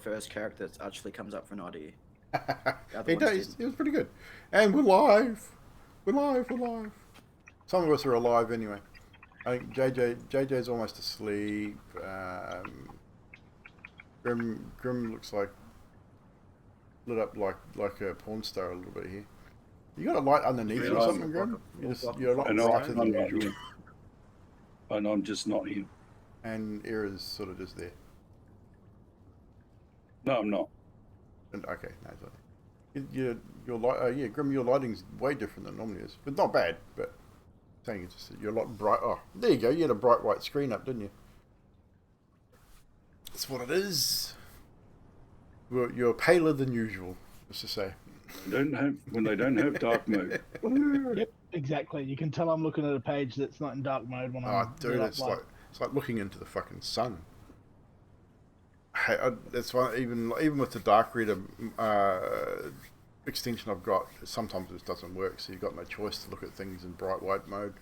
first character that actually comes up for an ID. He was pretty good. And we're live. We're live. Some of us are alive anyway. I think JJ's almost asleep. Grim looks like lit up like a porn star a little bit here. You got a light underneath you or something, Grim? You're a lot brighter than usual. And I'm just not here. And Era's sort of just there. No, I'm not. And okay, no, it's your light. Grim, your lighting's way different than it normally is, but not bad. But saying it's just you're a lot bright. Oh, there you go. You had a bright white screen up, didn't you? That's what it is. You're paler than usual, just to say. When they don't have dark mode. Yep, exactly. You can tell I'm looking at a page that's not in dark mode when I'm. Dude, it's like looking into the fucking sun. That's why even with the dark reader extension I've got, sometimes it doesn't work. So you've got no choice to look at things in bright white mode.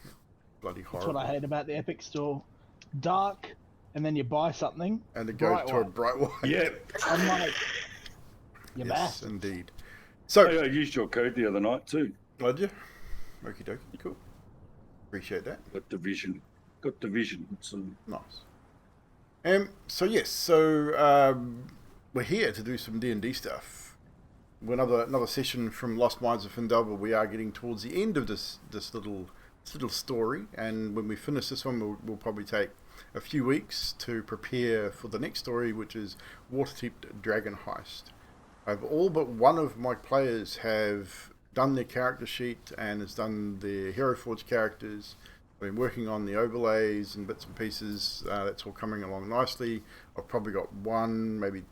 Bloody horrible. That's what I hate about the Epic Store. Dark, and then you buy something, and it goes to a bright white. Yeah. I'm like, you're yes, bastard. indeed. So I used your code the other night too. Did you? Okie dokie, cool. Appreciate that. Got the vision. So nice. We're here to do some D&D stuff. Another session from Lost Minds of Phandelver. We are getting towards the end of this little story, and when we finish this one, we'll probably take a few weeks to prepare for the next story, which is Waterdeep Dragon Heist. All but one of my players have done their character sheet and has done their Hero Forge characters. I've been working on the overlays and bits and pieces. That's all coming along nicely. I've probably got probably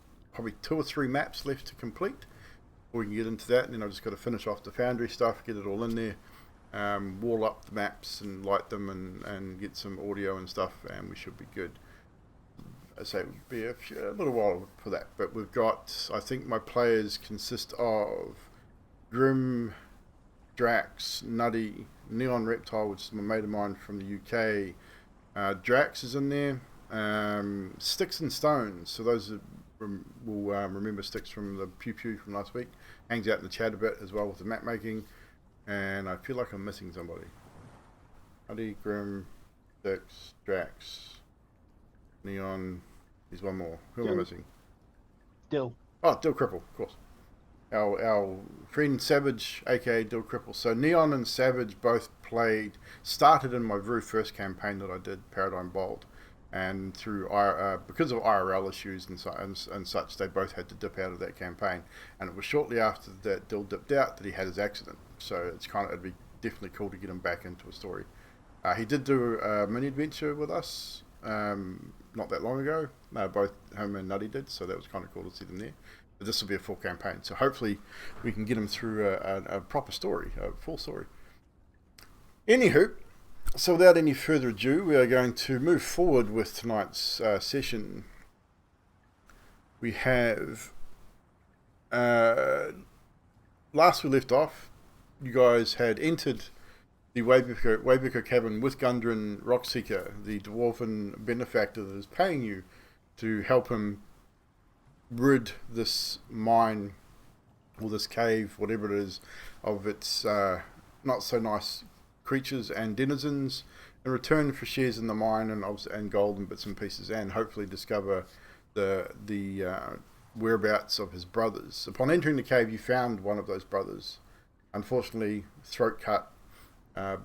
2 or 3 maps left to complete. We can get into that, and then I've just got to finish off the Foundry stuff, get it all in there, wall up the maps and light them and get some audio and stuff, and we should be good. So it would be a little while for that, but we've got, I think my players consist of Grim, Drax, Nutty, Neon Reptile, which is my mate of mine from the UK. Drax is in there. Sticks and Stones, so those will remember Sticks from the Pew Pew from last week. Hangs out in the chat a bit as well with the map making, and I feel like I'm missing somebody. Nutty, Grim, Sticks, Drax, Neon. There's one more. Who am I missing? Dill. Oh, Dill Cripple, of course. Our friend Savage, aka Dill Cripple. So Neon and Savage both started in my very first campaign that I did, Paradigm Bolt, and through because of IRL issues and such, they both had to dip out of that campaign. And it was shortly after that Dill dipped out that he had his accident. So it'd be definitely cool to get him back into a story. He did do a mini adventure with us. Not that long ago. Both him and Nutty did, so that was kind of cool to see them there. But this will be a full campaign, so hopefully we can get him through a proper story, a full story. Anywho, so without any further ado, we are going to move forward with tonight's session. We have last we left off, you guys had entered the Waybicker Cabin with Gundren Rockseeker, the dwarven benefactor that is paying you to help him rid this mine, or this cave, whatever it is, of its not so nice creatures and denizens, in return for shares in the mine and gold and bits and pieces, and hopefully discover the whereabouts of his brothers. Upon entering the cave, you found one of those brothers. Unfortunately, throat cut.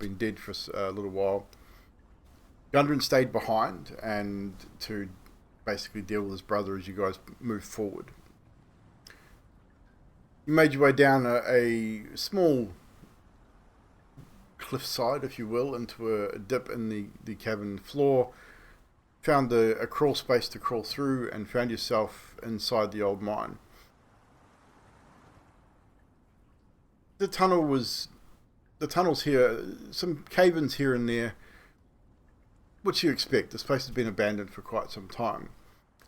Been dead for a little while. Gundren stayed behind and to basically deal with his brother as you guys move forward. You made your way down a small cliffside, if you will, into a dip in the cavern floor. Found a crawl space to crawl through and found yourself inside the old mine. The tunnels here, some cave-ins here and there, which you expect. This place has been abandoned for quite some time.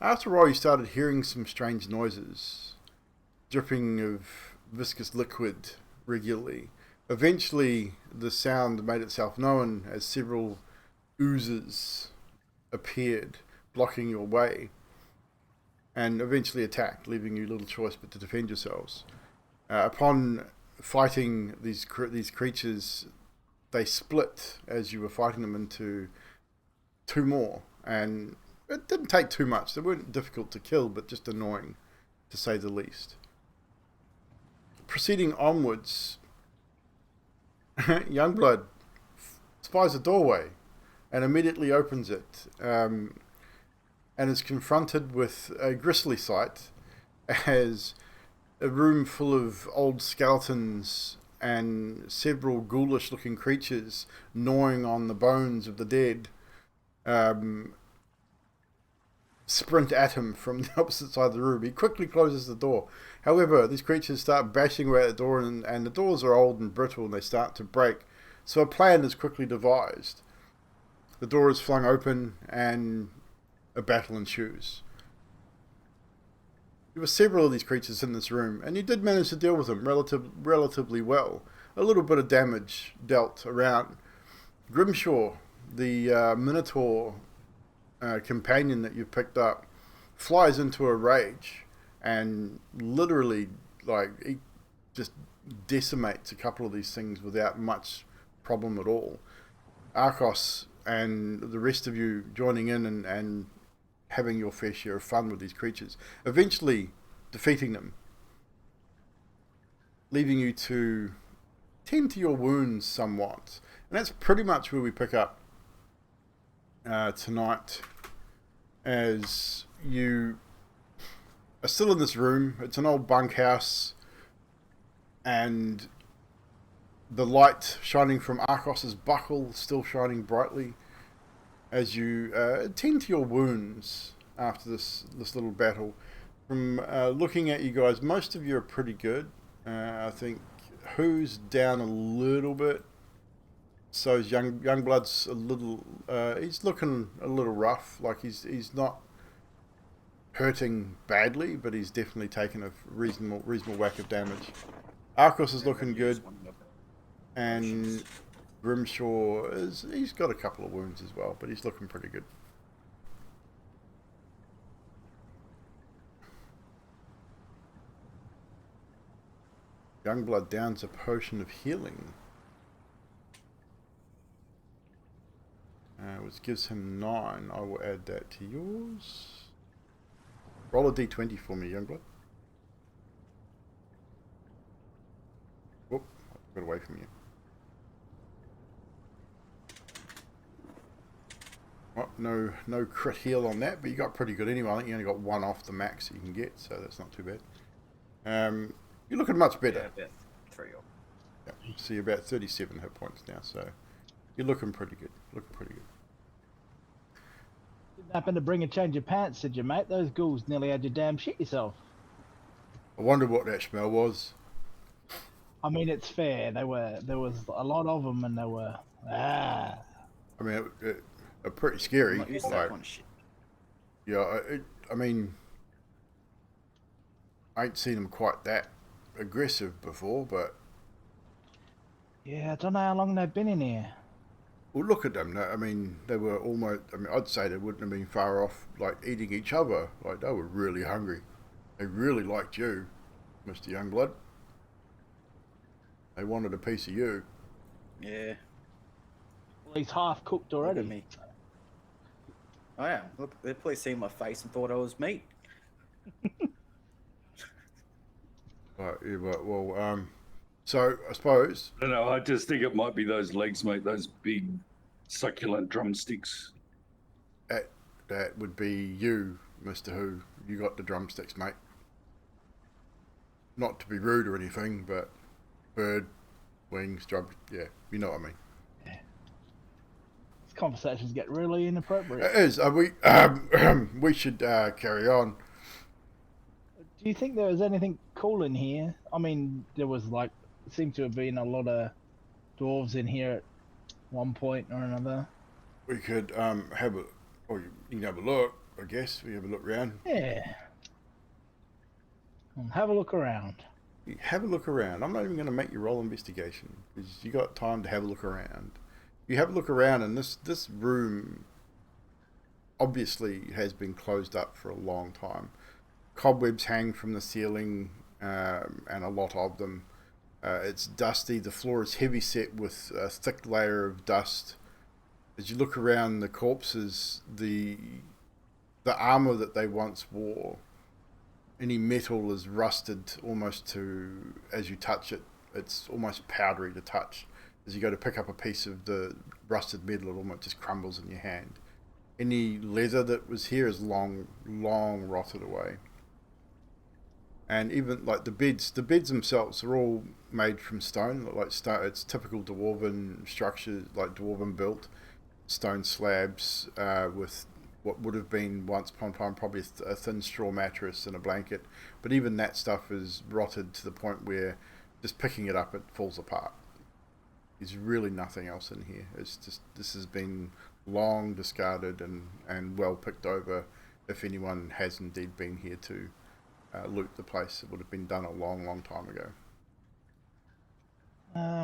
After a while you started hearing some strange noises, dripping of viscous liquid regularly. Eventually the sound made itself known as several oozes appeared, blocking your way. and eventually attack, leaving you little choice but to defend yourselves. Upon fighting these creatures, they split as you were fighting them into two more, and it didn't take too much. They weren't difficult to kill, but just annoying, to say the least. Proceeding onwards, Youngblood spies a doorway and immediately opens it, and is confronted with a grisly sight as a room full of old skeletons and several ghoulish looking creatures gnawing on the bones of the dead sprint at him from the opposite side of the room. He quickly closes the door. However, these creatures start bashing away at the door, and the doors are old and brittle and they start to break. So a plan is quickly devised. The door is flung open and a battle ensues. There were several of these creatures in this room, and you did manage to deal with them relatively well. A little bit of damage dealt around. Grimshaw, the Minotaur companion that you've picked up, flies into a rage and literally, like, he just decimates a couple of these things without much problem at all. Arcos and the rest of you joining in and having your fair share of fun with these creatures, eventually defeating them, leaving you to tend to your wounds somewhat. And that's pretty much where we pick up tonight, as you are still in this room. It's an old bunkhouse, and the light shining from Arcos's buckle still shining brightly as you tend to your wounds after this little battle. From looking at you guys, most of you are pretty good. I think Who's down a little bit. So is Youngblood's a little. He's looking a little rough. Like he's not hurting badly, but he's definitely taken a reasonable whack of damage. Arcos is looking good, and Grimshaw he's got a couple of wounds as well, but he's looking pretty good. Youngblood downs a potion of healing, which gives him 9. I will add that to yours. Roll a d20 for me, Youngblood. Whoop, I got away from you. Well, no crit heal on that, but you got pretty good anyway. I think you only got 1 off the max that you can get, so that's not too bad. You're looking much better. Yeah, about 3 or... Yeah, so you're about 37 hit points now, so you're looking pretty good. Didn't happen to bring a change of pants, did you, mate? Those ghouls nearly had you damn shit yourself. I wonder what that smell was. I mean, it's fair. There was a lot of them, and they were I mean, they're pretty scary. I'm not used to that kind of shit. Yeah, I mean, I ain't seen them quite that aggressive before, but yeah, I don't know how long they've been in here. Well, look at them. I mean, they were almost... I mean, I'd say they wouldn't have been far off, like, eating each other. Like, they were really hungry. They really liked you, Mr. Youngblood. They wanted a piece of you. Yeah. Well, he's half cooked already. Look at me. Oh yeah, look, they probably seen my face and thought I was meat. Right, yeah, but, well, so, I suppose... I don't know, I just think it might be those legs, mate, those big succulent drumsticks. That would be you, Mr. Who. You got the drumsticks, mate. Not to be rude or anything, but bird, wings, drum... Yeah, you know what I mean. Yeah. These conversations get really inappropriate. It is. We should carry on. Do you think there was anything cool in here? I mean, there was like... seemed to have been a lot of dwarves in here at one point or another. We could have a... Or you can have a look, I guess. We have a look around. Yeah. Have a look around. Have a look around. I'm not even going to make you roll investigation, because you got time to have a look around. You have a look around, and this room obviously has been closed up for a long time. Cobwebs hang from the ceiling, and a lot of them. It's dusty. The floor is heavy set with a thick layer of dust. As you look around the corpses, the armor that they once wore, any metal is rusted almost to, as you touch it, it's almost powdery to touch. As you go to pick up a piece of the rusted metal, it almost just crumbles in your hand. Any leather that was here is long rotted away. And even like the beds themselves are all made from stone. Like it's typical dwarven structure, like dwarven built stone slabs with what would have been once upon a time probably a thin straw mattress and a blanket. But even that stuff is rotted to the point where just picking it up, it falls apart. There's really nothing else in here. It's just, this has been long discarded and well picked over. If anyone has indeed been here to loot the place, it would have been done a long time ago.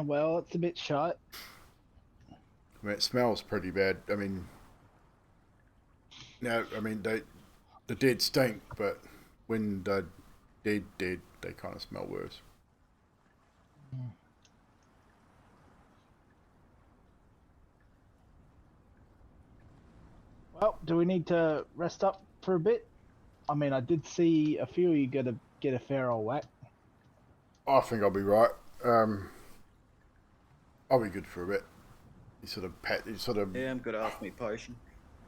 Well, it's a bit shite. I mean, it smells pretty bad. I mean, no, I mean the dead stink, but when they're dead, they kind of smell worse. Well, do we need to rest up for a bit? I mean, I did see a few of you get a fair old whack. I think I'll be right. I'll be good for a bit. He sort of Yeah, I'm good after me potion.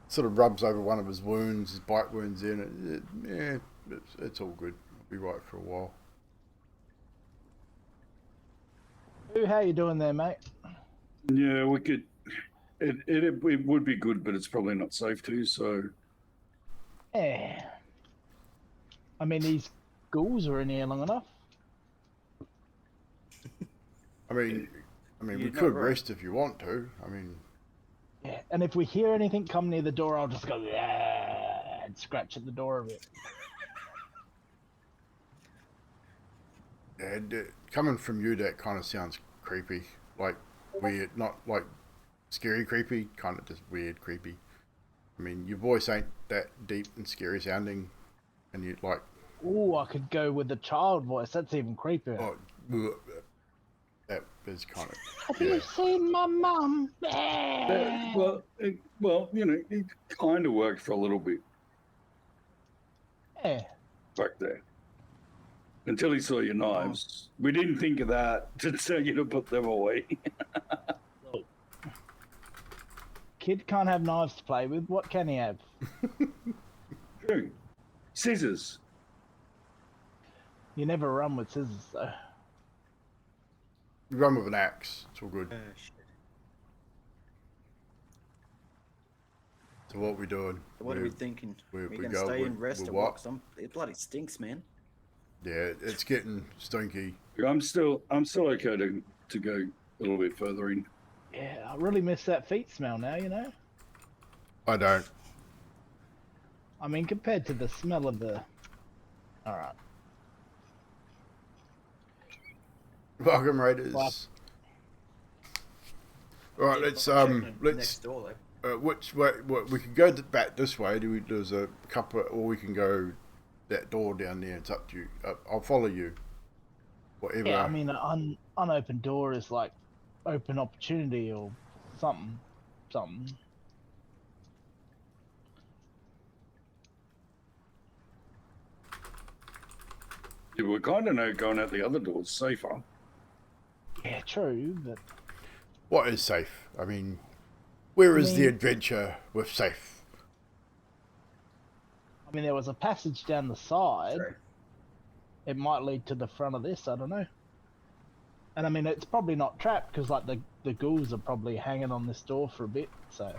sort of rubs over one of his wounds, his bite wounds in. It's all good. I'll be right for a while. How you doing there, mate? Yeah, we could. It would be good, but it's probably not safe to. So Yeah. I mean, these ghouls are in here long enough. I mean, we You're could not right. rest if you want to. I mean, Yeah. And if we hear anything come near the door, I'll just go "Ah," and scratch at the door of it. and coming from you, that kind of sounds creepy, like weird, not like scary creepy, kind of just weird creepy. I mean, your voice ain't that deep and scary sounding, and you like, Ooh, I could go with the child voice. That's even creepier. oh, bleh, that is kind of, Have yeah. you seen my mum? well, it kind of worked for a little bit Yeah. back there until he saw your knives. We didn't think of that to tell you to put them away. Look. Kid can't have knives to play with. What can he have? True. Scissors. You never run with scissors, though. You run with an axe. It's all good. Shit. So what are we doing? So what are we thinking? We're we gonna go stay with- and rest with or what? what? 'Cause it bloody stinks, man. Yeah, it's getting stinky. I'm still okay to go a little bit further in. Yeah, I really miss that feet smell now, you know? I don't. I mean, compared to the smell of the... Alright. Welcome, Raiders. Well- All right, Yeah, let's I'm checking it let's next door though. which way? What, we could go back this way. There's a couple, or we can go that door down there. It's up to you. I'll follow you. Whatever. Yeah, I mean, an unopened door is like open opportunity or something. Yeah, we kind of know going out the other door's safer. Yeah, true, but... What is safe? I mean, where is the mean- adventure with safe? I mean, there was a passage down the side. Sorry. It might lead to the front of this, I don't know. And I mean, it's probably not trapped, because like the ghouls are probably hanging on this door for a bit, so...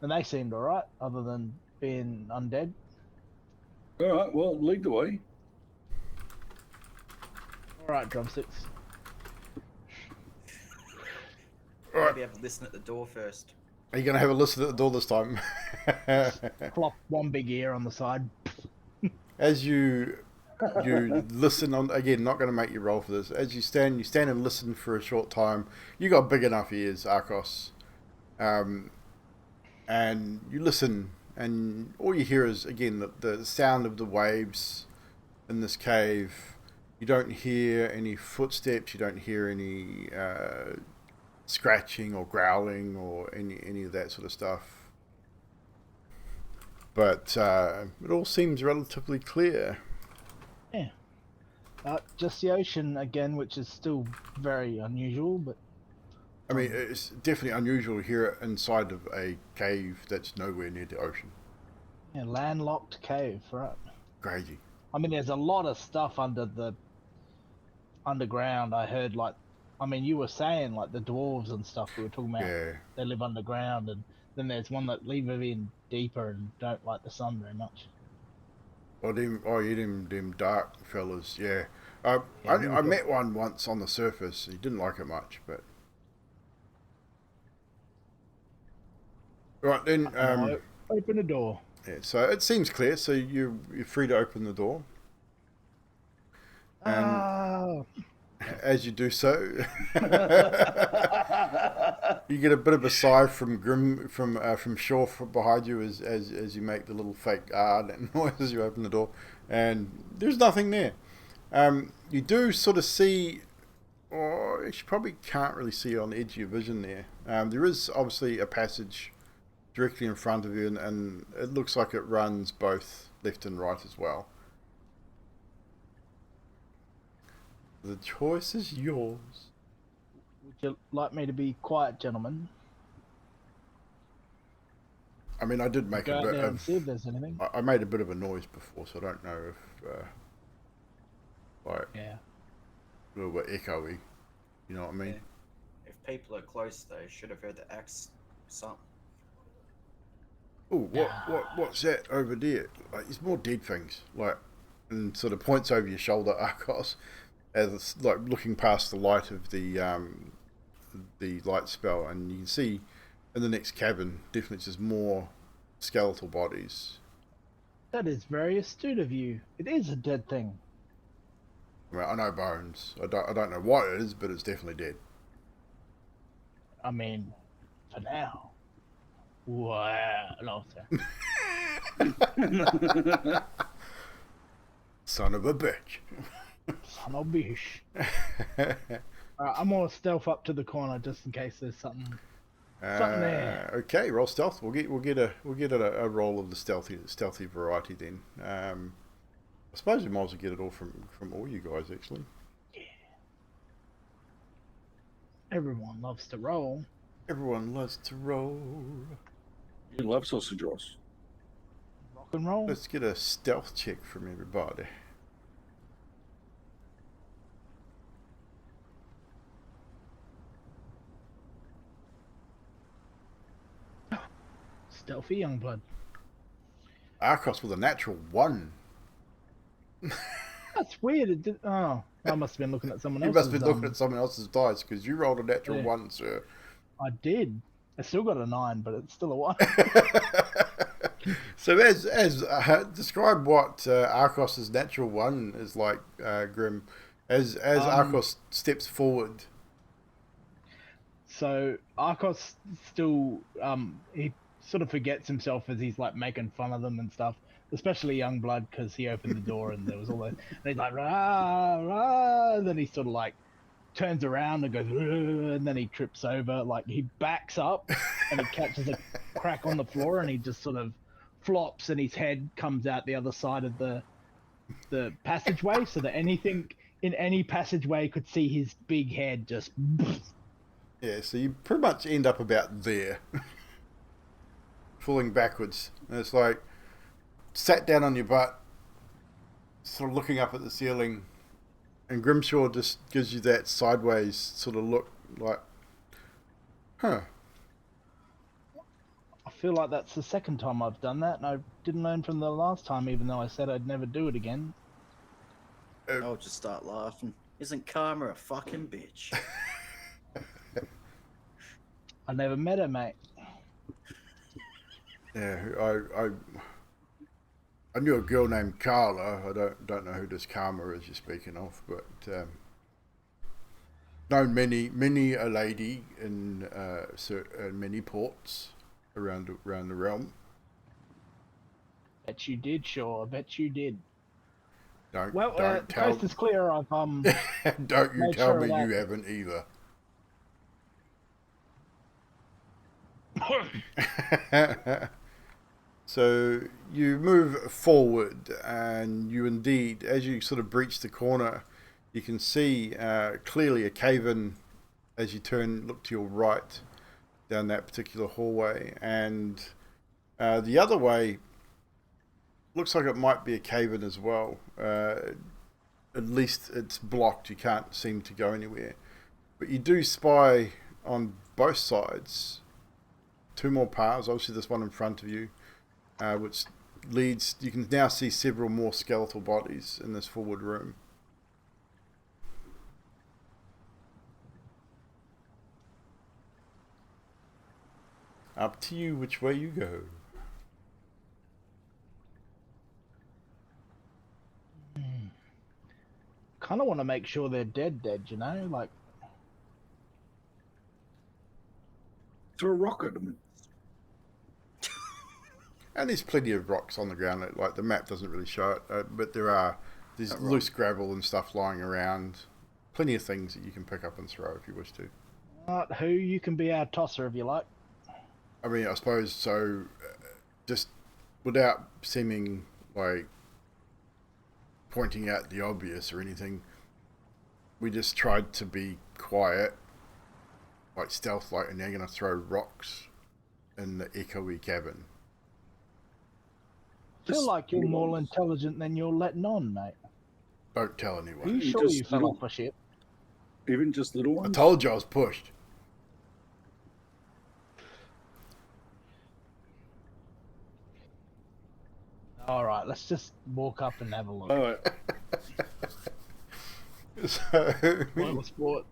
And they seemed alright, other than being undead. All right, well, lead the way. Alright, drumsticks. All right. Maybe have to listen at the door first. Are you going to have a listen at the door this time? Plop one big ear on the side. As you listen on, again, not going to make you roll for this. As you stand and listen for a short time. You got big enough ears, Arcos, and you listen and all you hear is, again, the sound of the waves in this cave. You don't hear any footsteps, you don't hear any scratching or growling or any of that sort of stuff. But it all seems relatively clear. Yeah. Just the ocean again, which is still very unusual, but I mean, it's definitely unusual to hear it inside of a cave that's nowhere near the ocean. yeah, landlocked cave, right? Crazy. I mean, there's a lot of stuff underground. I heard you were saying like the dwarves and stuff we were talking about. Yeah. They live underground, and then there's one that live in deeper and don't like the sun very much. Oh, them dark fellas, yeah. Yeah, I met one once on the surface. He didn't like it much, but... Right, then... Open the door. yeah, so it seems clear, so you're free to open the door. And as you do so, you get a bit of a sigh from Grim from Shaw behind you as you make the little fake noise as you open the door, and there's nothing there. You do sort of see, or you probably can't really see on the edge of your vision there. There is obviously a passage directly in front of you, and it looks like it runs both left and right as well. The choice is yours. Would you like me to be quiet, gentlemen? I mean, I did make Go a out bit there and of... see if there's anything. I made a bit of a noise before, so I don't know if... Yeah. a little bit echoey. You know what I mean? Yeah. If people are close, they should have heard the axe something. Oh, what's that over there? Like, it's more dead things. Like, and sort of points over your shoulder, Arcos, as it's like looking past the light of the light spell, and you can see in the next cabin definitely just more skeletal bodies. That is very astute of you. It is a dead thing. I mean, I know bones. I don't know what it is, but it's definitely dead. I mean, for now. Wow. No, sir. Son of a bitch. Son of a bitch. Alright, I'm gonna stealth up to the corner just in case there's something there. Okay, roll stealth. We'll get a roll of the stealthy variety then. I suppose we might as well get it all from all you guys actually. Yeah. Everyone loves to roll. Everyone loves to roll. You love sausage rolls. Rock and roll. Let's get a stealth check from everybody. Stealthy Youngblood. Arcos with a natural 1. That's weird. It did, I must have been looking at someone You else's. must have been looking at someone else's dice because you rolled a natural 1, sir. I did. I still got a 9, but it's still a 1. So as describe what Arcos's natural 1 is like, Grim. As Arcos steps forward. So Arcos still he sort of forgets himself as he's like making fun of them and stuff, especially Youngblood because he opened the door and there was all that. And he's like rah rah, and then he sort of like turns around and goes and then he trips over, like he backs up and he catches a crack on the floor and he just sort of flops and his head comes out the other side of the passageway so that anything in any passageway could see his big head just. Yeah, so you pretty much end up about there. Falling backwards. And it's like sat down on your butt, sort of looking up at the ceiling, and Grimshaw just gives you that sideways sort of look like, huh. I feel like that's the second time I've done that, and I didn't learn from the last time, even though I said I'd never do it again. I'll just start laughing. Isn't karma a fucking bitch? I never met her, mate. Yeah, I knew a girl named Carla. I don't know who this Karma is you're speaking of, but known many a lady in many ports around the realm. Bet you did, sure. I bet you did. Don't Well, don't the tell coast is clear. I've don't you made tell sure me of that. you haven't either. So you move forward, and you indeed, as you sort of breach the corner, you can see clearly a cave-in as you look to your right down that particular hallway, and the other way looks like it might be a cave-in as well. At least it's blocked; you can't seem to go anywhere. But you do spy on both sides two more paths. Obviously, this one in front of you, which leads. You can now see several more skeletal bodies in this forward room. Up to you which way you go. kind of want to make sure they're dead, you know? Like, Throw a rock at them. And there's plenty of rocks on the ground. Like the map doesn't really show it, but there's Right. loose gravel and stuff lying around. Plenty of things that you can pick up and throw if you wish to. right, who you can be our tosser if you like. I mean, I suppose so. Just without seeming like pointing out the obvious or anything, we just tried to be quiet, like stealth-like, and they're going to throw rocks in the echoey cabin. I feel like you're more intelligent than you're letting on, mate. Don't tell Are anyone. you sure Just you fell little- off a ship? Even just little I ones. told you I was pushed. All right, let's just walk up and have a look. All right. So Spoil the sport.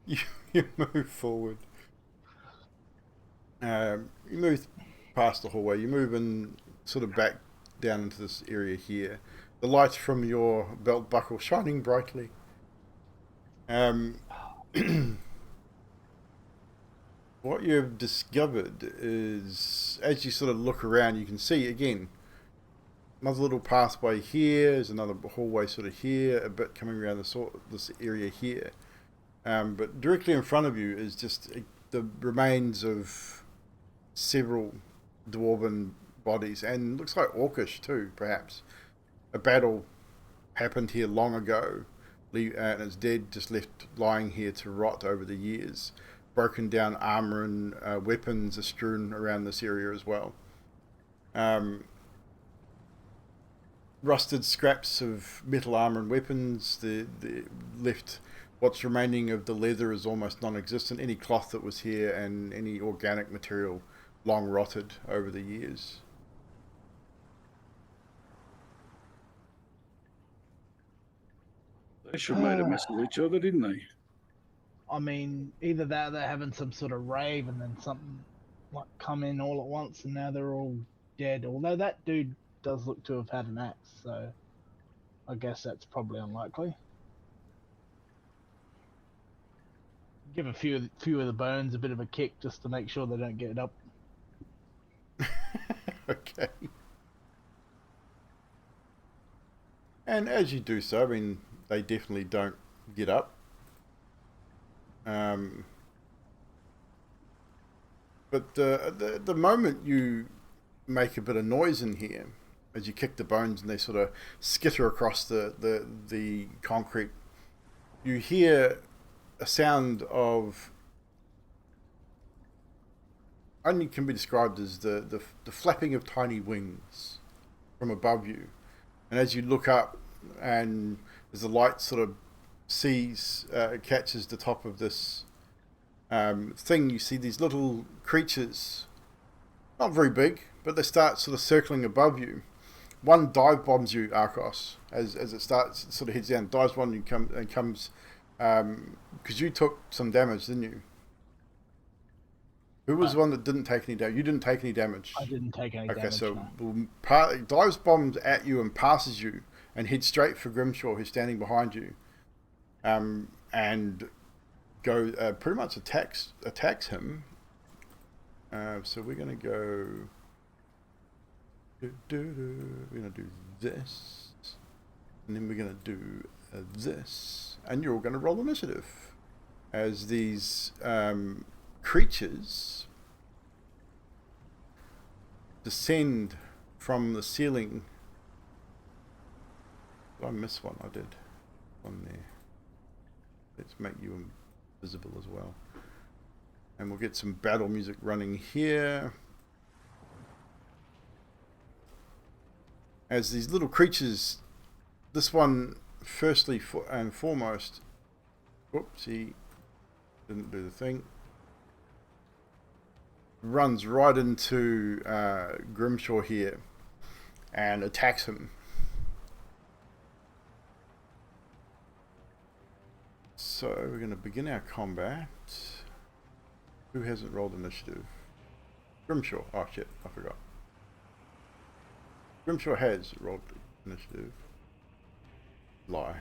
you move forward. You move past the hallway. You move in sort of back down into this area here. The light from your belt buckle shining brightly. What you've discovered is, as you sort of look around, you can see again another little pathway here. There's another hallway sort of here, a bit coming around this area here. But directly in front of you is just the remains of several dwarven bodies, and looks like orcish too, perhaps. A battle happened here long ago, and it's dead, just left lying here to rot over the years. Broken down armor and weapons are strewn around this area as well. Rusted scraps of metal armor and weapons. The left, what's remaining of the leather is almost non-existent. Any cloth that was here and any organic material long rotted over the years. They should have made a mess of each other, didn't they? I mean, either that or they're having some sort of rave and then something like come in all at once and now they're all dead. Although that dude does look to have had an axe, so I guess that's probably unlikely. Give a few of the bones a bit of a kick just to make sure they don't get up. Okay. And as you do so, I mean, they definitely don't get up. But the moment you make a bit of noise in here, as you kick the bones and they sort of skitter across the concrete, you hear a sound of only can be described as the flapping of tiny wings from above you. And as you look up, and as the light sort of catches the top of this thing, you see these little creatures, not very big, but they start sort of circling above you. One dive bombs you, Arcos, as it starts, it sort of heads down, dives one and comes, because you took some damage, didn't you? Who was the one that didn't take any damage? You didn't take any damage. I didn't take any Okay, damage. so No. dives bombs at you and passes you and heads straight for Grimshaw, who's standing behind you, and pretty much attacks him. So we're going to go We're gonna do this, and then we're gonna do this, and you're all gonna roll initiative as these creatures descend from the ceiling. Did I miss one? I did. One there. Let's make you invisible as well. And we'll get some battle music running here. As these little creatures, this one, firstly and foremost, whoopsie, didn't do the thing, runs right into Grimshaw here and attacks him. So we're going to begin our combat. Who hasn't rolled initiative? Grimshaw. Oh shit, I forgot. Grimshaw has rolled initiative. Lie.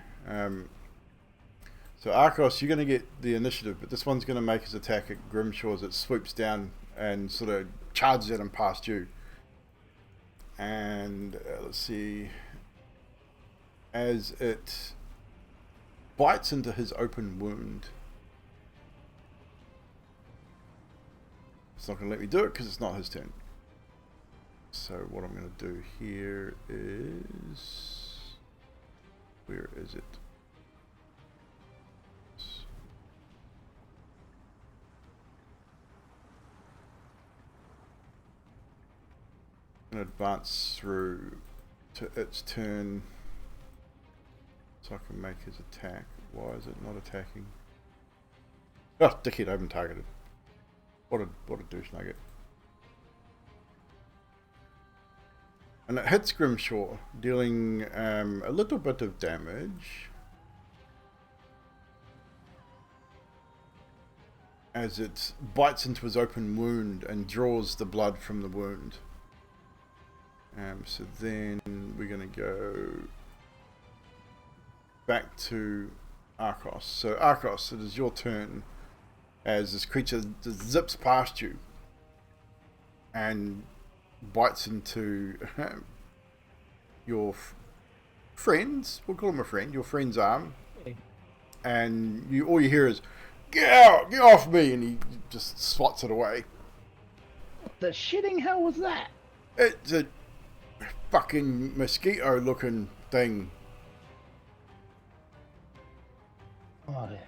So Arcos, you're going to get the initiative, but this one's going to make his attack at Grimshaw as it swoops down and sort of charges at him past you. And let's see. As it bites into his open wound. It's not going to let me do it because it's not his turn. So what I'm going to do here is... Where is it? I'm going to advance through to its turn so I can make his attack. Why is it not attacking? Oh, dickhead, I haven't targeted. What a douche nugget. And it hits Grimshaw, dealing a little bit of damage as it bites into his open wound and draws the blood from the wound. So then we're going to go back to Arcos. So Arcos, it is your turn as this creature just zips past you and bites into your friend's, we'll call him a friend, your friend's arm, and all you hear is, "Get out! Get off me!" and he just swats it away. What the shitting hell was that? It's a fucking mosquito looking thing. Oh, yeah.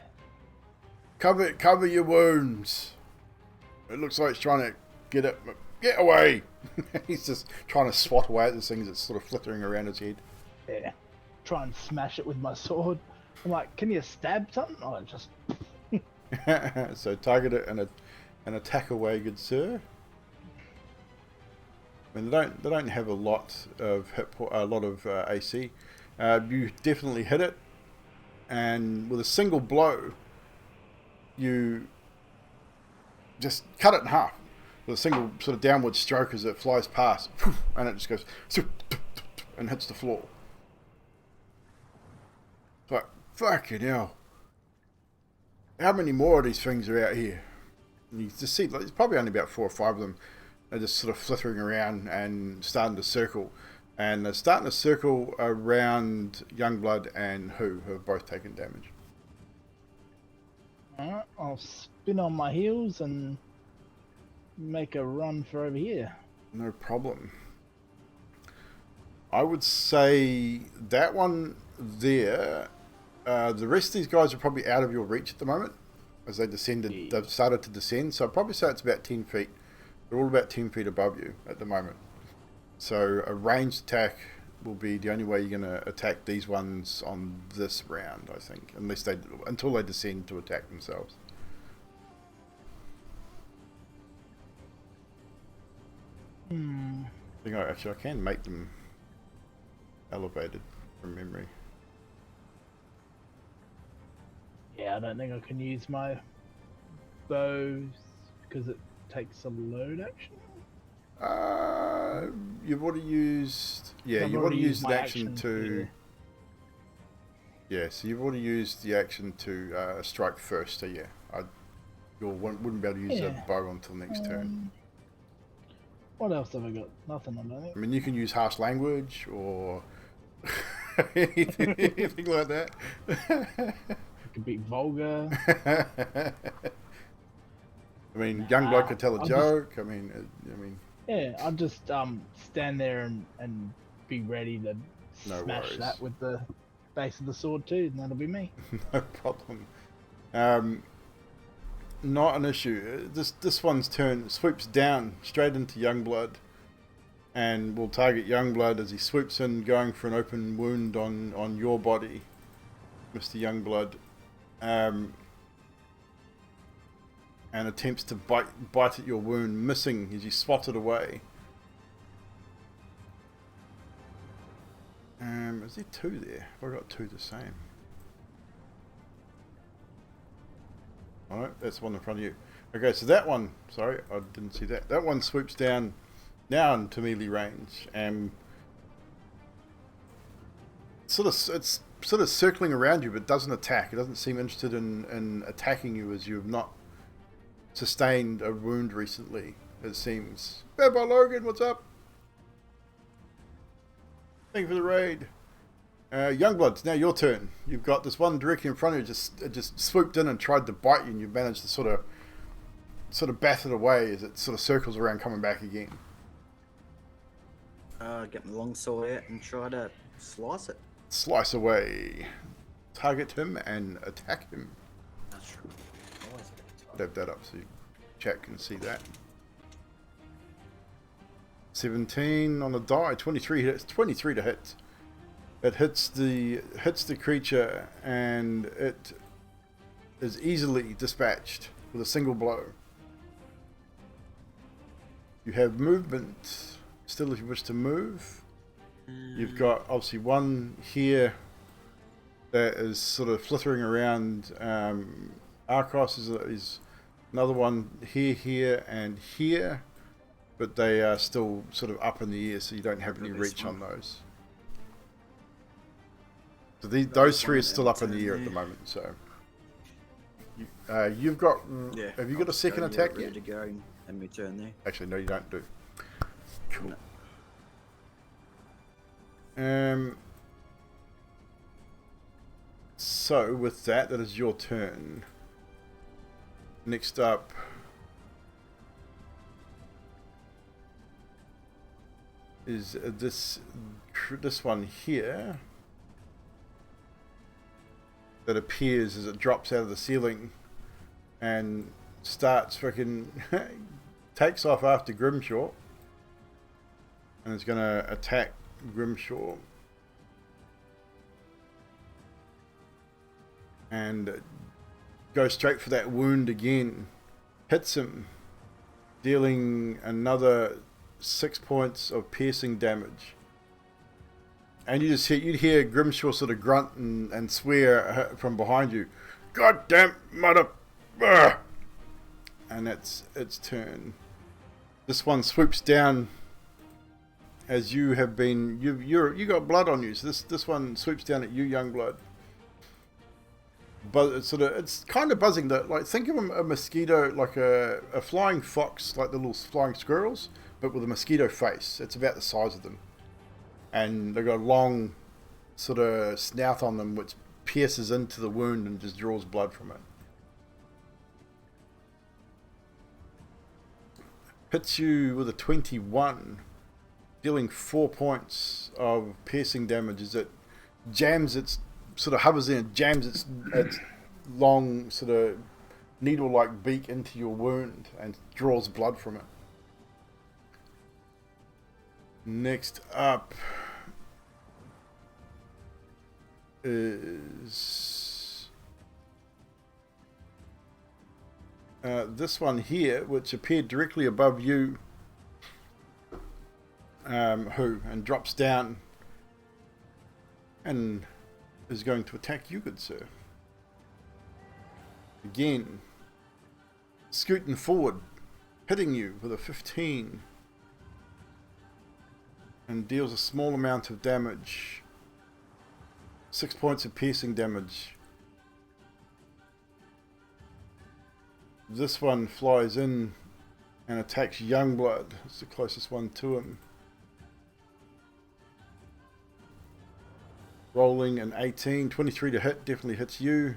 Cover your wounds. It looks like it's trying to get it. Get away! He's just trying to swat away at this thing that's sort of flittering around his head. Yeah. Try and smash it with my sword. I'm like, can you stab something? Oh, just... So target it and attack away, good sir. I mean, they don't have a lot of AC. You definitely hit it, and with a single blow, you just cut it in half with a single sort of downward stroke as it flies past, and it just goes and hits the floor. It's like, fucking hell. How many more of these things are out here? And you just see, like, there's probably only about 4 or 5 of them. They're just sort of flittering around and starting to circle. And they're starting to circle around Youngblood and who have both taken damage. Alright, I'll spin on my heels and make a run for over here. No problem. I would say that one there, the rest of these guys are probably out of your reach at the moment. As they descended, Yeah. they've started to descend. So I'd probably say it's about 10 feet. They're all about 10 feet above you at the moment. So a ranged attack will be the only way you're going to attack these ones on this round, I think. Until they descend to attack themselves. I think I can make them elevated from memory. Yeah, I don't think I can use my bows because it takes a load action. You've already used... Yeah, I've you've already used my an action to... Yeah, so you've already used the action to strike first, so yeah. You wouldn't be able to use a bow until next turn. What else have I got? Nothing, I don't think. I mean, you can use harsh language or anything like that. It could be vulgar. I mean, young bloke could tell a I'll joke. I mean, Yeah, I'll just stand there and be ready to No smash worries. that with the base of the sword too, and that'll be me. no problem. Not an issue. This one's turn swoops down straight into Youngblood, and will target Youngblood as he swoops in, going for an open wound on your body, Mr. Youngblood, and attempts to bite at your wound, missing as you swat it away. Is there two there? Have I got two the same? Alright, that's the one in front of you. Okay, so that one, sorry, I didn't see that. That one swoops down now into melee range, and it's sort of circling around you, but doesn't attack. It doesn't seem interested in attacking you, as you have not sustained a wound recently, it seems. Grandpa Logan, what's up? Thank you for the raid. Youngblood, it's now your turn. You've got this one directly in front of you, just swooped in and tried to bite you, and you've managed to sort of bat it away as it sort of circles around, coming back again. Get my longsword out and try to slice it. Slice away. Target him and attack him. That's true. Always a good time. Dab that up so chat can see that. 17 on the die, 23 hits, 23 to hit. It hits the creature, and it is easily dispatched with a single blow. You have movement still if you wish to move. You've got obviously one here that is sort of flittering around. Arcos is another one here, and here, but they are still sort of up in the air, so you don't have any reach on those. So those three are still up in the air at the moment. So you've got. Yeah. Have you got a second attack ready yet? to go and my turn there. Actually, no, you don't do. Cool. So with that is your turn. Next up is this one here that appears as it drops out of the ceiling and starts freaking takes off after Grimshaw, and it's gonna attack Grimshaw and go straight for that wound again. Hits him, dealing another 6 points of piercing damage. And you'd hear Grimshaw sort of grunt and swear from behind you, "God damn mother!" And that's its turn. This one swoops down as you have been. You got blood on you, so this one swoops down at you, Youngblood. But it's kind of buzzing. That, like, think of a mosquito, like a flying fox, like the little flying squirrels, but with a mosquito face. It's about the size of them, and they've got a long sort of snout on them, which pierces into the wound and just draws blood from it. Hits you with a 21, dealing 4 points of piercing damage as it jams its sort of hovers in and jams its long sort of needle-like beak into your wound and draws blood from it. Next up is this one here, which appeared directly above you, and drops down and is going to attack you, good sir. Again, scooting forward, hitting you with a 15, and deals a small amount of damage. 6 points of piercing damage. This one flies in and attacks Youngblood. It's the closest one to him. Rolling an 18, 23 to hit, definitely hits you,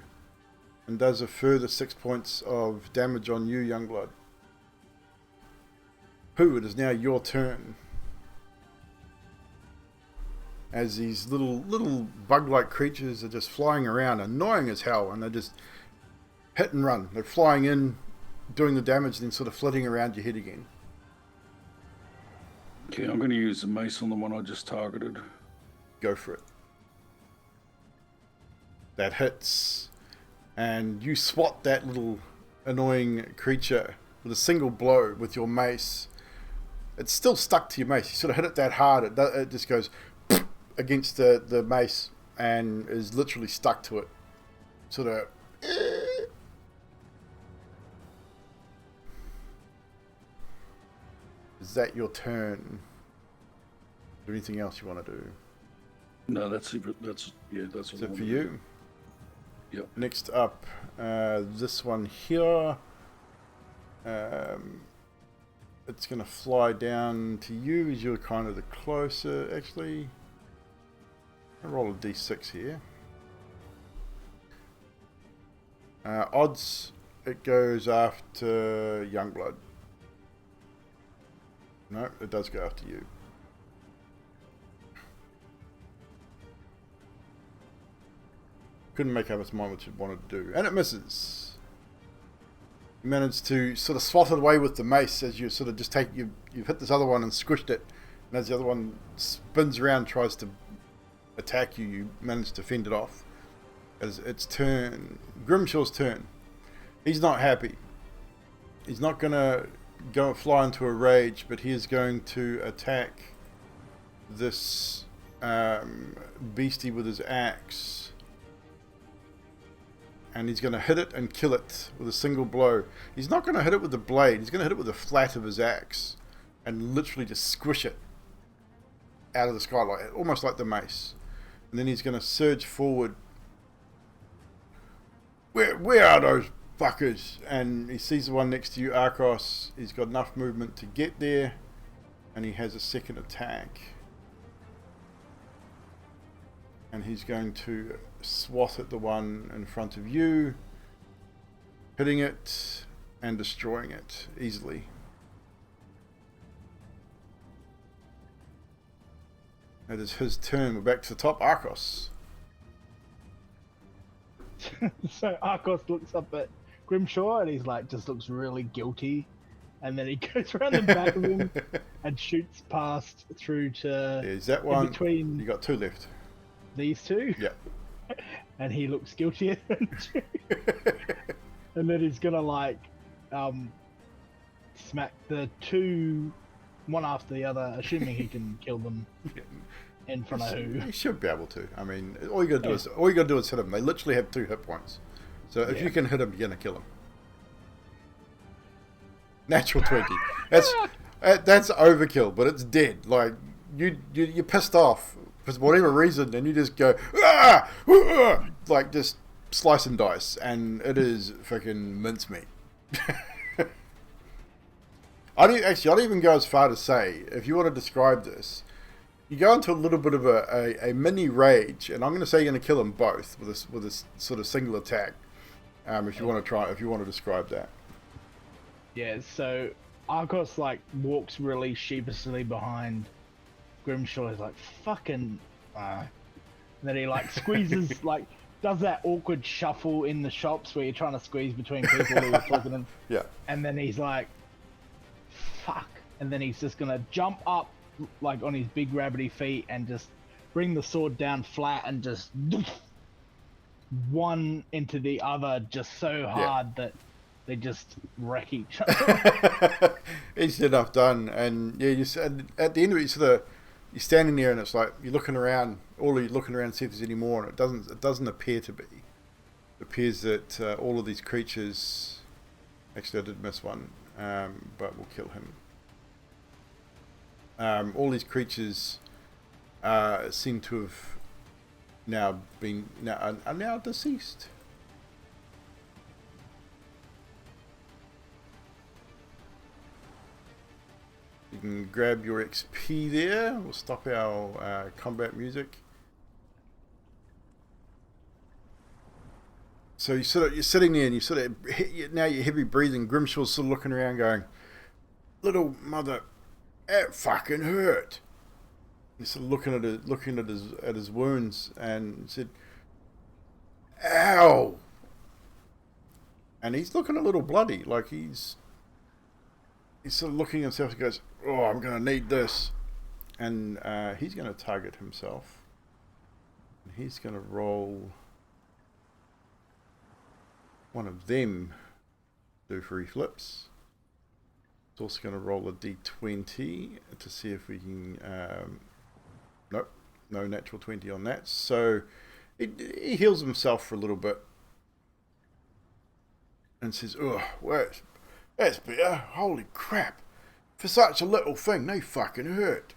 and does a further 6 points of damage on you, Youngblood. Pooh, it is now your turn. As these little bug-like creatures are just flying around, annoying as hell, and they just hit and run. They're flying in, doing the damage, then sort of flitting around your head again. Okay, I'm going to use the mace on the one I just targeted. Go for it. That hits, and you swat that little annoying creature with a single blow with your mace. It's still stuck to your mace. You sort of hit it that hard, it just goes against the mace and is literally stuck to it. Sort of. Is that your turn? Is there anything else you want to do? No, that's what Is I it want for to you? do. Yep. Next up, this one here. It's going to fly down to you as you're kind of the closer, actually. I'll roll a d6 here. Odds, it goes after Youngblood. No, it does go after you. Couldn't make up its mind what it wanted to do. And it misses. You managed to sort of swat it away with the mace as you sort of just you've hit this other one and squished it. And as the other one spins around, tries to attack you, you manage to fend it off. As its turn, Grimshaw's turn. He's not happy. He's not going to go fly into a rage, but he is going to attack this beastie with his axe. And he's going to hit it and kill it with a single blow. He's not going to hit it with the blade. He's going to hit it with the flat of his axe and literally just squish it out of the sky, almost like the mace. And then he's going to surge forward. Where are those fuckers? And he sees the one next to you, Arcos. He's got enough movement to get there, and he has a second attack. And he's going to swat at the one in front of you, hitting it and destroying it easily. It is his turn. We're back to the top. Arcos. So Arcos looks up at Grimshaw and he's like, just looks really guilty. And then he goes around the back of him and shoots past through to... Is that one? Between You got two left. these two. Yeah. And he looks guiltier than two. And then he's gonna like smack the two one after the other, assuming he can kill them in front of who. He should be able to. I mean, all you gotta do is hit them. They literally have 2 hit points. So if you can hit them, you're gonna kill them. Natural 20. That's overkill, but it's dead. Like you're pissed off for whatever reason, and you just go like just slice and dice, and it is freaking mincemeat. I don't even go as far to say, if you want to describe this, you go into a little bit of a mini rage, and I'm going to say you're going to kill them both with this sort of single attack. If you want to describe that. Yeah, so Arcos like walks really sheepishly behind Grimshaw. Is like fucking, and then he like squeezes like does that awkward shuffle in the shops where you're trying to squeeze between people who are talking to him. Yeah. And then he's like, fuck, and then he's just gonna jump up like on his big rabbity feet and just bring the sword down flat and just one into the other just so hard that they just wreck each other. Easy enough done, and yeah, at the end of it, you're standing there, and it's like you're looking around, to see if there's any more, and it doesn't appear to be. It appears that all of these creatures, actually, I did miss one, but we'll kill him. All these creatures seem to have are now deceased. can grab your XP there. We'll stop our combat music. So you're sitting there and now you're heavy breathing. Grimshaw's sort of looking around going, little mother, it fucking hurt. He's sort of looking at his wounds and said, ow. And he's looking a little bloody, like he's sort of looking at himself and goes, oh, I'm going to need this. And he's going to target himself. And he's going to roll one of them, do 3 flips. It's also going to roll a d20 to see if we can... nope, no natural 20 on that. So he heals himself for a little bit. And says, oh, well, that's better. Holy crap. For such a little thing, they fucking hurt.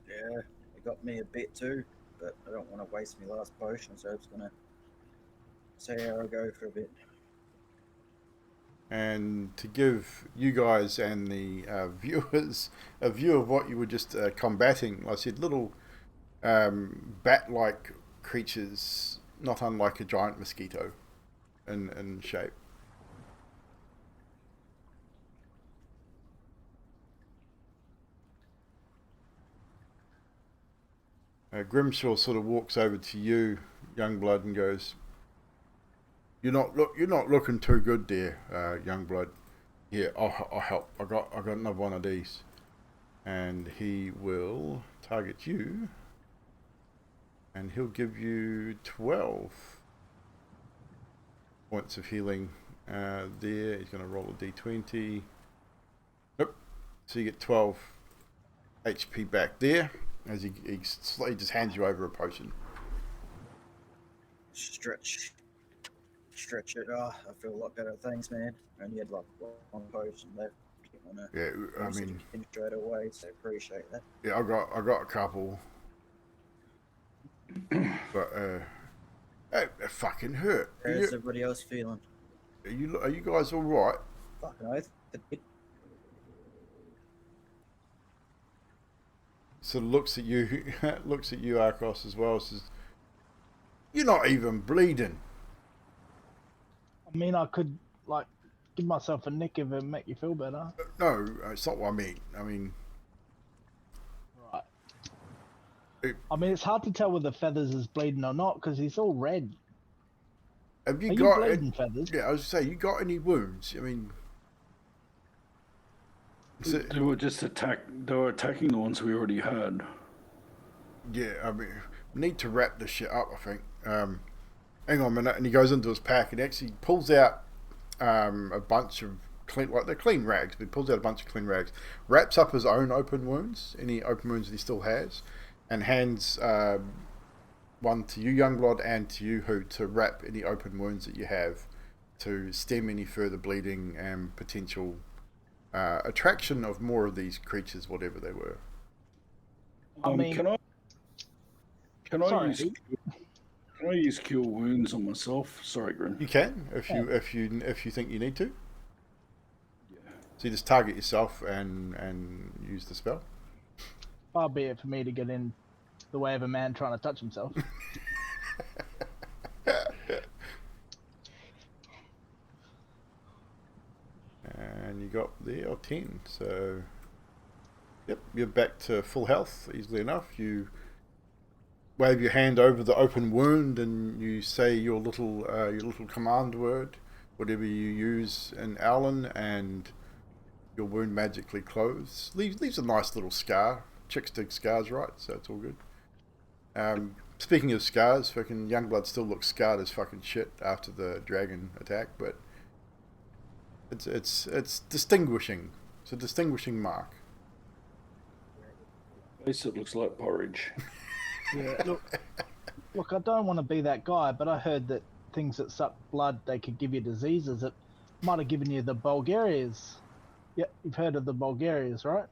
Yeah, it got me a bit too, but I don't want to waste my last potion, so I'm just going to see how I go for a bit. And to give you guys and the viewers a view of what you were just combating, I said little bat-like creatures, not unlike a giant mosquito in shape. Grimshaw sort of walks over to you, Youngblood, and goes, "You're not looking too good there, Youngblood. Yeah, I'll help. I got another one of these." And he will target you, and he'll give you 12 points of healing. There, he's going to roll a d20. Nope. So you get 12 HP back there. As he just hands you over a potion. Stretch it. Oh, I feel a lot better. Thanks, man. I only had like one potion left. Yeah, I mean, straight away, so appreciate that. yeah, I got a couple, but it fucking hurt. How's everybody else feeling? Are you guys all right? Fucking oath. Sort of looks at you, Arcos, as well. Says, "You're not even bleeding." I mean, I could, like, give myself a nick if it make you feel better. No, it's not what I mean. I mean, Right. I mean, it's hard to tell whether Feathers is bleeding or not, because he's all red. have you Are got? you bleeding, Feathers? Yeah, I was say, you got any wounds? I mean, They were attacking the ones we already had. yeah, I mean, we need to wrap this shit up. I think. Hang on a minute, and he goes into his pack and actually pulls out a bunch of they're clean rags, but he pulls out a bunch of clean rags, wraps up his own open wounds, any open wounds that he still has, and hands one to you, Youngblood, and to you, Who, to wrap any open wounds that you have to stem any further bleeding and potential attraction of more of these creatures, whatever they were. I mean, can I use cure wounds on myself? Sorry, Grin. You can if you think you need to. Yeah. So you just target yourself and use the spell. far be it for me to get in the way of a man trying to touch himself. And you got there 10, so yep, you're back to full health easily enough. You wave your hand over the open wound and you say your little command word, whatever you use in Owlin, and your wound magically closes. Leaves a nice little scar. Chicks dig scars, right? So it's all good. Speaking of scars, fucking Youngblood still looks scarred as fucking shit after the dragon attack, but it's distinguishing. It's a distinguishing mark. At least it looks like porridge. Yeah, look, I don't want to be that guy, but I heard that things that suck blood, they could give you diseases. It might have given you the Bulgarias. Yeah, you've heard of the Bulgarias, right?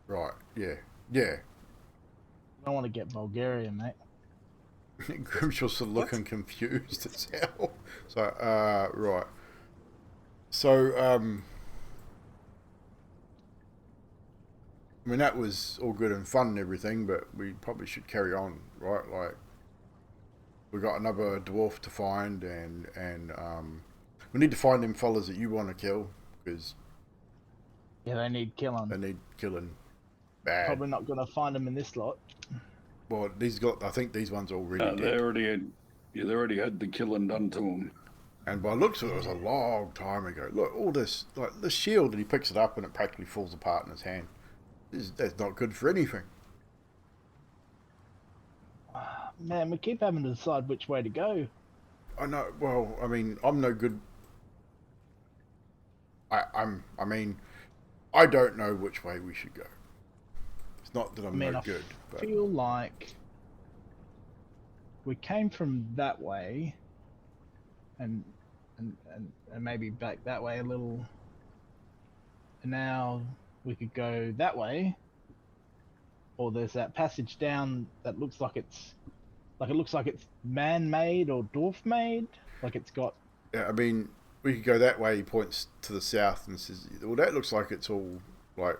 Right, yeah. I don't want to get Bulgaria, mate. Grimshaw's sort of What? looking confused as hell. So, right. So, I mean, that was all good and fun and everything, but we probably should carry on, right? Like, we got another dwarf to find, and we need to find them fellas that you want to kill, because Yeah, they need killing. they need killing bad. Probably not going to find them in this lot. Well, I think these ones are already They dead. they already had the killing done to them. And by the looks of it, it was a long time ago. Look, all this, like, the shield, and he picks it up and it practically falls apart in his hand. That's not good for anything. Man, we keep having to decide which way to go. I know. Well, I mean, I'm no good. I mean, I don't know which way we should go. It's not that I'm no good, I but feel like we came from that way, and maybe back that way a little. And now we could go that way, or there's that passage down that looks like it's man-made or dwarf-made. Like it's got. yeah, I mean, we could go that way. He points to the south and says, "Well, that looks like it's all like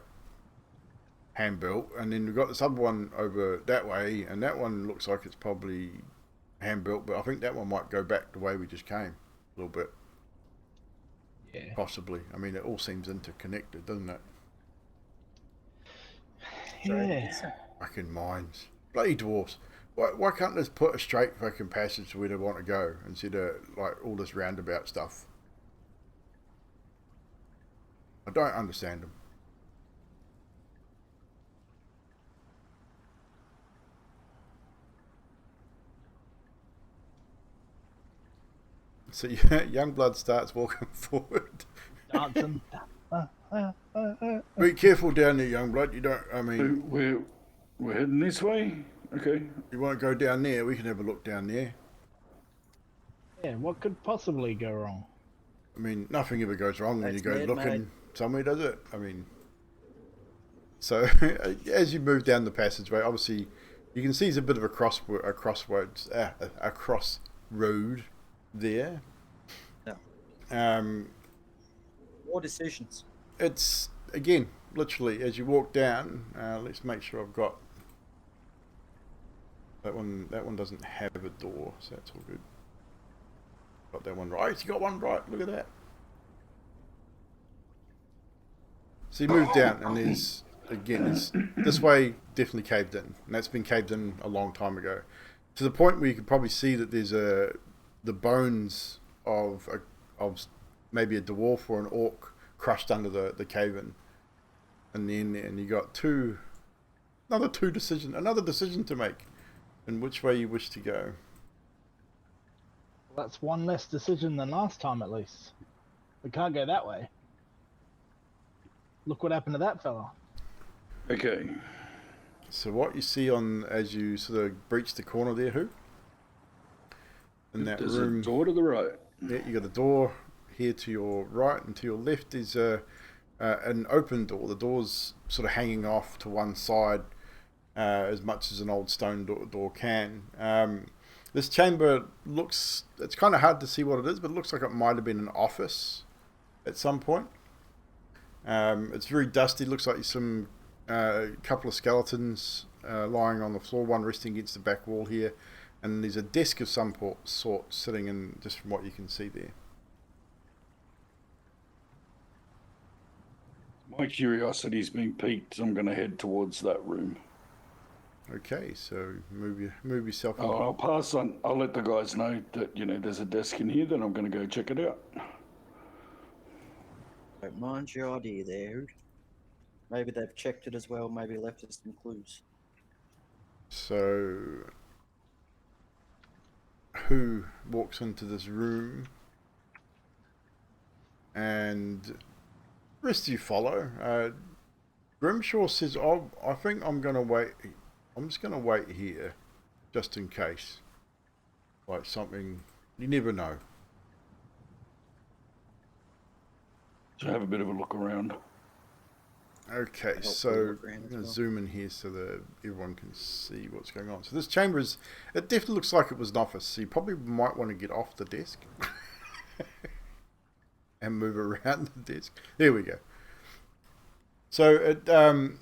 hand built." And then we've got this other one over that way, and that one looks like it's probably hand built. But I think that one might go back the way we just came a little bit. Yeah. Possibly. I mean, it all seems interconnected, doesn't it? Yeah. Fucking mines. Bloody dwarves. Why can't they just put a straight fucking passage to where they want to go instead of like all this roundabout stuff? I don't understand them. So Youngblood starts walking forward. Dancing. Be careful down there, Youngblood. You don't. I mean, We're heading this way. Okay. you want to go down there? We can have a look down there. Yeah, what could possibly go wrong? I mean, nothing ever goes wrong when you That's go it, looking mate. somewhere, does it? I mean, so as you move down the passageway, obviously you can see there's a bit of a crossroad there. Yeah. More decisions. It's again literally as you walk down. Let's make sure I've got that one. That one doesn't have a door, so that's all good. Got that one right. You got one right. Look at that. So you move down, and there's this way definitely caved in, and that's been caved in a long time ago, to the point where you can probably see that there's the bones of maybe a dwarf or an orc crushed under the cave in, and then you got another decision to make, in which way you wish to go. Well, that's one less decision than last time, at least. We can't go that way. Look what happened to that fella. Okay. So what you see as you sort of breach the corner there, who? In that There's room. a door to the right. Yeah, you got a door here to your right, and to your left is an open door. The door's sort of hanging off to one side, as much as an old stone door can. This chamber it's kind of hard to see what it is, but it looks like it might have been an office at some point. It's very dusty. Looks like some couple of skeletons lying on the floor, one resting against the back wall here, and there's a desk of some sort sitting in, just from what you can see there. My curiosity's been piqued, so I'm going to head towards that room. Okay, so move yourself. I'll pass on. I'll let the guys know that there's a desk in here. Then I'm going to go check it out. Don't mind your idea there, Hood. Maybe they've checked it as well, maybe left us some clues. So, who walks into this room, and rest of you follow. Grimshaw says, "Oh, I think I'm gonna wait. I'm just gonna wait here, just in case. Like something, you never know." So have a bit of a look around. Okay, Helpful so look around I'm as going to well. zoom in here so that everyone can see what's going on. So this chamber is, it definitely looks like it was an office, so you probably might want to get off the desk and move around the desk. There we go. So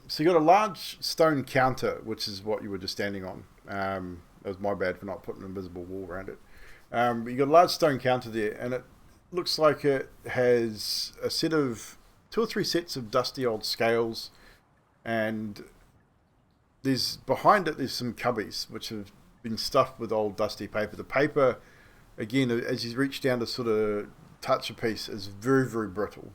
so you got a large stone counter, which is what you were just standing on. That was my bad for not putting an invisible wall around it. But you got a large stone counter there, and it looks like it has a set of 2 or 3 sets of dusty old scales, and there's behind it there's some cubbies which have been stuffed with old dusty paper. The paper, again, as you reach down to sort of touch a piece, is very, very brittle.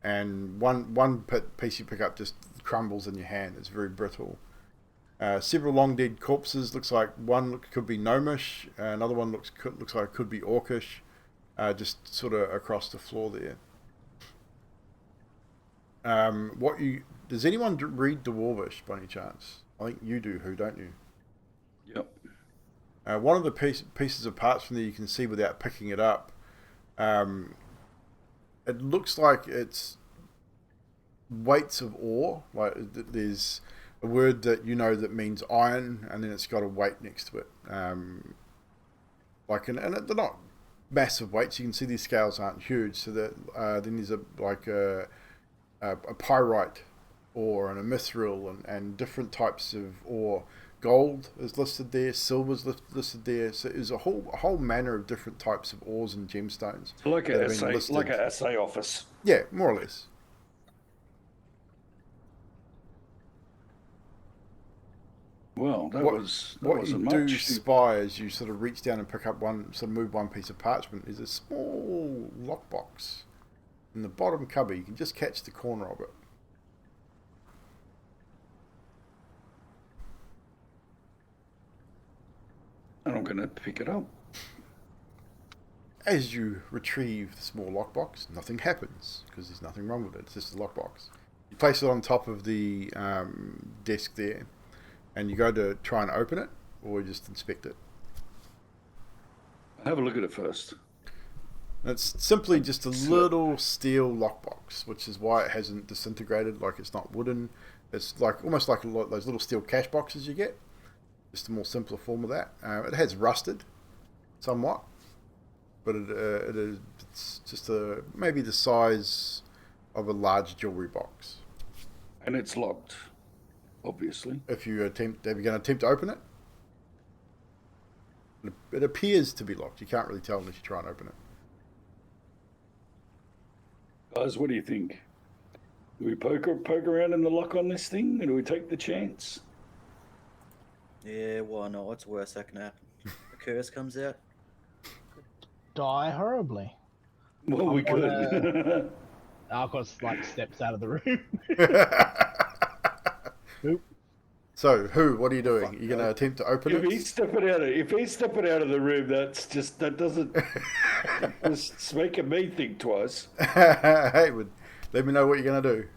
And one piece you pick up just crumbles in your hand. It's very brittle. Several long dead corpses. Looks like one could be gnomish. Another one looks like it could be orcish. Just sort of across the floor there. Does anyone read Dwarvish by any chance? I think you do, don't you? Yep. One of the pieces of parts from there you can see without picking it up. It looks like it's weights of ore. Like there's a word that you know that means iron, and then it's got a weight next to it. And they're not massive weights. You can see these scales aren't huge. So that then there's a pyrite ore and a mithril and different types of ore. Gold is listed there, silver's listed there. So there's a whole manner of different types of ores and gemstones. Like an assay office. Yeah, more or less. Well, that What wasn't you do much. spy as you sort of reach down and pick up move one piece of parchment is a small lockbox in the bottom cubby. You can just catch the corner of it. And I'm going to pick it up. As you retrieve the small lockbox, nothing happens because there's nothing wrong with it. It's just a lockbox. You place it on top of the desk there, and you go to try and open it, or just inspect it. Have a look at it first. It's simply just a little steel lockbox, which is why it hasn't disintegrated. Like it's not wooden. It's like almost like those little steel cash boxes you get. Just a more simpler form of that. It has rusted, somewhat, but it's just maybe the size of a large jewelry box. And it's locked, obviously. Are you going to attempt to open it? It appears to be locked. You can't really tell unless you try and open it. Guys, what do you think? Do we poke around in the lock on this thing, or do we take the chance? Yeah, why not? What's worse that can happen? The curse comes out. Die horribly. Well, we could. I've got like steps out of the room. Nope. So, what are you doing? You're going to attempt to open If it? he's stepping out of the room, that doesn't it's making me think twice. Hey, let me know what you're going to do.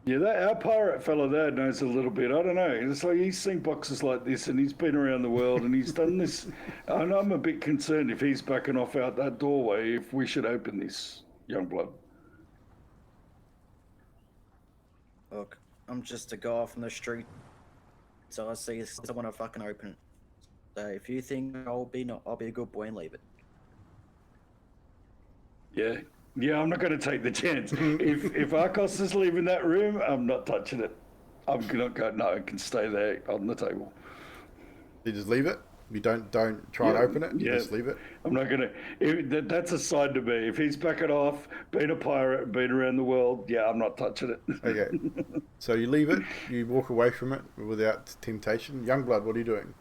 Yeah, our pirate fella there knows a little bit. I don't know. It's like he's seen boxes like this, and he's been around the world, and he's done this. And I'm a bit concerned if he's backing off out that doorway. If we should open this, young blood. Look, I'm just a guy off on the street, so I see someone I fucking open it. So if you think I'll be a good boy and leave it. Yeah, I'm not going to take the chance. If Arcos is leaving that room, I'm not touching it. I'm not going. No, it can stay there on the table. You just leave it. You don't try and open it. You just leave it. I'm not going to. That's a sign to me. If he's backing off, being a pirate, being around the world, yeah, I'm not touching it. Okay. So you leave it. You walk away from it without temptation. Youngblood, what are you doing?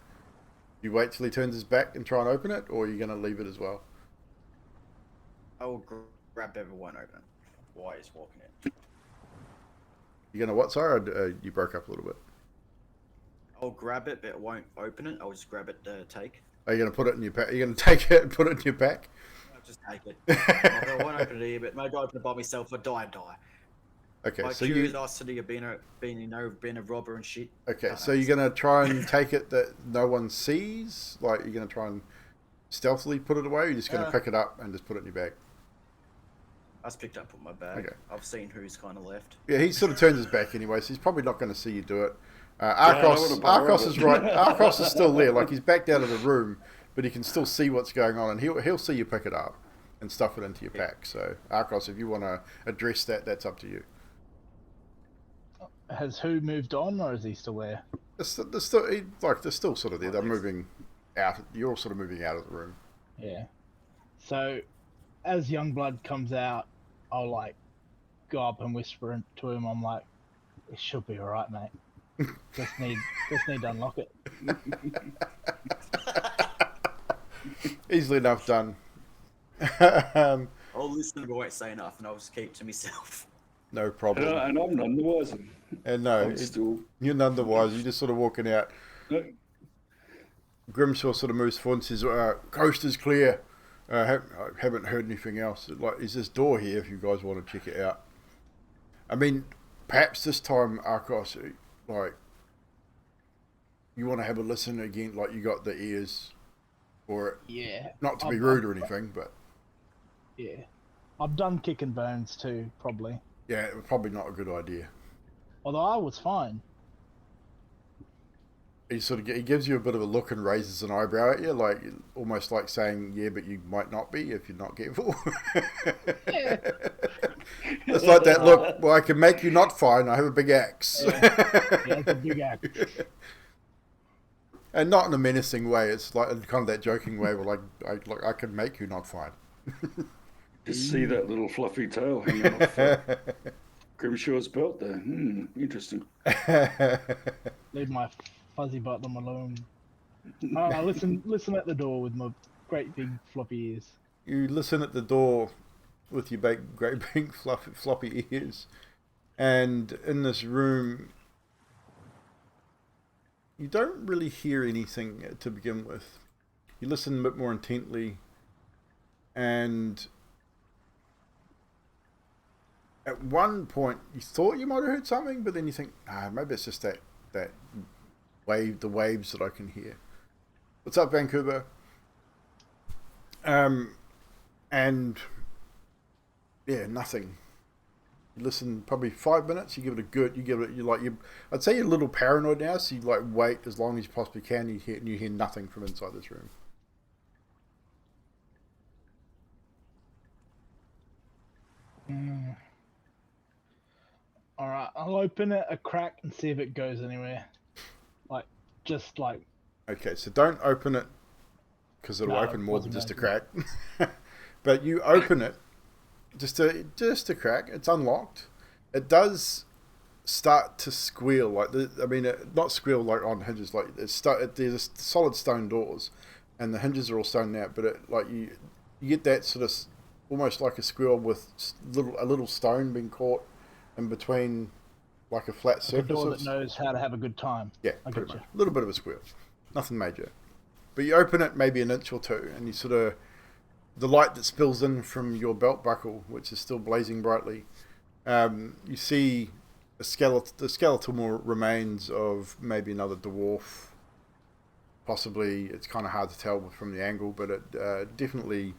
You wait till he turns his back and try and open it, or are you going to leave it as well? I will grab everyone open it while he's walking in. You're going to what? Sorry, you broke up a little bit. I'll grab it, but it won't open it. I'll just grab it to take. Are you going to put it in your pack? Are you going to take it and put it in your pack? I'll just take it. I won't open it here, but maybe I'll open it by myself or die. Okay, My so curiosity of being a robber and shit. Okay, so you're going to try and take it that no one sees? Like, you're going to try and stealthily put it away, or you're just going to Uh. pick it up and just put it in your bag? I just picked up with my bag. Okay. I've seen who's kind of left. Yeah, he sort of turns his back anyway, so he's probably not going to see you do it. I don't Arcos, wanna borrow Arcos it. is right. Arcos is still there, like he's backed out of the room, but he can still see what's going on, and he'll see you pick it up and stuff it into your pack. So Arcos, if you want to address that, that's up to you. Has who moved on, or is he still there? They're still sort of there. They're moving out. You're sort of moving out of the room. Yeah. So, as Youngblood comes out, I'll like go up and whisper to him. I'm like, "It should be all right, mate. Just need to unlock it." Easily enough done. I'll listen but won't say enough, and I'll just keep to myself. No problem. And I'm none the wiser. And no, I'm still... you're none the wiser. You're just sort of walking out. No, Grimshaw sort of moves forward and says, "Coast is clear. I haven't heard anything else. Like, is this door here if you guys want to check it out?" I mean, perhaps this time, Arcos, like, you want to have a listen again, like you got the ears for it. Yeah. Not to be rude or anything, but Yeah. I've done kick and bones too, probably. yeah, probably not a good idea. Although I was fine. He gives you a bit of a look and raises an eyebrow at you, like almost like saying, "Yeah, but you might not be if you're not careful." Yeah. It's like that look. Well, I can make you not fine. I have a big axe, Yeah, it's a big act. and not in a menacing way. It's like kind of that joking way, where I can make you not fine. just see that little fluffy tail hanging off Grimshaw's belt there. Interesting. Leave my fuzzy bottom alone. I listen at the door with my great big floppy ears. You listen at the door with your great big floppy ears, and in this room, you don't really hear anything to begin with. You listen a bit more intently, and at one point you thought you might have heard something, but then you think, maybe it's just that the waves that I can hear. What's up, Vancouver? And yeah, nothing. You listen probably 5 minutes. You I'd say you're a little paranoid now, so you like wait as long as you possibly can. You hear nothing from inside this room. All right, I'll open it a crack and see if it goes anywhere. Okay, so don't open it because it'll No, open more than wasn't just a going crack. But you open it just a crack. It's unlocked. It does start to squeal not squeal like on hinges. Like there's solid stone doors, and the hinges are all stone out. But you get that sort of almost like a squeal with a little stone being caught in between, like a flat A surface. door that knows how to have a good time. Yeah, I pretty get much. A little bit of a squeal. Nothing major. But you open it maybe an inch or two, and you sort of... The light that spills in from your belt buckle, which is still blazing brightly, you see the skeletal remains of maybe another dwarf. Possibly, it's kind of hard to tell from the angle, but it definitely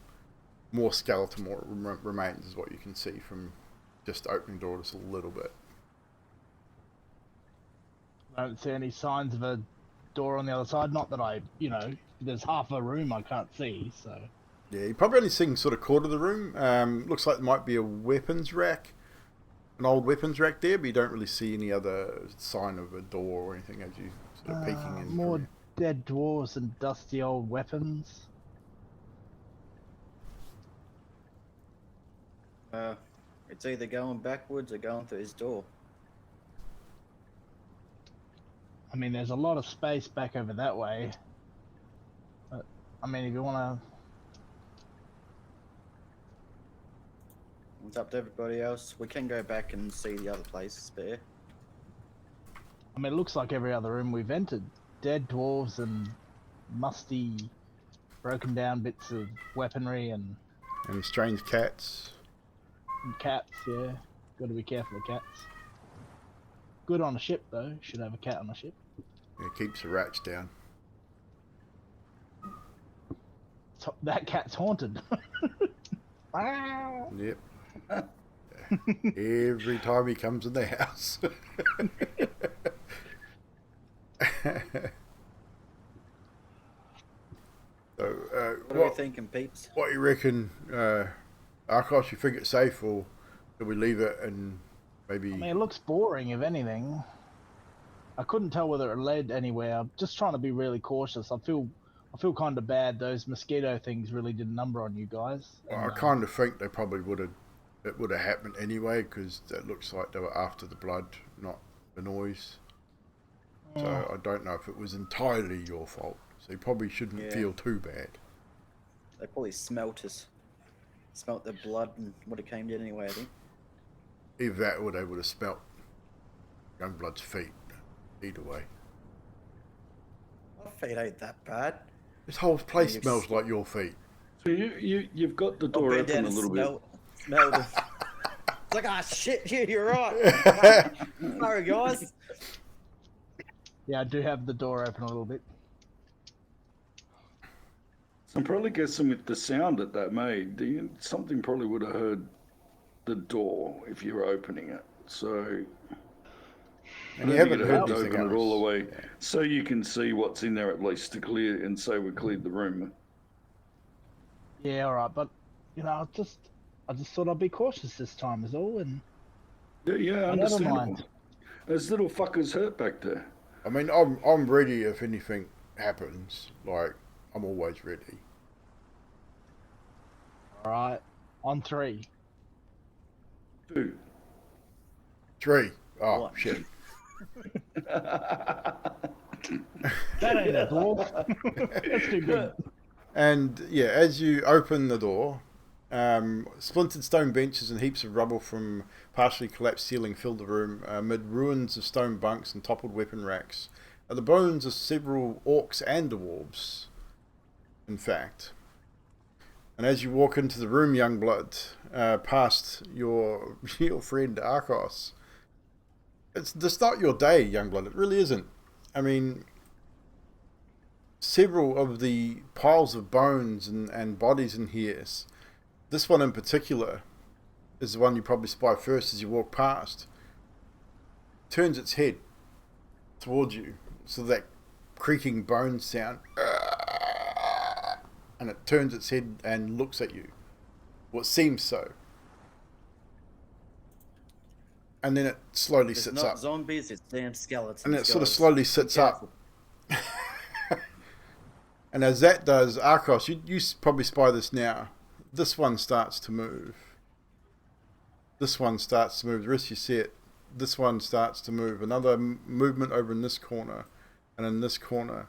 more skeletal remains is what you can see from just opening the door just a little bit. I don't see any signs of a door on the other side. Not that there's half a room I can't see, so... Yeah, you're probably only seeing sort of quarter of the room. Looks like there might be a weapons rack, an old weapons rack there, but you don't really see any other sign of a door or anything as you sort of peeking in. More dead dwarves and dusty old weapons. It's either going backwards or going through his door. I mean, there's a lot of space back over that way. But, I mean, if you want to... It's up to everybody else. We can go back and see the other places spare. I mean, it looks like every other room we've entered. Dead dwarves and musty, broken down bits of weaponry and strange cats. cats, yeah. Got to be careful of cats. Good on a ship, though. Should have a cat on a ship. It keeps the rats down. that cat's haunted. Wow. Yep. Every time he comes in the house. So, What are we thinking, peeps? what you reckon, Arcos? You think it's safe, or do we leave it and maybe? I mean, it looks boring, if anything. I couldn't tell whether it led anywhere. I'm just trying to be really cautious. I feel kind of bad. Those mosquito things really did a number on you guys. Well, And, I kind of think they probably would have. It would have happened anyway, because it looks like they were after the blood, not the noise. So I don't know if it was entirely your fault. So you probably shouldn't feel too bad. They probably smelt us. Smelt the blood and would have came in anyway, I think. Either that, or they would have smelt Youngblood's feet. Either way. My feet ain't that bad. This whole place You've smells like your feet. So you've got the I'll door bend open down a and little bit. smell them. It's like, ah, shit, you're right. Sorry, guys. yeah, I do have the door open a little bit. I'm probably guessing with the sound that made, something probably would have heard the door if you were opening it. So And you haven't you'd heard have to anything open it all the else. way, so you can see what's in there at least to clear and say we cleared the room. Yeah, all right, but you know, I just thought I'd be cautious this time, is all. And Yeah, never understandable. mind. Those little fuckers hurt back there. I mean, I'm ready if anything happens. Like, I'm always ready. All right, on 3. 2. 3. Oh, What? shit. That ain't a dwarf. That's too big. And, yeah, as you open the door, splintered stone benches and heaps of rubble from partially collapsed ceiling fill the room. Amid ruins of stone bunks and toppled weapon racks are the bones of several orcs and dwarves, in fact. And as you walk into the room, Youngblood, past your friend Arcos, it's not your day, Youngblood. It really isn't. I mean, several of the piles of bones and bodies in here, this one in particular is the one you probably spy first as you walk past, turns its head towards you, so that creaking bone sound, and it turns its head and looks at you. What seems so. And then it slowly It's sits not up. zombies, it's damn skeletons. And it sort of guys. slowly sits Be up. And as that does, Arcos, you probably spy this now. This one starts to move. This one starts to move. The rest you see it. This one starts to move. Another movement over in this corner. And in this corner.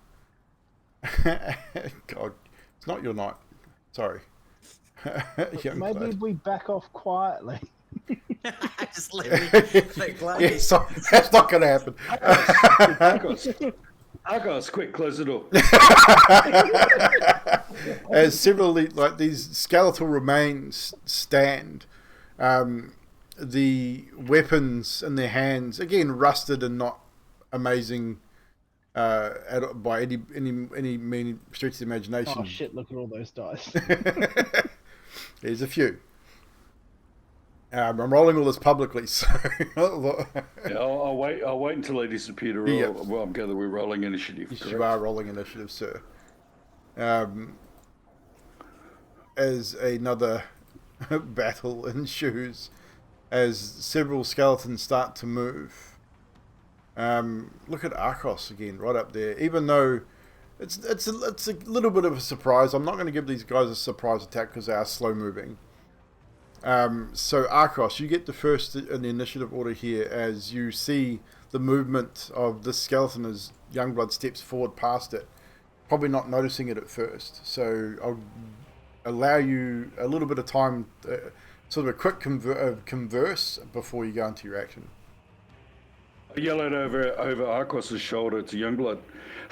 God, it's not your night. Sorry. Maybe if we back off quietly. Just let me Yeah, sorry, that's not going to happen. Argos, quick, close the door. As several like these skeletal remains stand, the weapons in their hands, again rusted and not amazing by any mean stretch of the imagination. Oh shit! Look at all those dice. There's a few. I'm rolling all this publicly, so Yeah, I'll wait. I'll wait until they disappear to roll. Yeah. Well, I'm gathering we're rolling initiative. yes, Correct? you are rolling initiative, sir. As another battle ensues, as several skeletons start to move. Look at Arcos again, right up there. Even though it's a little bit of a surprise, I'm not going to give these guys a surprise attack because they are slow moving. So Arcos, you get the first in the initiative order here as you see the movement of this skeleton as Youngblood steps forward past it, probably not noticing it at first. So I'll allow you a little bit of time, sort of a quick converse before you go into your action. I yell out over Arcos' shoulder to Youngblood.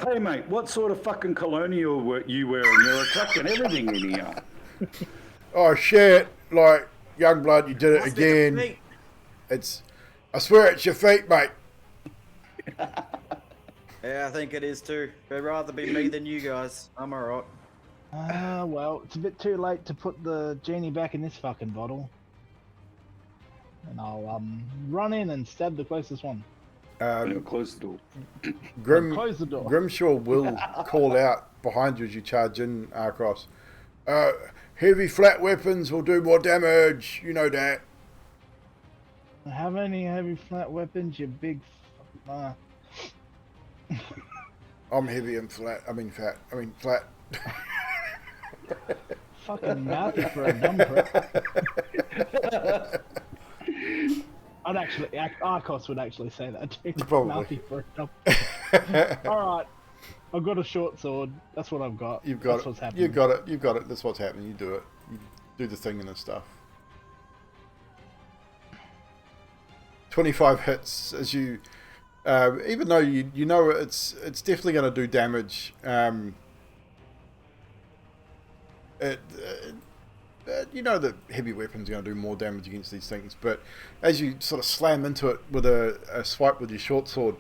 Hey mate, what sort of fucking colonial were you wearing? You're attracting everything in here. Oh shit, like Youngblood, you did it Must be the again. feet. I swear it's your feet, mate. Yeah, I think it is too. It'd rather be me than you guys. I'm alright. Well, it's a bit too late to put the genie back in this fucking bottle. And I'll run in and stab the closest one. Close the door. Close the door. Grimshaw will call out behind you as you charge in, Arcos. Heavy flat weapons will do more damage. You know that. Have any heavy flat weapons, you big... I'm heavy and flat. I mean fat. I mean flat. Fucking mouthy for a dumb prick. I'd actually... Arcos would actually say that too. Probably. Mouthy for a dumb... Alright. I've got a short sword. That's what I've got. You've got That's it. what's happening. You've got it. You've got it. That's what's happening. You do it. You do the thing and stuff. 25 hits as you, even though you know it's definitely going to do damage. You know that heavy weapons are going to do more damage against these things, but as you sort of slam into it with a swipe with your short sword,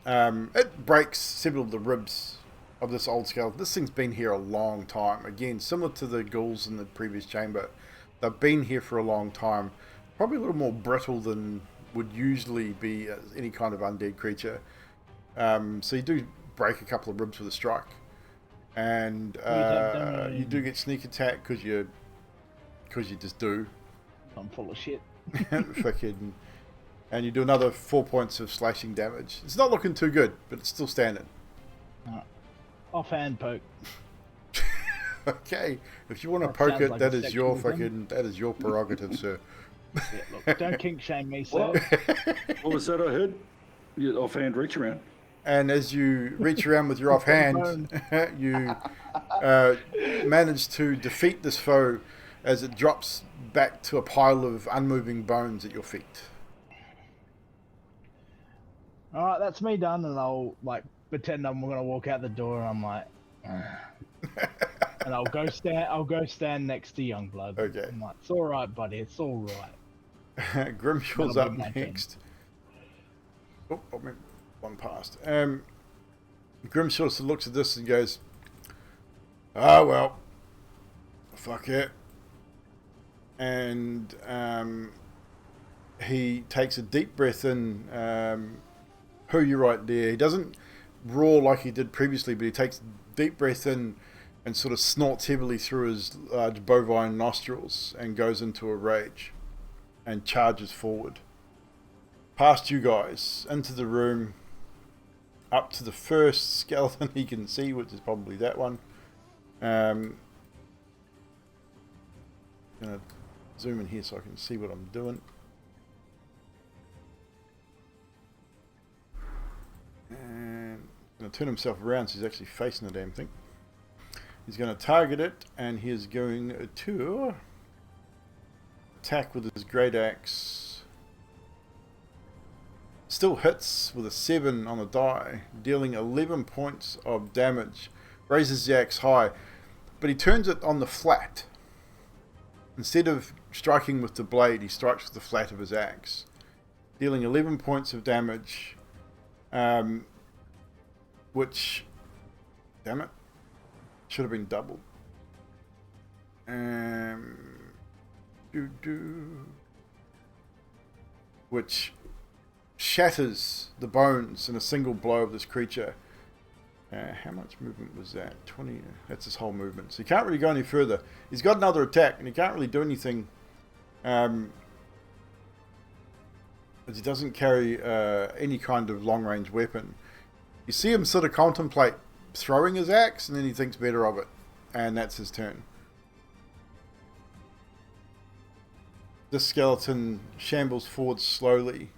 it breaks several of the ribs of this old skeleton. This thing's been here a long time. Again, similar to the ghouls in the previous chamber, they've been here for a long time. Probably a little more brittle than would usually be any kind of undead creature. So you do break a couple of ribs with a strike, and you do get sneak attack because you just do. I'm full of shit. Fucking, and you do another 4 points of slashing damage. It's not looking too good, but it's still standing. Offhand poke. Okay, if you want to That poke sounds it, like that a is sexual your thing. fucking, that is your prerogative, sir. Yeah, look, don't kink shame me, sir. What? What was that I heard? You offhand reach around. And as you reach around with your offhand, you manage to defeat this foe as it drops back to a pile of unmoving bones at your feet. Alright, that's me done, and I'll like pretend I'm gonna walk out the door, and I'm like, and I'll go stand next to Youngblood. Okay. I'm like, it's all right, buddy. It's all right. Grimshaw's That'll up be my turn. next. Oh, I meant one past. Grimshaw sort of looks at this and goes, "Ah, well, fuck it." And he takes a deep breath in. Who you right there? He doesn't roar like he did previously, but he takes a deep breath in and sort of snorts heavily through his large bovine nostrils and goes into a rage and charges forward past you guys into the room, up to the first skeleton he can see, which is probably that one. Gonna zoom in here so I can see what I'm doing. And gonna turn himself around so he's actually facing the damn thing. He's going to target it, and he is going to attack with his great axe. Still hits with a 7 on the die, dealing 11 points of damage. Raises the axe high, but he turns it on the flat. Instead of striking with the blade, he strikes with the flat of his axe, dealing 11 points of damage, which, damn it, should have been doubled. Which shatters the bones in a single blow of this creature. How much movement was that? 20. That's his whole movement. So he can't really go any further. He's got another attack, and he can't really do anything. But he doesn't carry any kind of long-range weapon. You see him sort of contemplate throwing his axe, and then he thinks better of it, and that's his turn. This skeleton shambles forward slowly,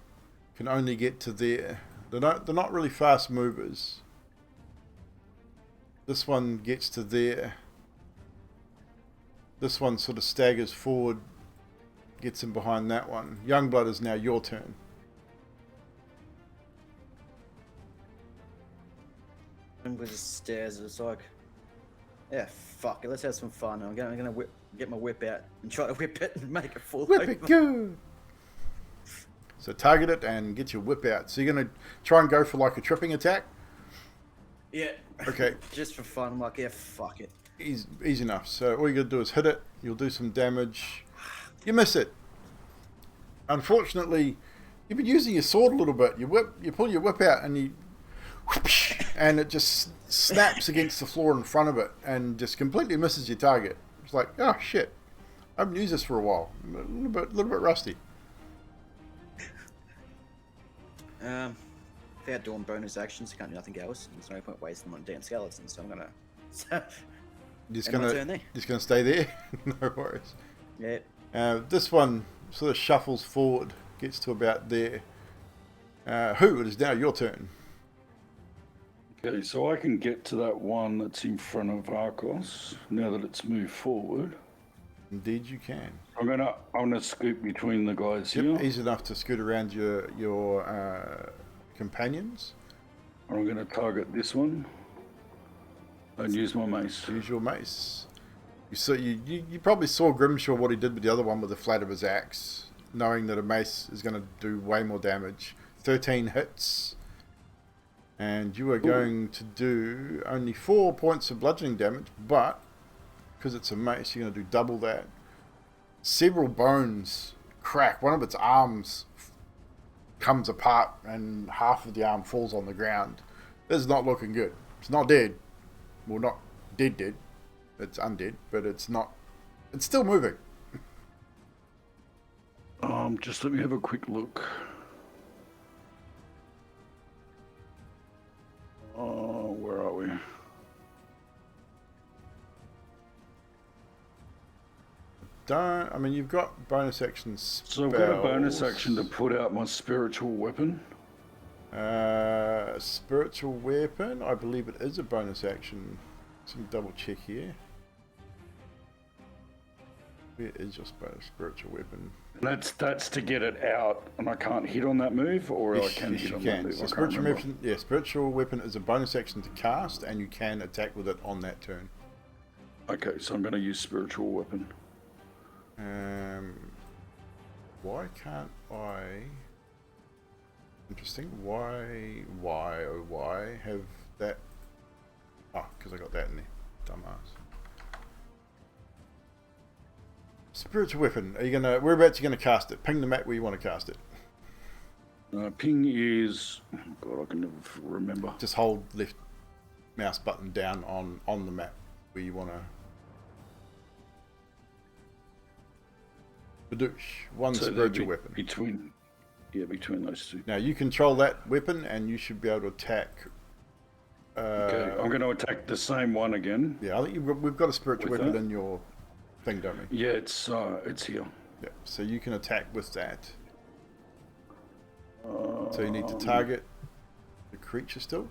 can only get to there. They're not really fast movers. This one gets to there. This one sort of staggers forward, gets him behind that one. Youngblood is now your turn. And with the stairs, it's like, yeah, fuck it, let's have some fun. I'm gonna get my whip out and try to whip it and make it fall Whip over. it, go! So target it and get your whip out. So you're going to try and go for like a tripping attack? Yeah. Okay. Just for fun, I'm like, yeah, fuck it. Easy enough. So all you gotta do is hit it. You'll do some damage. You miss it. Unfortunately, you've been using your sword a little bit. You pull your whip out, and and it just snaps against the floor in front of it, and just completely misses your target. It's like, oh shit, I haven't used this for a while. A little bit rusty. Without doing bonus actions, I can't do nothing else. There's no point wasting them on damn skeletons, so I'm gonna. Just End my turn there. gonna stay there. No worries. Yeah. This one sort of shuffles forward, gets to about there. Who? It is now your turn. Okay, so I can get to that one that's in front of Arcos now that it's moved forward. Indeed, you can. I'm gonna scoot between the guys here. Yep, easy enough to scoot around your companions. I'm gonna target this one and use my mace. Use your mace. You probably saw Grimshaw what he did with the other one with the flat of his axe, knowing that a mace is going to do way more damage. 13 hits. And you are going to do only 4 points of bludgeoning damage, but because it's a mace, you're going to do double that. Several bones crack. One of its arms comes apart and half of the arm falls on the ground. This is not looking good. It's not dead. Well, not dead. It's undead, but it's not. It's still moving. Just let me have a quick look. Where are we? I mean, you've got bonus actions. So I've got a bonus action to put out my spiritual weapon. Spiritual weapon. I believe it is a bonus action. Let me double check here. Where is your spiritual weapon? That's to get it out, and I can't hit on that move, or I can hit on that move. So spiritual weapon is a bonus action to cast, and you can attack with it on that turn. Okay, so I'm going to use spiritual weapon. Why can't I? Interesting. Why have that? Oh, because I got that in there. Dumbass. Spiritual weapon. Are you gonna? Whereabouts are you gonna cast it? Ping the map where you want to cast it. Ping is. Oh God, I can never remember. Just hold left mouse button down on the map where you want to. Badoosh. One so spiritual weapon. Between those two. Now you control that weapon, and you should be able to attack. Okay, I'm going to attack the same one again. Yeah, I think we've got a spiritual weapon in your thing, don't we? Yeah, it's here. Yeah, so you can attack with that. So you need to target the creature still.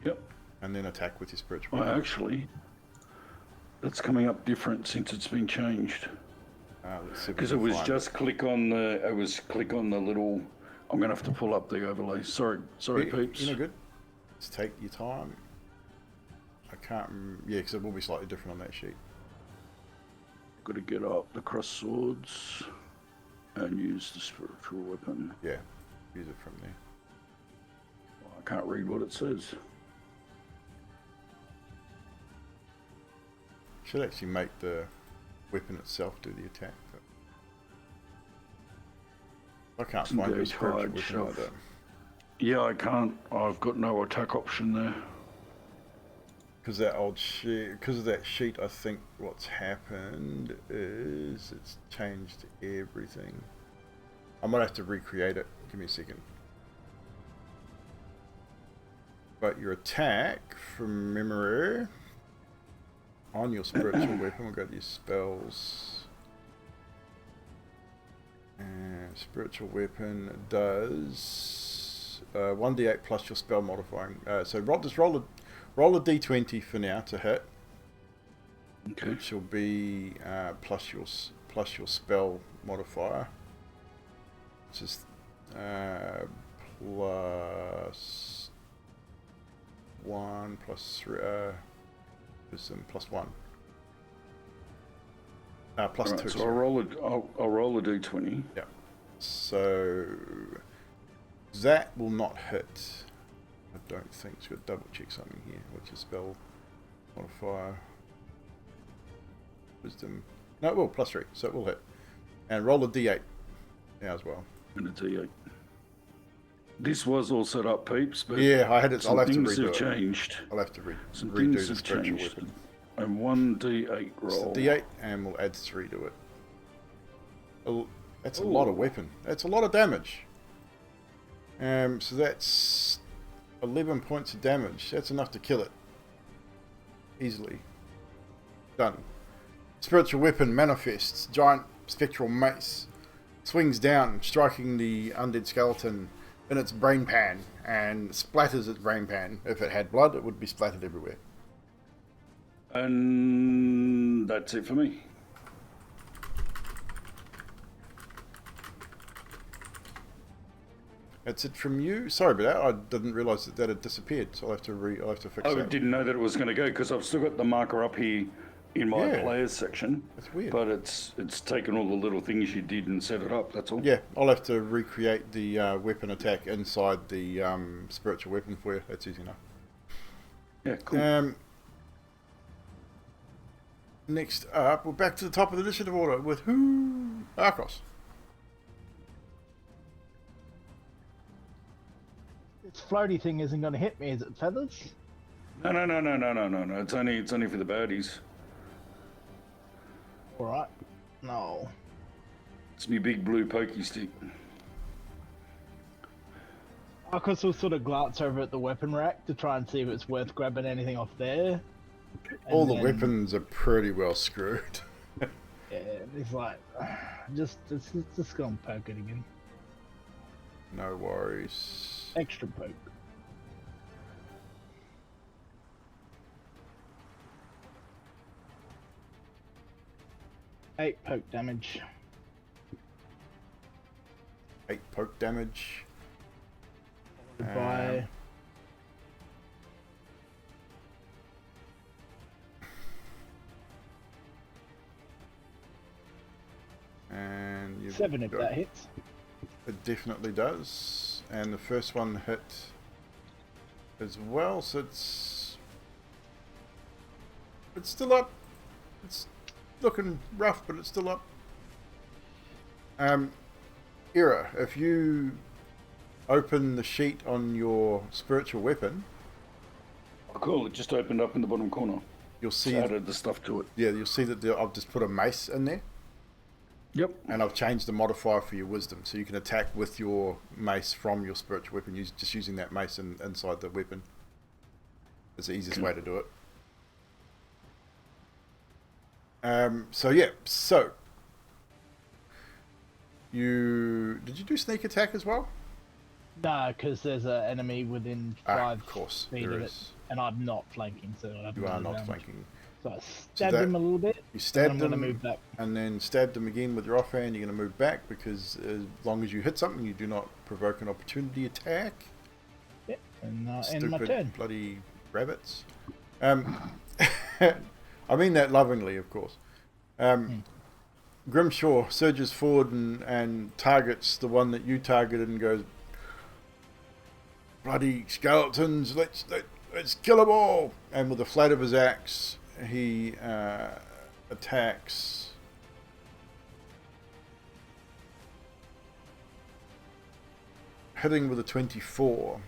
Yep. And then attack with your spiritual weapon. Actually, that's coming up different since it's been changed. Because it was just click on the. It was click on the little. I'm gonna have to pull up the overlay. Sorry, peeps. You know, good. Just take your time. I can't. Yeah, because it will be slightly different on that sheet. Got to get up the cross swords and use the spiritual weapon. Yeah, use it from there. I can't read what it says. Should actually make the weapon itself do the attack. But I can't find the spiritual weapon either. Yeah, I can't. I've got no attack option there. Because that old sheet, because of that sheet, I think what's happened is it's changed everything. I might have to recreate it. Give me a second. But your attack from memory on your spiritual weapon, we'll go to your spells. And spiritual weapon does 1d8 plus your spell modifying. So just roll a d20 for now to hit. Okay. Which will be plus your spell modifier, which is plus 1 plus 3. Plus 1. Plus Right, 2. So I'll roll a d20. Yeah. So that will not hit. I don't think. It's got to double check something here, which is spell modifier. Wisdom. No, it will, +3, so it will hit. And roll a d8 now as well. And a D8. This was all set up, peeps, but Yeah, I had it. I'll some have to things redo have it. changed. I'll have to Some redo things the have spiritual changed. weapon. And 1d8 It's the roll. d8, and we'll add 3 to it. That's a Ooh. lot of weapon. That's a lot of damage. So that's 11 points of damage. That's enough to kill it. Easily. Done. Spiritual weapon manifests. Giant spectral mace. Swings down, striking the undead skeleton in its brain pan, and splatters its brain pan. If it had blood, it would be splattered everywhere. And that's it for me. That's it from you. Sorry about that. I didn't realise that had disappeared, so I'll have to fix I that. didn't know that it was going to go because I've still got the marker up here in my Yeah. players section. That's weird. But it's taken all the little things you did and set it up. That's all. Yeah, I'll have to recreate the weapon attack inside the spiritual weapon for you. That's easy enough. Yeah, cool. Next up, we're back to the top of the initiative order with who? Arcos. This floaty thing isn't going to hit me, is it, Feathers? No. It's only for the baddies. Alright. No. It's me big blue pokey stick. Arcos will sort of glance over at the weapon rack to try and see if it's worth grabbing anything off there. All And the then, weapons are pretty well screwed. Yeah, he's like, just go and poke it again. No worries. Extra poke. Eight poke damage. 8 poke damage. Goodbye. And you've 7 if got- that hits. It definitely does. And the first one hit as well, so it's still up. It's looking rough, but it's still up. Era, if you open the sheet on your spiritual weapon, Oh, cool. It just opened up in the bottom corner. you'll Just see. added the stuff to it. Yeah, you'll see that I've just put a mace in there, Yep. and I've changed the modifier for your wisdom, so you can attack with your mace from your spiritual weapon, just using that mace inside the weapon. It's the easiest way to do it. So yeah, so did you do sneak attack as well? No, because there's an enemy within 5 of course, feet there of is. it, and I'm not flanking, so I You are not flanking. So I stabbed that- him a little bit. You and stabbed I'm going to him, move back. and then stabbed him again with your offhand. You're going to move back because as long as you hit something, you do not provoke an opportunity attack. Yep, and end Stupid my turn. bloody rabbits. I mean that lovingly, of course. Grimshaw surges forward and targets the one that you targeted and goes, "Bloody skeletons! Let's kill them all!" And with the flat of his axe, he attacks. Hitting with a 24.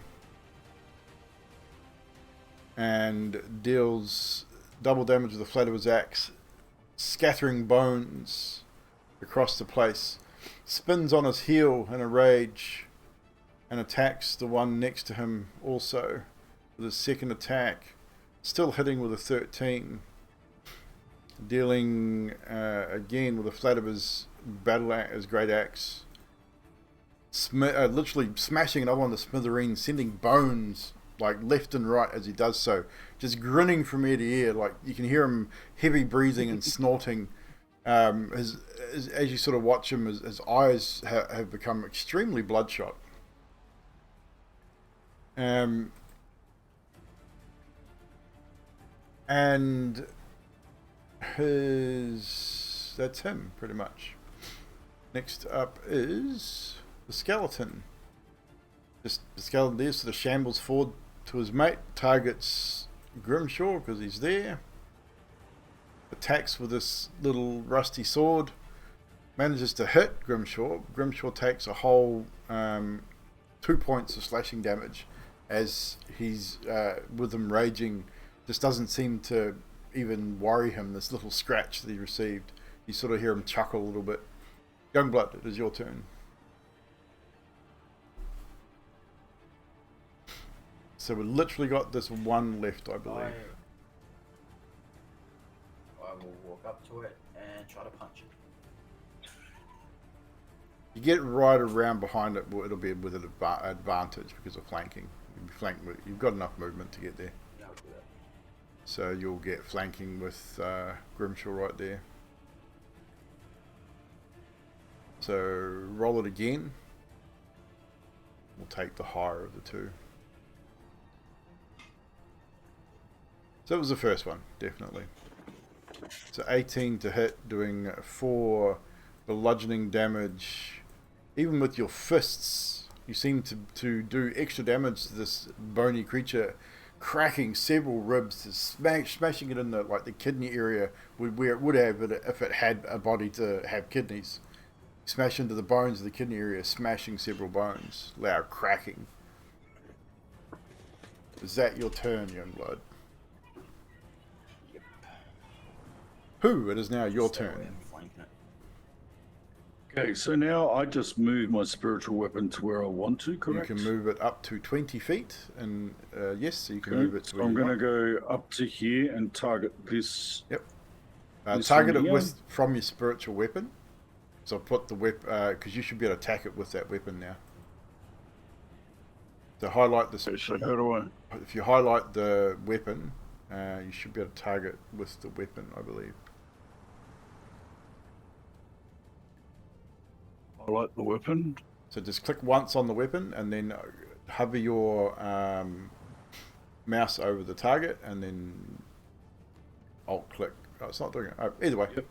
And deals double damage with the flat of his axe, scattering bones across the place. Spins on his heel in a rage and attacks the one next to him also with his second attack, still hitting with a 13. Dealing again with the flat of his his great axe, literally smashing another one to smithereens, sending bones like left and right as he does so, just grinning from ear to ear. Like you can hear him heavy breathing and snorting. As you sort of watch him, his eyes have become extremely bloodshot. And that's him pretty much. Next up is the skeleton. Just the skeleton there, so the shambles forward to his mate, targets Grimshaw because he's there. Attacks with this little rusty sword. Manages to hit Grimshaw. Grimshaw takes a whole 2 points of slashing damage as he's with him raging. Just doesn't seem to even worry him, this little scratch that he received. You sort of hear him chuckle a little bit. Youngblood, it is your turn. So we've literally got this one left, I believe. I will walk up to it and try to punch it. You get right around behind it, it'll be with an advantage because of flanking. You've got enough movement to get there. Yeah, I'll do that. So you'll get flanking with Grimshaw right there. So roll it again. We'll take the higher of the two. So that was the first one, definitely. So 18 to hit, doing 4 bludgeoning damage. Even with your fists, you seem to do extra damage to this bony creature, cracking several ribs, smashing it in the kidney area where it would have it if it had a body to have kidneys. Smash into the bones of the kidney area, smashing several bones, loud cracking. Is that your turn, Youngblood? Yep. Who? It is now your Stay away turn. and flank it. Okay, so now I just move my spiritual weapon to where I want to, correct? You can move it up to 20 feet, and yes, so you can Okay, move it to so where I'm you going to want. go up to here and target this. Yep. This Target one it here? from your spiritual weapon. So put the weapon, because you should be able to attack it with that weapon now. So highlight this. Okay, so how do I? If you highlight the weapon, you should be able to target with the weapon, I believe. Highlight the weapon. So just click once on the weapon, and then hover your mouse over the target, and then alt click. Oh, it's not doing it. Oh, either way. Yep.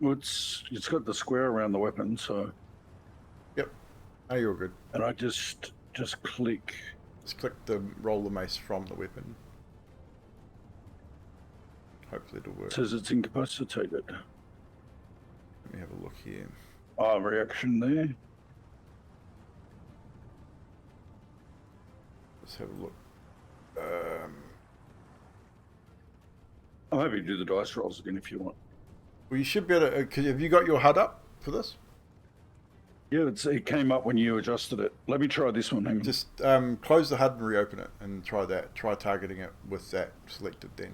Well, it's got the square around the weapon, so. Yep. Oh, you're good. And I just click. Just click the roll the mace from the weapon. Hopefully it'll work. It says it's incapacitated. Let me have a look here. Reaction there. Let's have a look. I'm happy to do the dice rolls again if you want. Well, you should be able to. Have you got your HUD up for this? Yeah, it came up when you adjusted it. Let me try this one. Hang on. Just close the HUD and reopen it, and try that. Try targeting it with that selected then.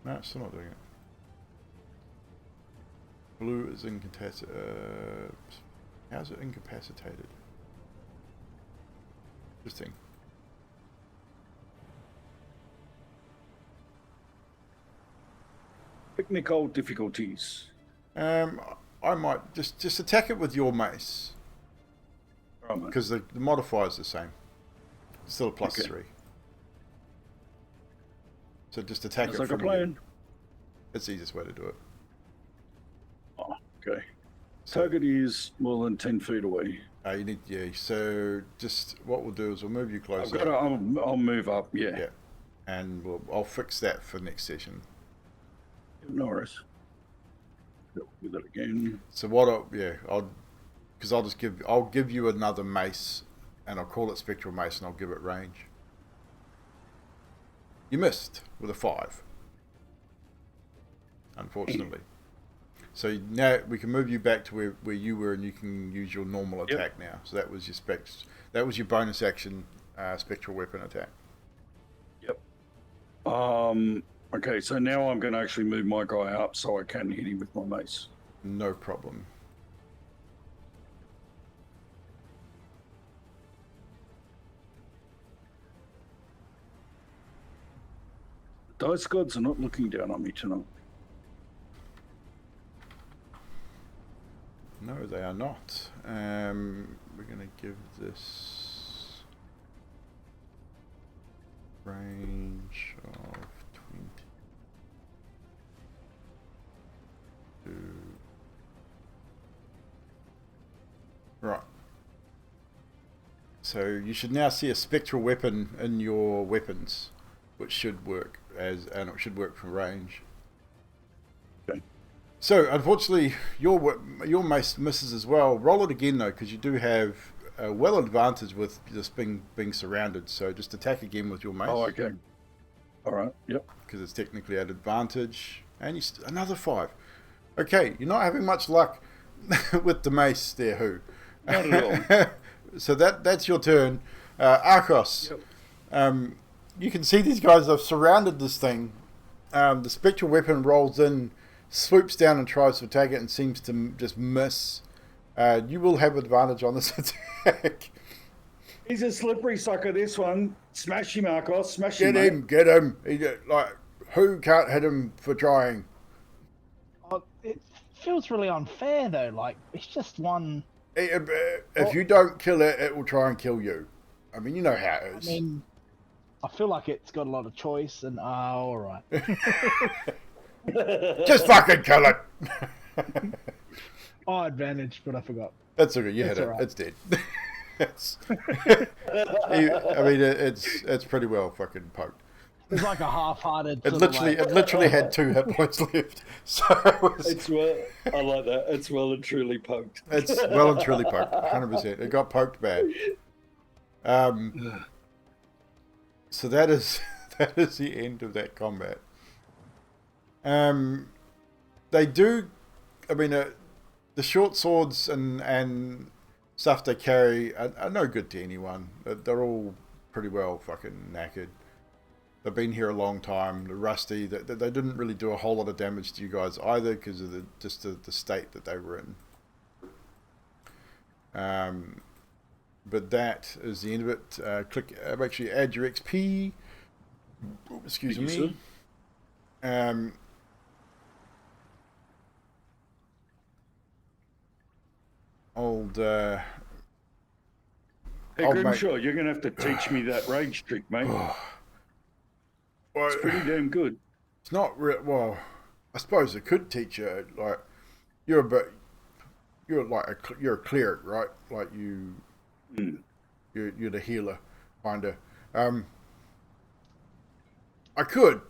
No, it's still not doing it. Blue is incapacitated. How's it incapacitated? Interesting. Technical difficulties. I might just attack it with your mace, Right, mate. because the modifier is the same. It's still a plus Okay. 3. So just attack Sounds it like a from again. plan. It's the easiest way to do it. Oh, okay. So, Target is more than 10 feet away. you need, yeah. So just what we'll do is we'll move you I've closer. got to, I'll move up. Yeah. Yeah, and I'll fix that for next session. No worries. Do that again. So I'll give you another mace, and I'll call it spectral mace, and I'll give it range. You missed with a 5, unfortunately. So now we can move you back to where you were, and you can use your normal attack now. So that was your that was your bonus action spectral weapon attack. Yep. Okay, so now I'm going to actually move my guy up so I can hit him with my mace. No problem. The dice gods are not looking down on me tonight. No, they are not. We're going to give this... Range of 20. Right. So you should now see a spectral weapon in your weapons, which should work and it should work for range. Okay. So unfortunately, your mace misses as well. Roll it again though, because you do have a well advantage with just being surrounded. So just attack again with your mace. Oh, okay. All right. Yep. Because it's technically at advantage, and you another 5. Okay, you're not having much luck with the mace there, Who? Not at all. So that's your turn, Arcos. Yep. You can see these guys have surrounded this thing. The spectral weapon rolls in, swoops down and tries to attack it, and seems to just miss. You will have advantage on this attack. He's a slippery sucker, this one. Smash him, Arcos. Smash him. Get him. Like, who can't hit him for trying? Oh, it feels really unfair though. Like it's just one. If you don't kill it, it will try and kill you. I mean, you know how it is. I mean, I feel like it's got a lot of choice, and all right. Just fucking kill it. Oh, advantage, but I forgot. That's okay. You hit it. Right. It's dead. I mean, it's pretty well fucking poked. It's like a half-hearted. It literally had 2 hit points left. So It's well. I like that. It's well and truly poked. it's well and truly poked. 100%. It got poked bad. So that is the end of that combat. They do. I mean, the short swords and stuff they carry are no good to anyone. They're all pretty well fucking knackered. They've been here a long time. They're rusty. They didn't really do a whole lot of damage to you guys either because of the state that they were in. But that is the end of it. Click. Make sure you add your XP. Excuse me. Old. Hey, Grimshaw, you're going to have to teach me that rage trick, mate. Well, It's pretty damn good. it's not well. I suppose it could teach you. Like you're a cleric, right? Like you're the healer, kinda. I could.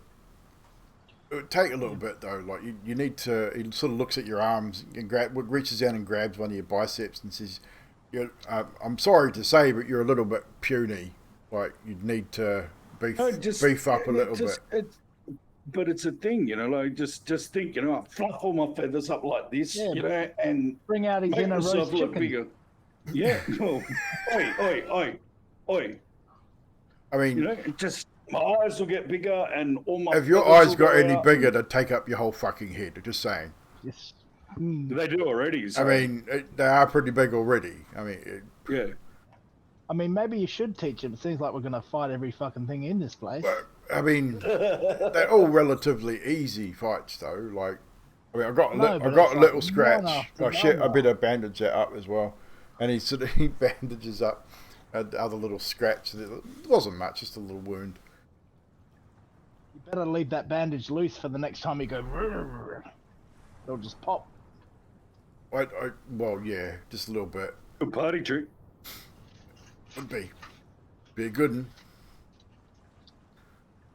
It would take a little bit though. Like you need to. He sort of looks at your arms and reaches down and grabs one of your biceps and says, "I'm sorry to say, but you're a little bit puny. Like you'd need to beef up a little bit." But it's a thing, like just think, I fluff all my feathers up like this, Yeah, and bring out his make inner myself roast look chicken. bigger. Yeah. Oh, oi. I mean, just my eyes will get bigger and all my. if your feathers eyes will got go any out. bigger, they'd take up your whole fucking head. Just saying. Yes. They do already. So. I mean, they are pretty big already. I mean, yeah. I mean, maybe you should teach him. It seems like we're going to fight every fucking thing in this place. I mean, they're all relatively easy fights, though. Like, I mean, I got a little scratch. I better bandage that up as well. And he bandages up the other little scratch. It wasn't much, just a little wound. You better leave that bandage loose for the next time you go. It'll just pop. Well, yeah, just a little bit. Good party trick. Would be a good one.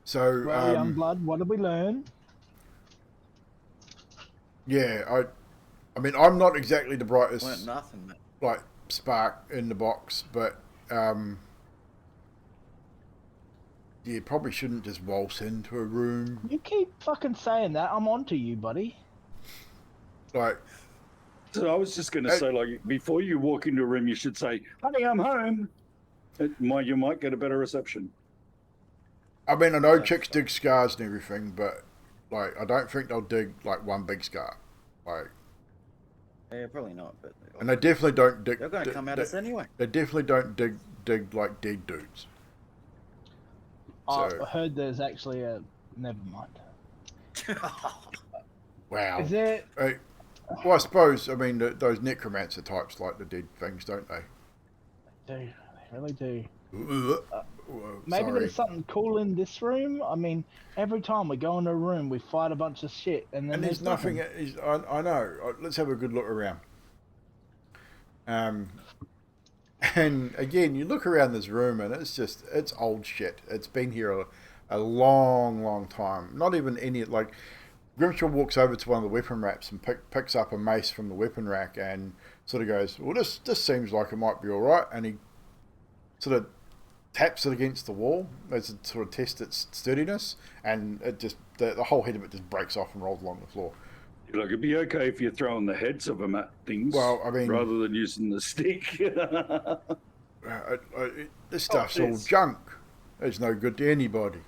So, Well, young blood, what did we learn? yeah, I mean, I'm not exactly the brightest. Weren't nothing, mate. Like spark in the box, but you probably shouldn't just waltz into a room. You keep fucking saying that. I'm onto you, buddy. Like, So I was just going to say, like, before you walk into a room, you should say, "Honey, I'm home." You might get a better reception. I mean, I know chicks dig scars and everything, but like, I don't think they'll dig like one big scar. Like, Yeah, probably not, but and they definitely don't dig. they're going to come at us anyway. They definitely don't dig like dead dudes. I So- heard there's actually a. Never mind. Wow. Is there? Well, I suppose, I mean, those necromancer types like the dead things, don't they? They really do. Whoa, Maybe sorry. there's something cool in this room. I mean, every time we go in a room, we fight a bunch of shit, and then And there's nothing. I know. Let's have a good look around. And again, you look around this room, and it's old shit. It's been here a long, long time. Not even any like. Grimshaw walks over to one of the weapon racks and picks up a mace from the weapon rack and sort of goes, "Well, this seems like it might be all right." And he sort of taps it against the wall as it sort of tests its sturdiness, and it just the whole head of it just breaks off and rolls along the floor. Look, it'd be okay if you're throwing the heads of them at things, Well, I mean, rather than using the stick. This stuff's all junk. It's no good to anybody.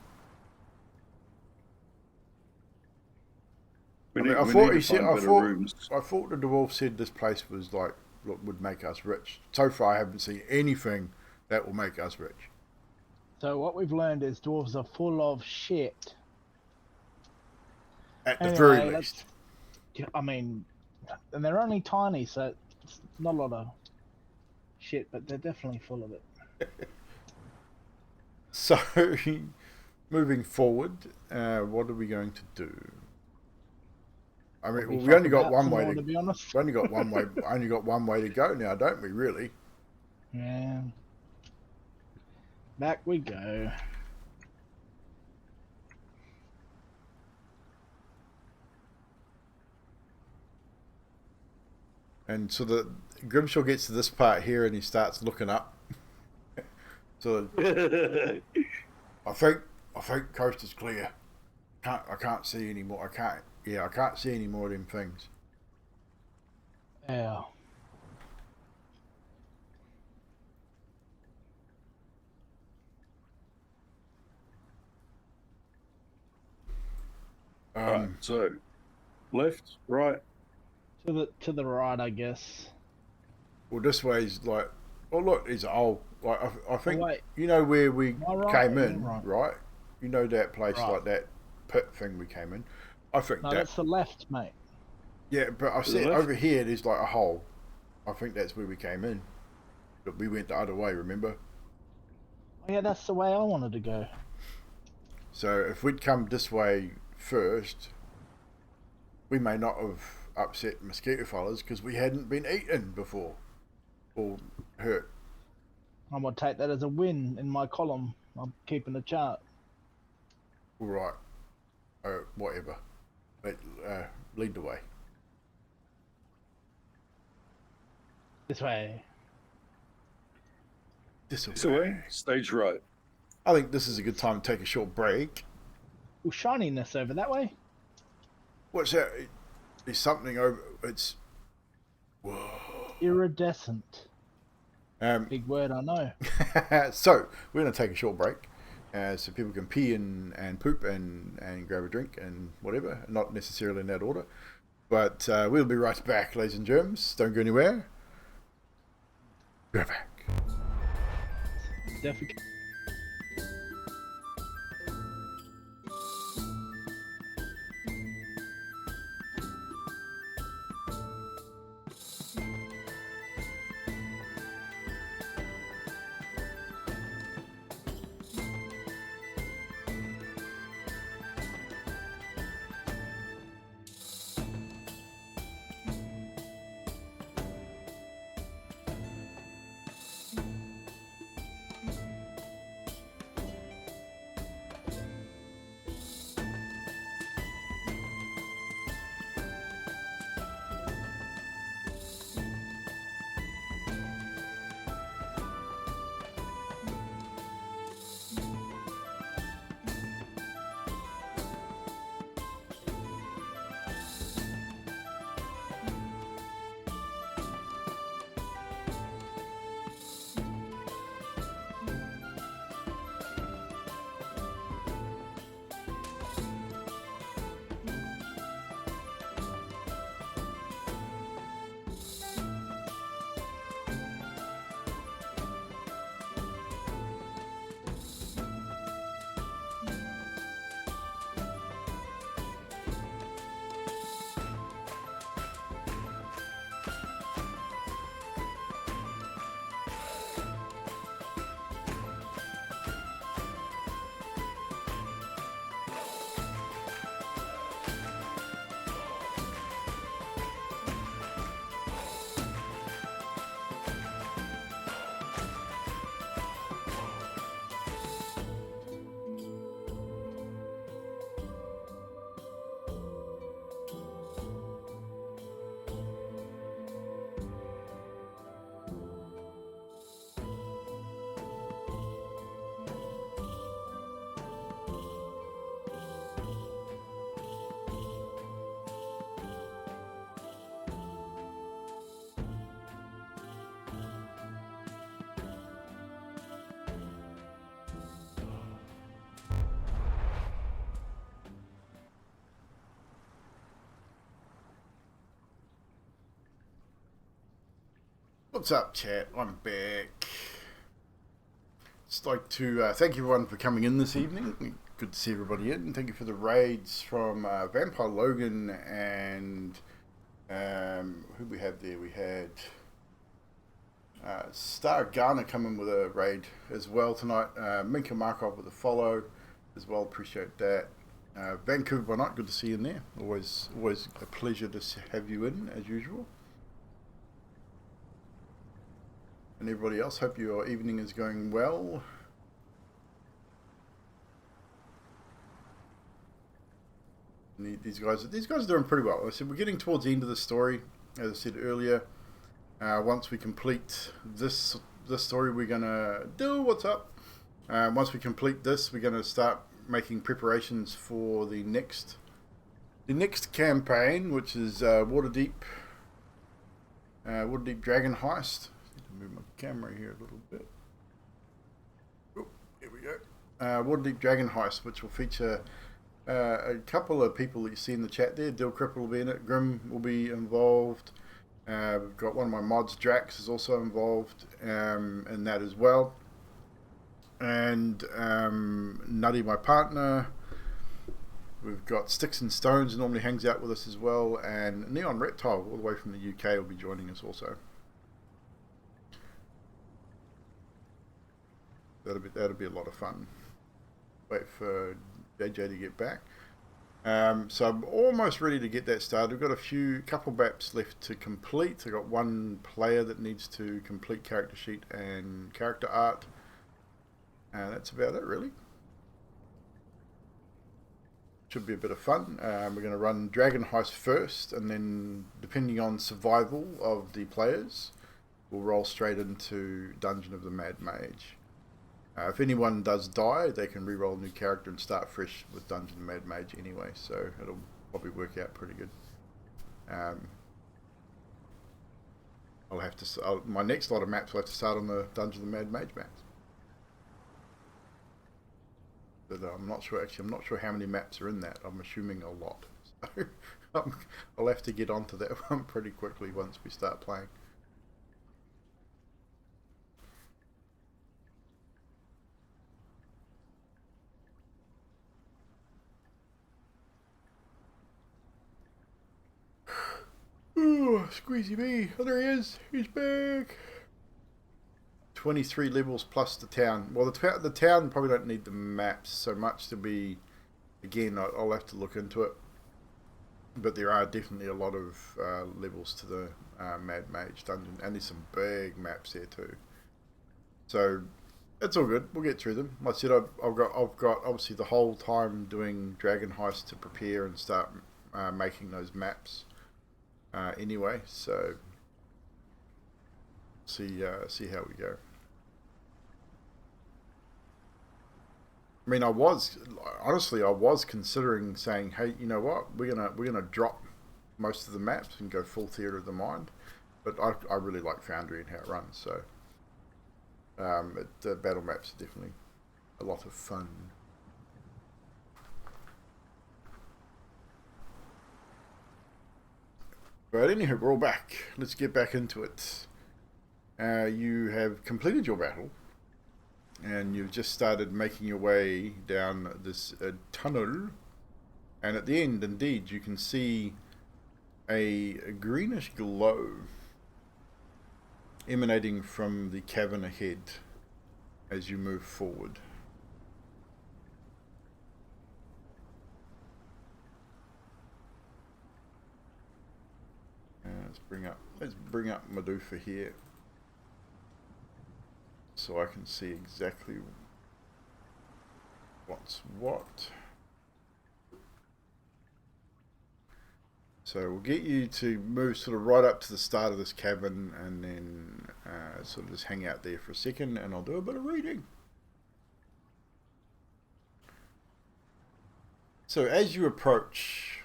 I thought the dwarf said this place was like would make us rich. So far, I haven't seen anything that will make us rich. So what we've learned is dwarves are full of shit. At the very least. I mean, and they're only tiny, so it's not a lot of shit, but they're definitely full of it. So, moving forward, what are we going to do? I mean, we only got one way to be honest. We only got one way to go now, don't we? Really? Yeah. Back we go. And so the Grimshaw gets to this part here, and he starts looking up. So I think coast is clear. I can't see any more. I can't see any more of them things. Yeah. Right, so left, right. To the right, I guess. Well, this way's like, oh look, it's old. Like I think wait. you know where we came in, right? right? You know that place, Right. like that pit thing we came in. I think No, that's the left, mate. Yeah, but I said over here there's like a hole. I think that's where we came in. But we went the other way, remember? Oh, yeah, that's the way I wanted to go. So if we'd come this way first, we may not have upset mosquito fellas because we hadn't been eaten before or hurt. I'm gonna take that as a win in my column. I'm keeping a chart. All right. Whatever. But, lead the way. This way. This way. Stage right. I think this is a good time to take a short break. Well, shininess over that way. What's that? There's something over. It's. Whoa. Iridescent. Big word, I know. So we're going to take a short break, so people can pee and poop and grab a drink and whatever. Not necessarily in that order, but we'll be right back, ladies and germs. Don't go anywhere. Be right back. Defecate. What's up, chat? I'm back. Just like to thank everyone for coming in this evening. Good to see everybody in. Thank you for the raids from Vampire Logan and who we had there? We had Star Garner coming with a raid as well tonight. Minka Markov with a follow as well. Appreciate that. Vancouver by night. Good to see you in there. Always a pleasure to have you in as usual. And everybody else, hope your evening is going well. These guys are doing pretty well. I said we're getting towards the end of the story, as I said earlier. Once we complete this story, we're gonna do what's up. Once we complete this, we're gonna start making preparations for the next campaign, which is Waterdeep Dragon Heist. Move my camera here a little bit. Oh, here we go. Waterdeep Dragon Heist, which will feature a couple of people that you see in the chat there. Dill Cripple will be in it. Grim will be involved. We've got one of my mods, Drax, is also involved in that as well. And Nutty, my partner. We've got Sticks and Stones, who normally hangs out with us as well. And Neon Reptile, all the way from the UK, will be joining us also. That'll be a lot of fun. Wait for JJ to get back. So I'm almost ready to get that started. We've got a couple maps left to complete. I've got one player that needs to complete character sheet and character art. And that's about it, really. Should be a bit of fun. We're going to run Dragon Heist first, and then depending on survival of the players, we'll roll straight into Dungeon of the Mad Mage. If anyone does die, they can re-roll a new character and start fresh with Dungeon of the Mad Mage anyway, so it'll probably work out pretty good. My next lot of maps will have to start on the Dungeon of the Mad Mage maps. But I'm not sure how many maps are in that. I'm assuming a lot. So I'll have to get onto that one pretty quickly once we start playing. Ooh, Squeezy B. Oh, there he is. He's back. 23 levels plus the town. Well, the town probably don't need the maps so much to be... Again, I'll have to look into it. But there are definitely a lot of levels to the Mad Mage dungeon. And there's some big maps there too. So, it's all good. We'll get through them. Like I said, I've got obviously the whole time doing Dragon Heist to prepare and start making those maps. Anyway, so see how we go. I mean, I was considering saying, hey, you know what, we're gonna drop most of the maps and go full Theatre of the Mind, but I really like Foundry and how it runs, so the battle maps are definitely a lot of fun. But anywho, we're all back. Let's get back into it. You have completed your battle, and you've just started making your way down this tunnel. And at the end, indeed, you can see a greenish glow emanating from the cavern ahead as you move forward. Let's bring up Madufa here so I can see exactly what's what. So we'll get you to move sort of right up to the start of this cavern and then sort of just hang out there for a second, and I'll do a bit of reading. So as you approach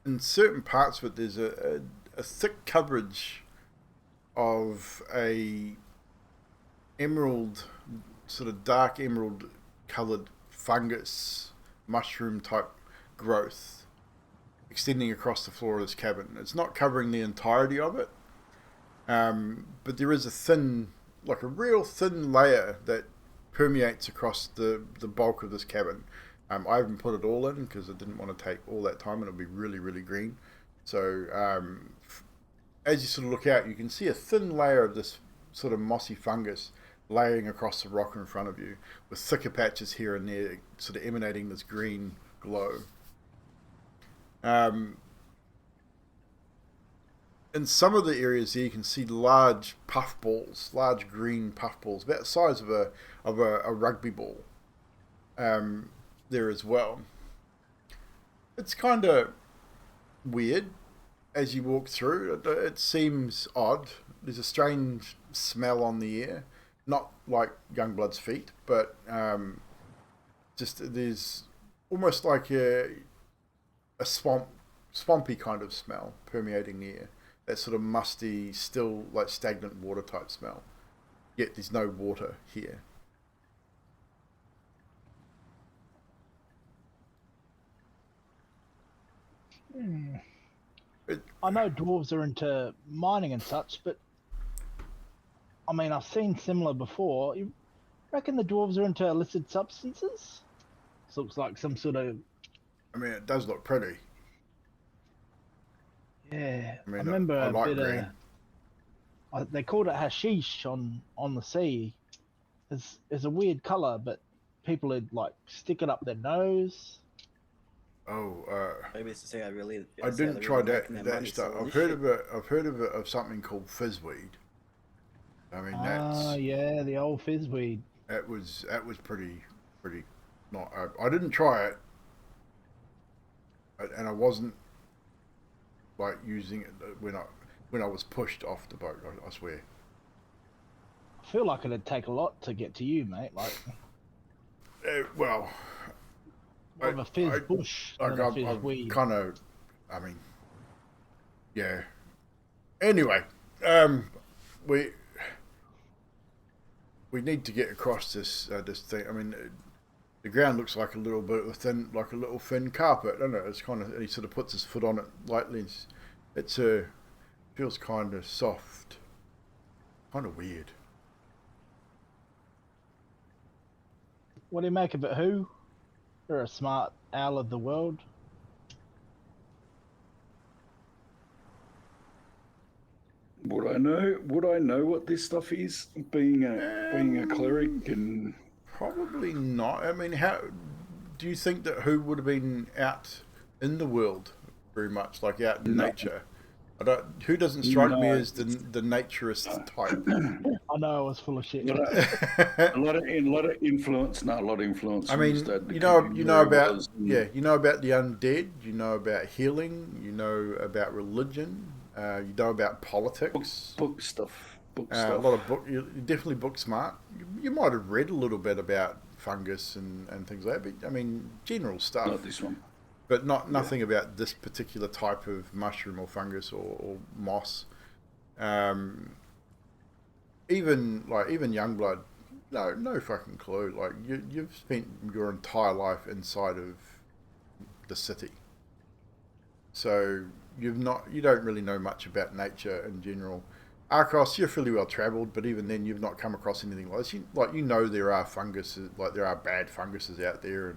in certain parts of it, there's a thick coverage of a emerald, sort of dark emerald coloured fungus, mushroom type growth extending across the floor of this cabin. It's not covering the entirety of it, but there is a thin, like a real thin layer that permeates across the bulk of this cabin. I haven't put it all in because I didn't want to take all that time, and it'll be really, really green. So as you sort of look out, you can see a thin layer of this sort of mossy fungus laying across the rock in front of you, with thicker patches here and there, sort of emanating this green glow. In some of the areas here, you can see large puffballs, large green puffballs, about the size of a rugby ball. There as well. It's kind of weird as you walk through. It seems odd. There's a strange smell on the air, not like Youngblood's feet, but just there's almost like a swampy kind of smell permeating the air. That sort of musty, still like stagnant water type smell. Yet there's no water here. I know dwarves are into mining and such, but I mean, I've seen similar before. You reckon the dwarves are into illicit substances? This looks like some sort of... I mean, it does look pretty. Yeah, I mean, I remember I like a bit green. of... They called it hashish on the sea. It's a weird colour, but people would like stick it up their nose. Oh, Maybe it's to say I really. I see how didn't they're try really that making their that money stuff. selling I've this heard shit. of it. I've heard of something called fizzweed. I mean, Yeah, the old fizzweed. that was pretty not. I didn't try it, and I wasn't like using it when I was pushed off the boat. I swear. I feel like it'd take a lot to get to you, mate. Like Well, more of a fizz bush than a fizz I've weed. kind of. I mean, yeah. Anyway, we need to get across this thing. I mean, the ground looks like a little bit of thin carpet, doesn't it? It's kind of. He sort of puts his foot on it lightly. It's feels kind of soft, kind of weird. What do you make of it, who? You're a smart owl of the world. Would I know what this stuff is? Being a cleric and Probably not. I mean, how do you think that who would have been out in the world very much, like out in nature? Who doesn't strike me as the naturist type. I know I was full of shit. a lot of influence. No, a lot of influence. I from mean, his dad you know becoming where he about was. you know about the undead. You know about healing. You know about religion. You know about politics. book stuff. A lot of book. You're definitely book smart. You might have read a little bit about fungus and things like that. But I mean, general stuff. Not this one. But nothing about this particular type of mushroom or fungus or moss. Even Youngblood, no fucking clue. Like you've spent your entire life inside of the city, so you don't really know much about nature in general. Arcos, you're fairly well travelled, but even then you've not come across anything like this. You know there are funguses, like there are bad funguses out there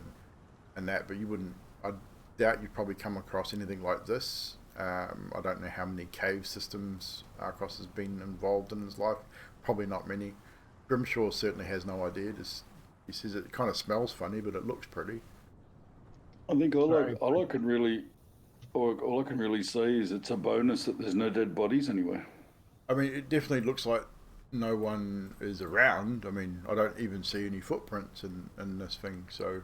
and that, but you wouldn't. I doubt you've probably come across anything like this. I don't know how many cave systems Arcos has been involved in his life. Probably not many. Grimshaw certainly has no idea. He says it kind of smells funny, but it looks pretty. I think all I can really say is it's a bonus that there's no dead bodies anywhere. I mean, it definitely looks like no one is around. I mean, I don't even see any footprints in this thing, so...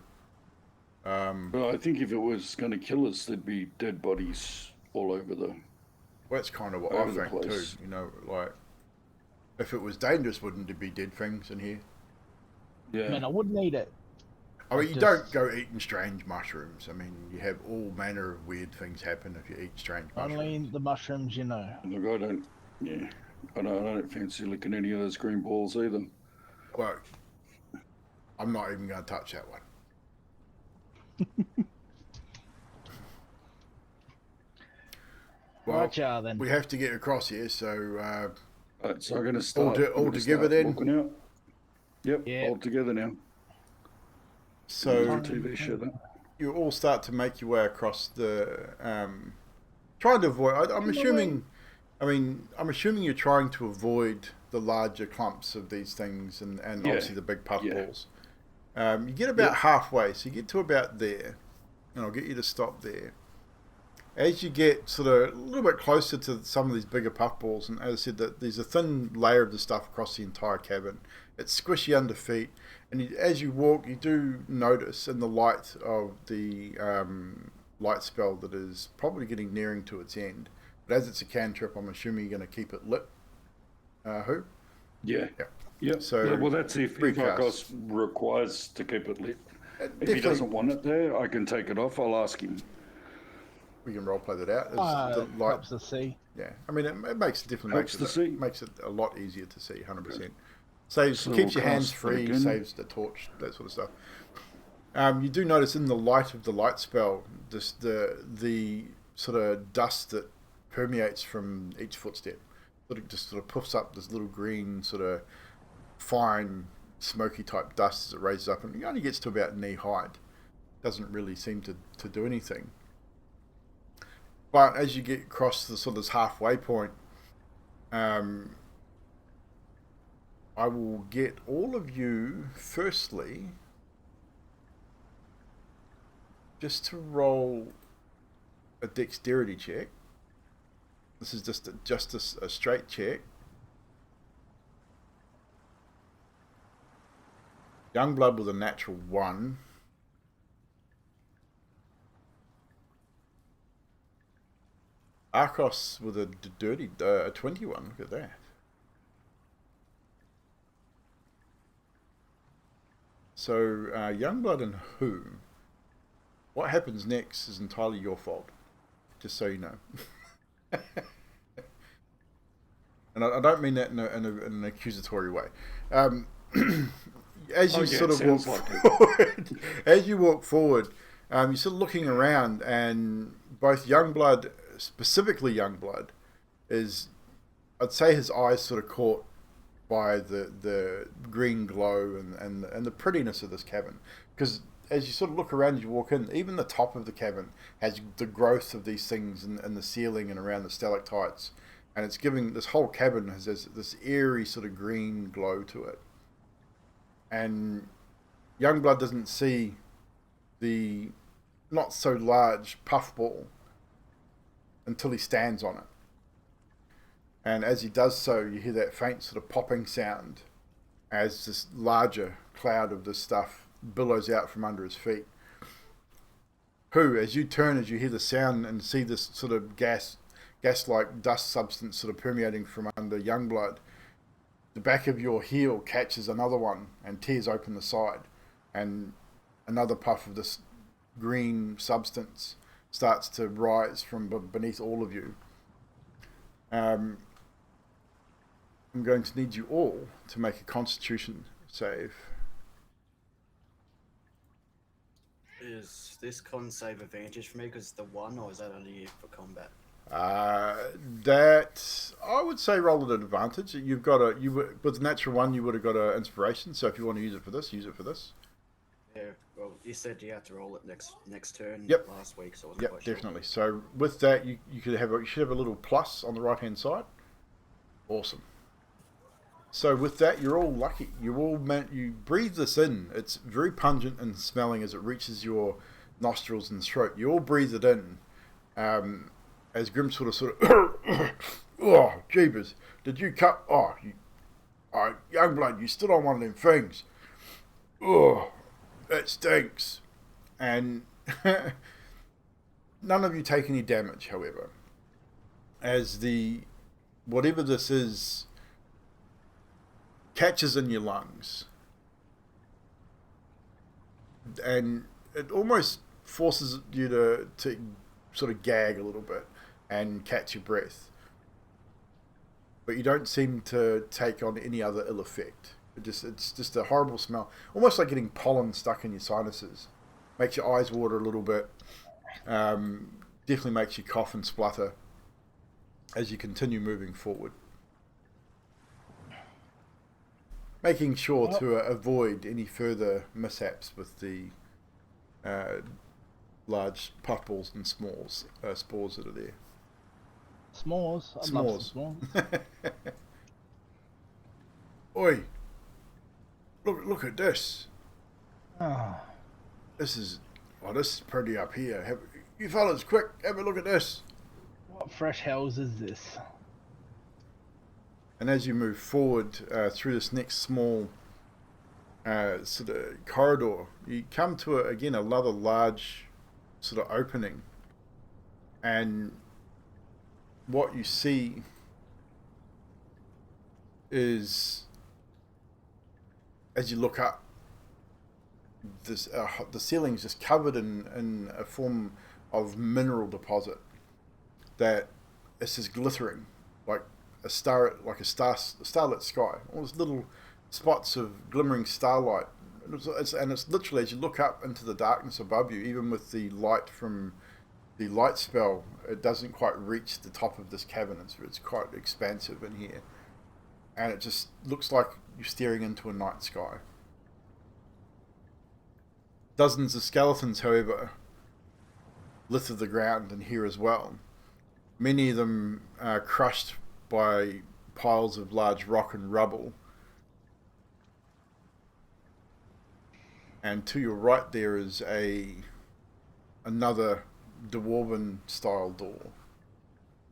Well, I think if it was going to kill us, there'd be dead bodies all over the... Well, that's kind of what I over the think too. place. You know, like, if it was dangerous, wouldn't there be dead things in here? Yeah. Man, I wouldn't eat it. I mean, you don't go eating strange mushrooms. I mean, you have all manner of weird things happen if you eat strange mushrooms. Only the mushrooms, you know. Look, I don't fancy licking any of those green balls either. Well, I'm not even going to touch that one. Gotcha, then. we have to get across here, so Right, so I'm going to start. all together then. Looking out. Yep, Yeah. all together now. So TV show that. you all start to make your way across the trying to avoid. I'm assuming. I mean, I'm assuming you're trying to avoid the larger clumps of these things, and obviously the big puffballs. You get about halfway, so you get to about there, and I'll get you to stop there. As you get sort of a little bit closer to some of these bigger puffballs, and as I said, that there's a thin layer of the stuff across the entire cabin. It's squishy under feet, and as you walk, you do notice in the light of the light spell that is probably getting nearing to its end. But as it's a cantrip, I'm assuming you're going to keep it lit. Who? Yeah. Yeah. Yep. So, well, that's if Arcos requires to keep it lit. If he doesn't want it there, I can take it off. I'll ask him. We can roleplay that out. The light, helps to see. yeah, I mean, it makes definitely makes it a lot easier to see. 100%. Saves, So keeps we'll your hands cast free. again. Saves the torch, that sort of stuff. You do notice in the light of the light spell, just the sort of dust that permeates from each footstep. Just sort of puffs up this little green sort of fine smoky type dust as it raises up, and it only gets to about knee height. Doesn't really seem to do anything. But as you get across the sort of this halfway point, I will get all of you firstly just to roll a dexterity check. This is just a straight check. Youngblood with a natural 1. Arcos with a dirty 21. Look at that. So Youngblood and whom? What happens next is entirely your fault. Just so you know. And I don't mean that in an accusatory way. As you sort of walk forward, as you walk forward, you're sort of looking around, and both Youngblood, specifically Youngblood, is, I'd say his eyes sort of caught by the green glow and the prettiness of this cabin. Because as you sort of look around as you walk in, even the top of the cabin has the growth of these things in the ceiling and around the stalactites. And it's giving, this whole cabin has this eerie sort of green glow to it. And Youngblood doesn't see the not so large puffball until he stands on it. And as he does so, you hear that faint sort of popping sound as this larger cloud of this stuff billows out from under his feet. Who, as you turn, as you hear the sound and see this sort of gas-like dust substance sort of permeating from under Youngblood, the back of your heel catches another one and tears open the side, and another puff of this green substance starts to rise from beneath all of you. I'm going to need you all to make a Constitution save. Is this con save advantage for me because it's the 1, or is that only for combat? That I would say roll at an advantage. You've got with the natural 1 you would have got an inspiration. So if you want to use it for this, use it for this. Yeah. Well, you said you had to roll it next turn. Yep. Last week, so I wasn't quite sure. Definitely. So with that, you should have a little plus on the right hand side. Awesome. So with that, you're all lucky. You breathe this in. It's very pungent and smelling as it reaches your nostrils and throat. You all breathe it in. As Grim sort of, oh, jeepers, did you cut, Youngblood, you stood on one of them things. Oh, that stinks. And none of you take any damage, however, as whatever this is catches in your lungs. And it almost forces you to sort of gag a little bit and catch your breath. But you don't seem to take on any other ill effect. It's just a horrible smell. Almost like getting pollen stuck in your sinuses. Makes your eyes water a little bit. Definitely makes you cough and splutter. as you continue moving forward, making sure to avoid any further mishaps with the large puffballs and spores that are there. S'mores. I'd love some s'mores. Oi! Look at this. Oh, This is pretty up here. You fellas, quick, have a look at this. what fresh hells is this? And as you move forward through this next small sort of corridor, you come to another large sort of opening, and what you see is, as you look up, this the ceiling's just covered in a form of mineral deposit that is just glittering like a starlit sky. All these little spots of glimmering starlight, and it's literally, as you look up into the darkness above you, even with the light from the light spell, it doesn't quite reach the top of this cavern. It's quite expansive in here, and it just looks like you're staring into a night sky. Dozens of skeletons, however, litter the ground in here as well. Many of them are crushed by piles of large rock and rubble. And to your right there is another dwarven style door.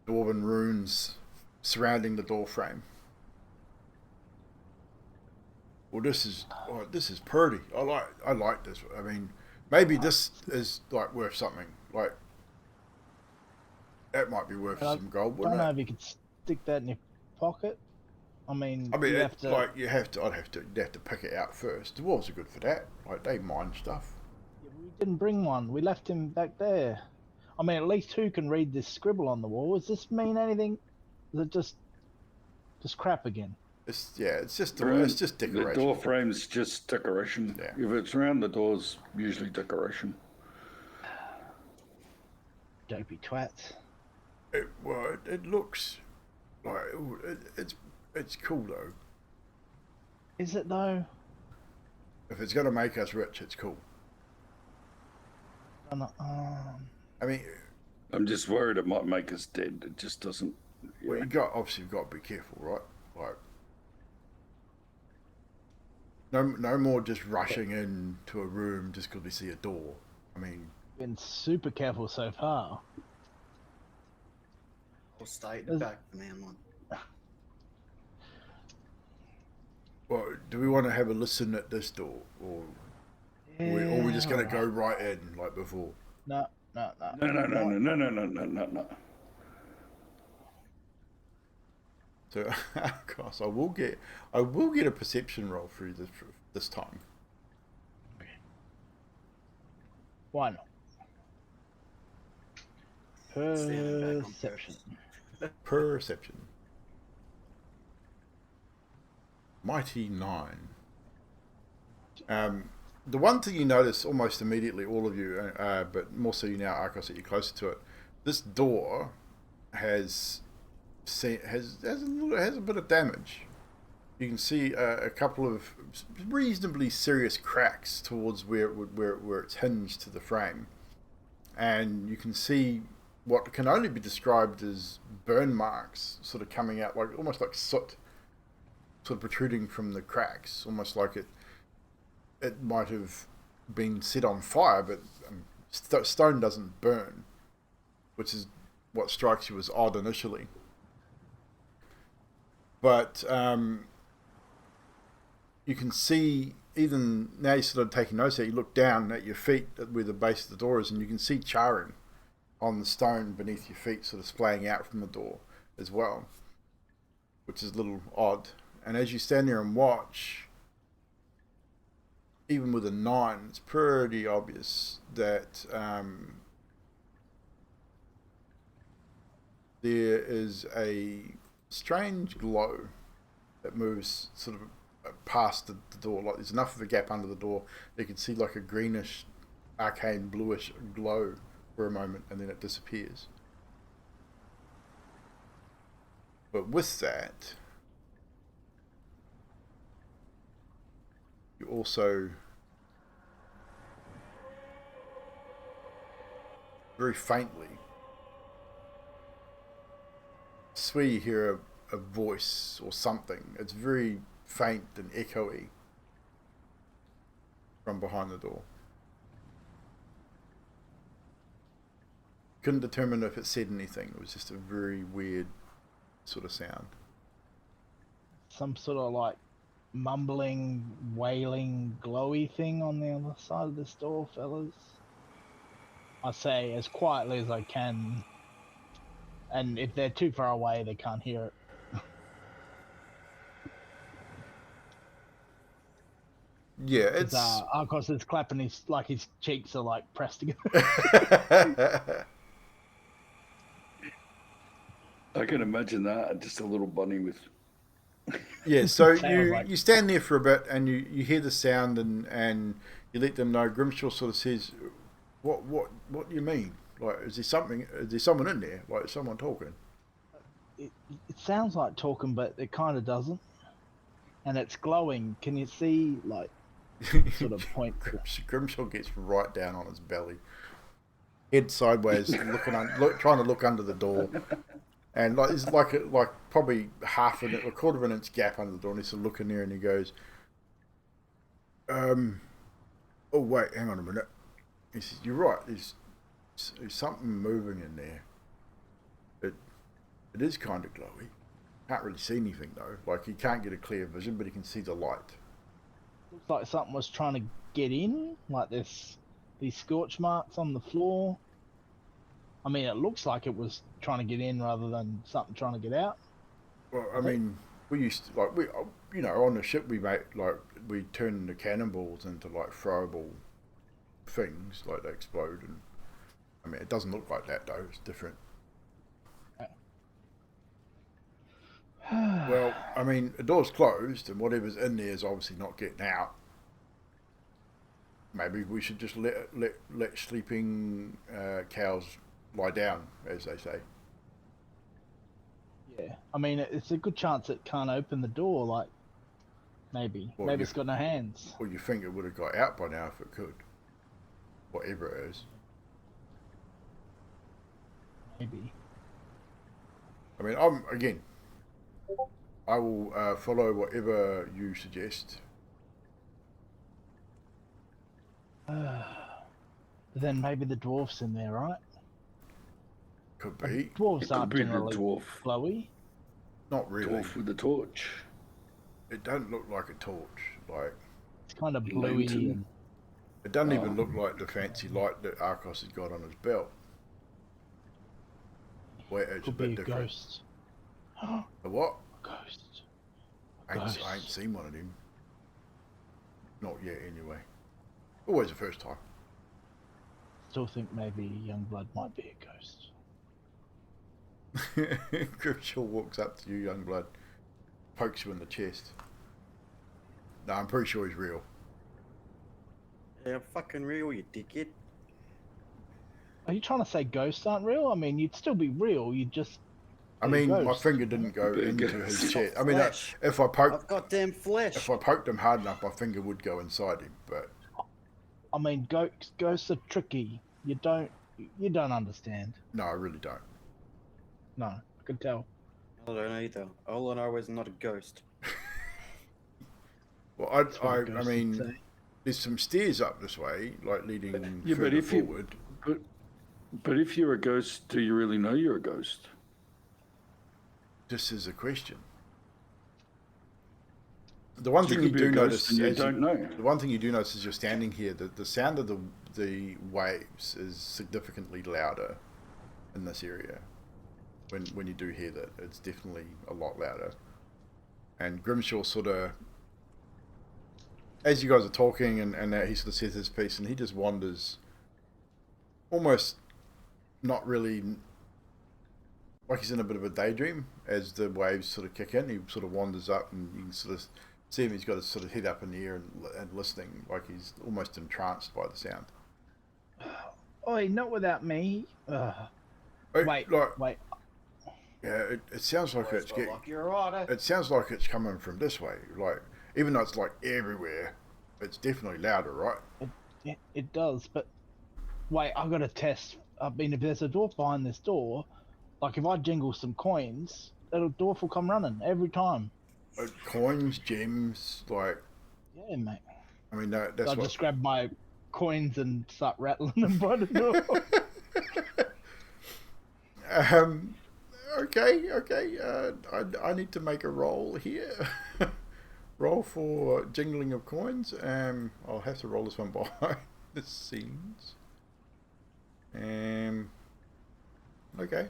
Dwarven runes surrounding the door frame. Well, this is pretty. I like this. I mean, maybe this is like worth something. Like, that might be worth some gold, I wouldn't don't know it? if you could stick that in your pocket. I mean, I mean, you have to. you'd have to pick it out first. Dwarves are good for that. Like, they mine stuff. We didn't bring one. We left him back there. I mean, at least who can read this scribble on the wall? Does this mean anything? Is it just crap again? It's just The decoration. door frame's just decoration. Yeah. If it's around the doors, usually decoration. Dopey twats. It looks like it's cool though. Is it though? If it's gonna make us rich, it's cool. I'm not, I mean, I'm just worried it might make us dead. It just doesn't. well, you've got to be careful, right? Like, no more just rushing into a room just because we see a door. I mean, been super careful so far. I'll stay at the back, man. well, do we want to have a listen at this door, or are we just gonna go right in like before? No. No. So, of course, I will get a perception roll through this time. Why not? Standing back on Perception. Perception. Mighty 9. The one thing you notice almost immediately, all of you, but more so you now, Arcos, that you're closer to it. This door has a bit of damage. You can see a couple of reasonably serious cracks towards where it's hinged to the frame, and you can see what can only be described as burn marks, sort of coming out like almost like soot, sort of protruding from the cracks, almost like it might have been set on fire, but stone doesn't burn, which is what strikes you as odd initially. But you can see, even now you're sort of taking notice that you look down at your feet at where the base of the door is, and you can see charring on the stone beneath your feet, sort of splaying out from the door as well, which is a little odd. And as you stand there and watch, even with a 9, it's pretty obvious that there is a strange glow that moves sort of past the door. Like, there's enough of a gap under the door that you can see like a greenish, arcane bluish glow for a moment, and then it disappears. But with that, you also very faintly swear you hear a voice or something. It's very faint and echoey from behind the door. Couldn't determine if it said anything. It was just a very weird sort of sound. Some sort of like mumbling, wailing, glowy thing on the other side of this door, fellas. I say as quietly as I can, and if they're too far away, they can't hear it. Yeah, it's. Of course, it's clapping his cheeks are like pressed together. I can imagine that. Just a little bunny with. Yeah, so Sounds like- you stand there for a bit and you hear the sound and you let them know. Grimshaw sort of says, "What do you mean? Like, is there someone in there? Like, is someone talking?" It sounds like talking, but it kind of doesn't. And it's glowing. Can you see, like, sort of point? Grimshaw gets right down on his belly, head sideways, trying to look under the door, and like it's like probably a quarter of an inch gap under the door. And he's looking there, and he goes, "Oh wait, hang on a minute." He says, "You're right. There's something moving in there. It is kind of glowy. Can't really see anything though. Like he can't get a clear vision, but he can see the light." Looks like something was trying to get in, like these scorch marks on the floor. I mean, it looks like it was trying to get in rather than something trying to get out. Well, I mean, we used to, like, on the ship we turn the cannonballs into like throwable things, like they explode, and I mean, it doesn't look like that though. It's different. Well, I mean, the door's closed, and whatever's in there is obviously not getting out. Maybe we should just let sleeping cows lie down, as they say. Yeah, I mean, it's a good chance it can't open the door. Like, maybe it's got no hands. Well, you think it would have got out by now if it could. Whatever it is. Maybe. I mean, I will follow whatever you suggest. Then maybe the dwarf's in there, right? Could be. Dwarves It aren't could be the generally dwarf. glowy. Not really. Dwarf with the torch. It don't look like a torch. Like It's kind of bluey. Lantern. And it doesn't even look like the fancy light that Arcos has got on his belt. Where it's could a bit be a different. ghost. A what? Ghost. I ain't seen one of them. Not yet, anyway. Always the first time. Still think maybe Youngblood might be a ghost. Grimshaw walks up to you, Youngblood, pokes you in the chest. No, I'm pretty sure he's real. Yeah, fucking real, you dickhead. Are you trying to say ghosts aren't real? I mean, you'd still be real. You'd just. I be a mean, my ghost. finger didn't go Be a into ghost. his chest. I mean, Flesh. if I I've poked, got damn flesh. if I poked him hard enough, my finger would go inside him. But I mean, ghosts are tricky. You don't understand. no, I really don't. No, I can tell. I don't either. All I know is not a ghost. Well, That's what a I ghost would mean, say. there's some stairs up this way, like leading Yeah, further but if forward. but if you're a ghost, do you really know you're a ghost? This is a question. The one thing You you could be do a notice, ghost and you as don't know. the one thing you do notice is you're standing here. The sound of the waves is significantly louder in this area. When you do hear that, it's definitely a lot louder. And Grimshaw sort of, as you guys are talking, and he sort of says his piece, and he just wanders, almost not really, like he's in a bit of a daydream as the waves sort of kick in. He sort of wanders up, and you can sort of see him. He's got his sort of head up in the air and listening, like he's almost entranced by the sound. Oi, not without me. Hey, Wait. like, Wait. Yeah, it sounds like Always it's felt getting. like you're right. It sounds like it's coming from this way. Like, even though it's like everywhere, it's definitely louder, right? It does, but wait, I've got to test. I mean, if there's a dwarf behind this door, like if I jingle some coins, that dwarf will come running every time. Coins, gems, like, Yeah, mate. I mean, that's I'll what. just grab my coins and start rattling them by the door. um, okay. I need to make a roll here. Roll for jingling of coins. I'll have to roll this one behind the scenes. Okay.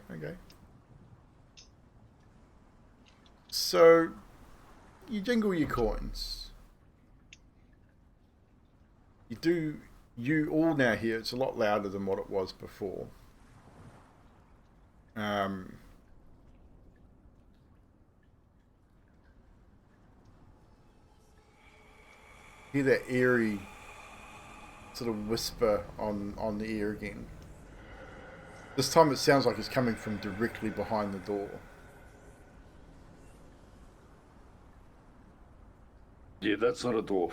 So, you jingle your coins. You all now hear it's a lot louder than what it was before. Hear that eerie sort of whisper on the ear again. This time it sounds like it's coming from directly behind the door. Yeah, that's not a dwarf.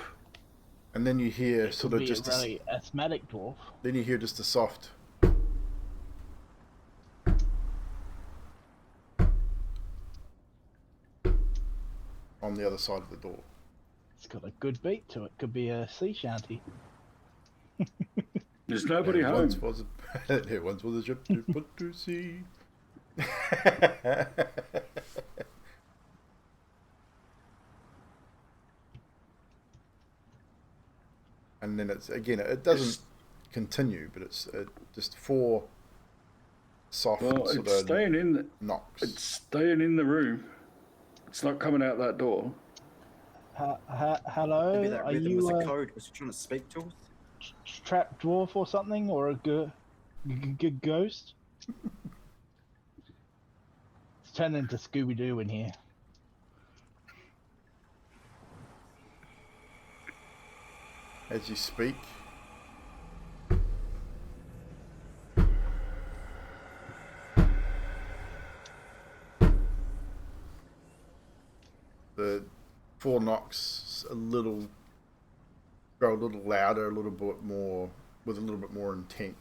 And then you hear It sort could of be just a really asthmatic dwarf. then you hear just a soft on the other side of the door. It's got a good beat to it. Could be a sea shanty. There's nobody There home. once was a there once was a ship to put to sea. And then it's again, it doesn't continue, but it's just four soft Well, sort it's of staying in. knocks. It's staying in the room. It's not coming out that door. Hello? Maybe that Are rhythm you was a a code. Was he trying to speak to us? trapped dwarf or something? Or a ghost? It's turned into Scooby-Doo in here. As you speak, the four knocks grow a little louder, a little bit more, with a little bit more intent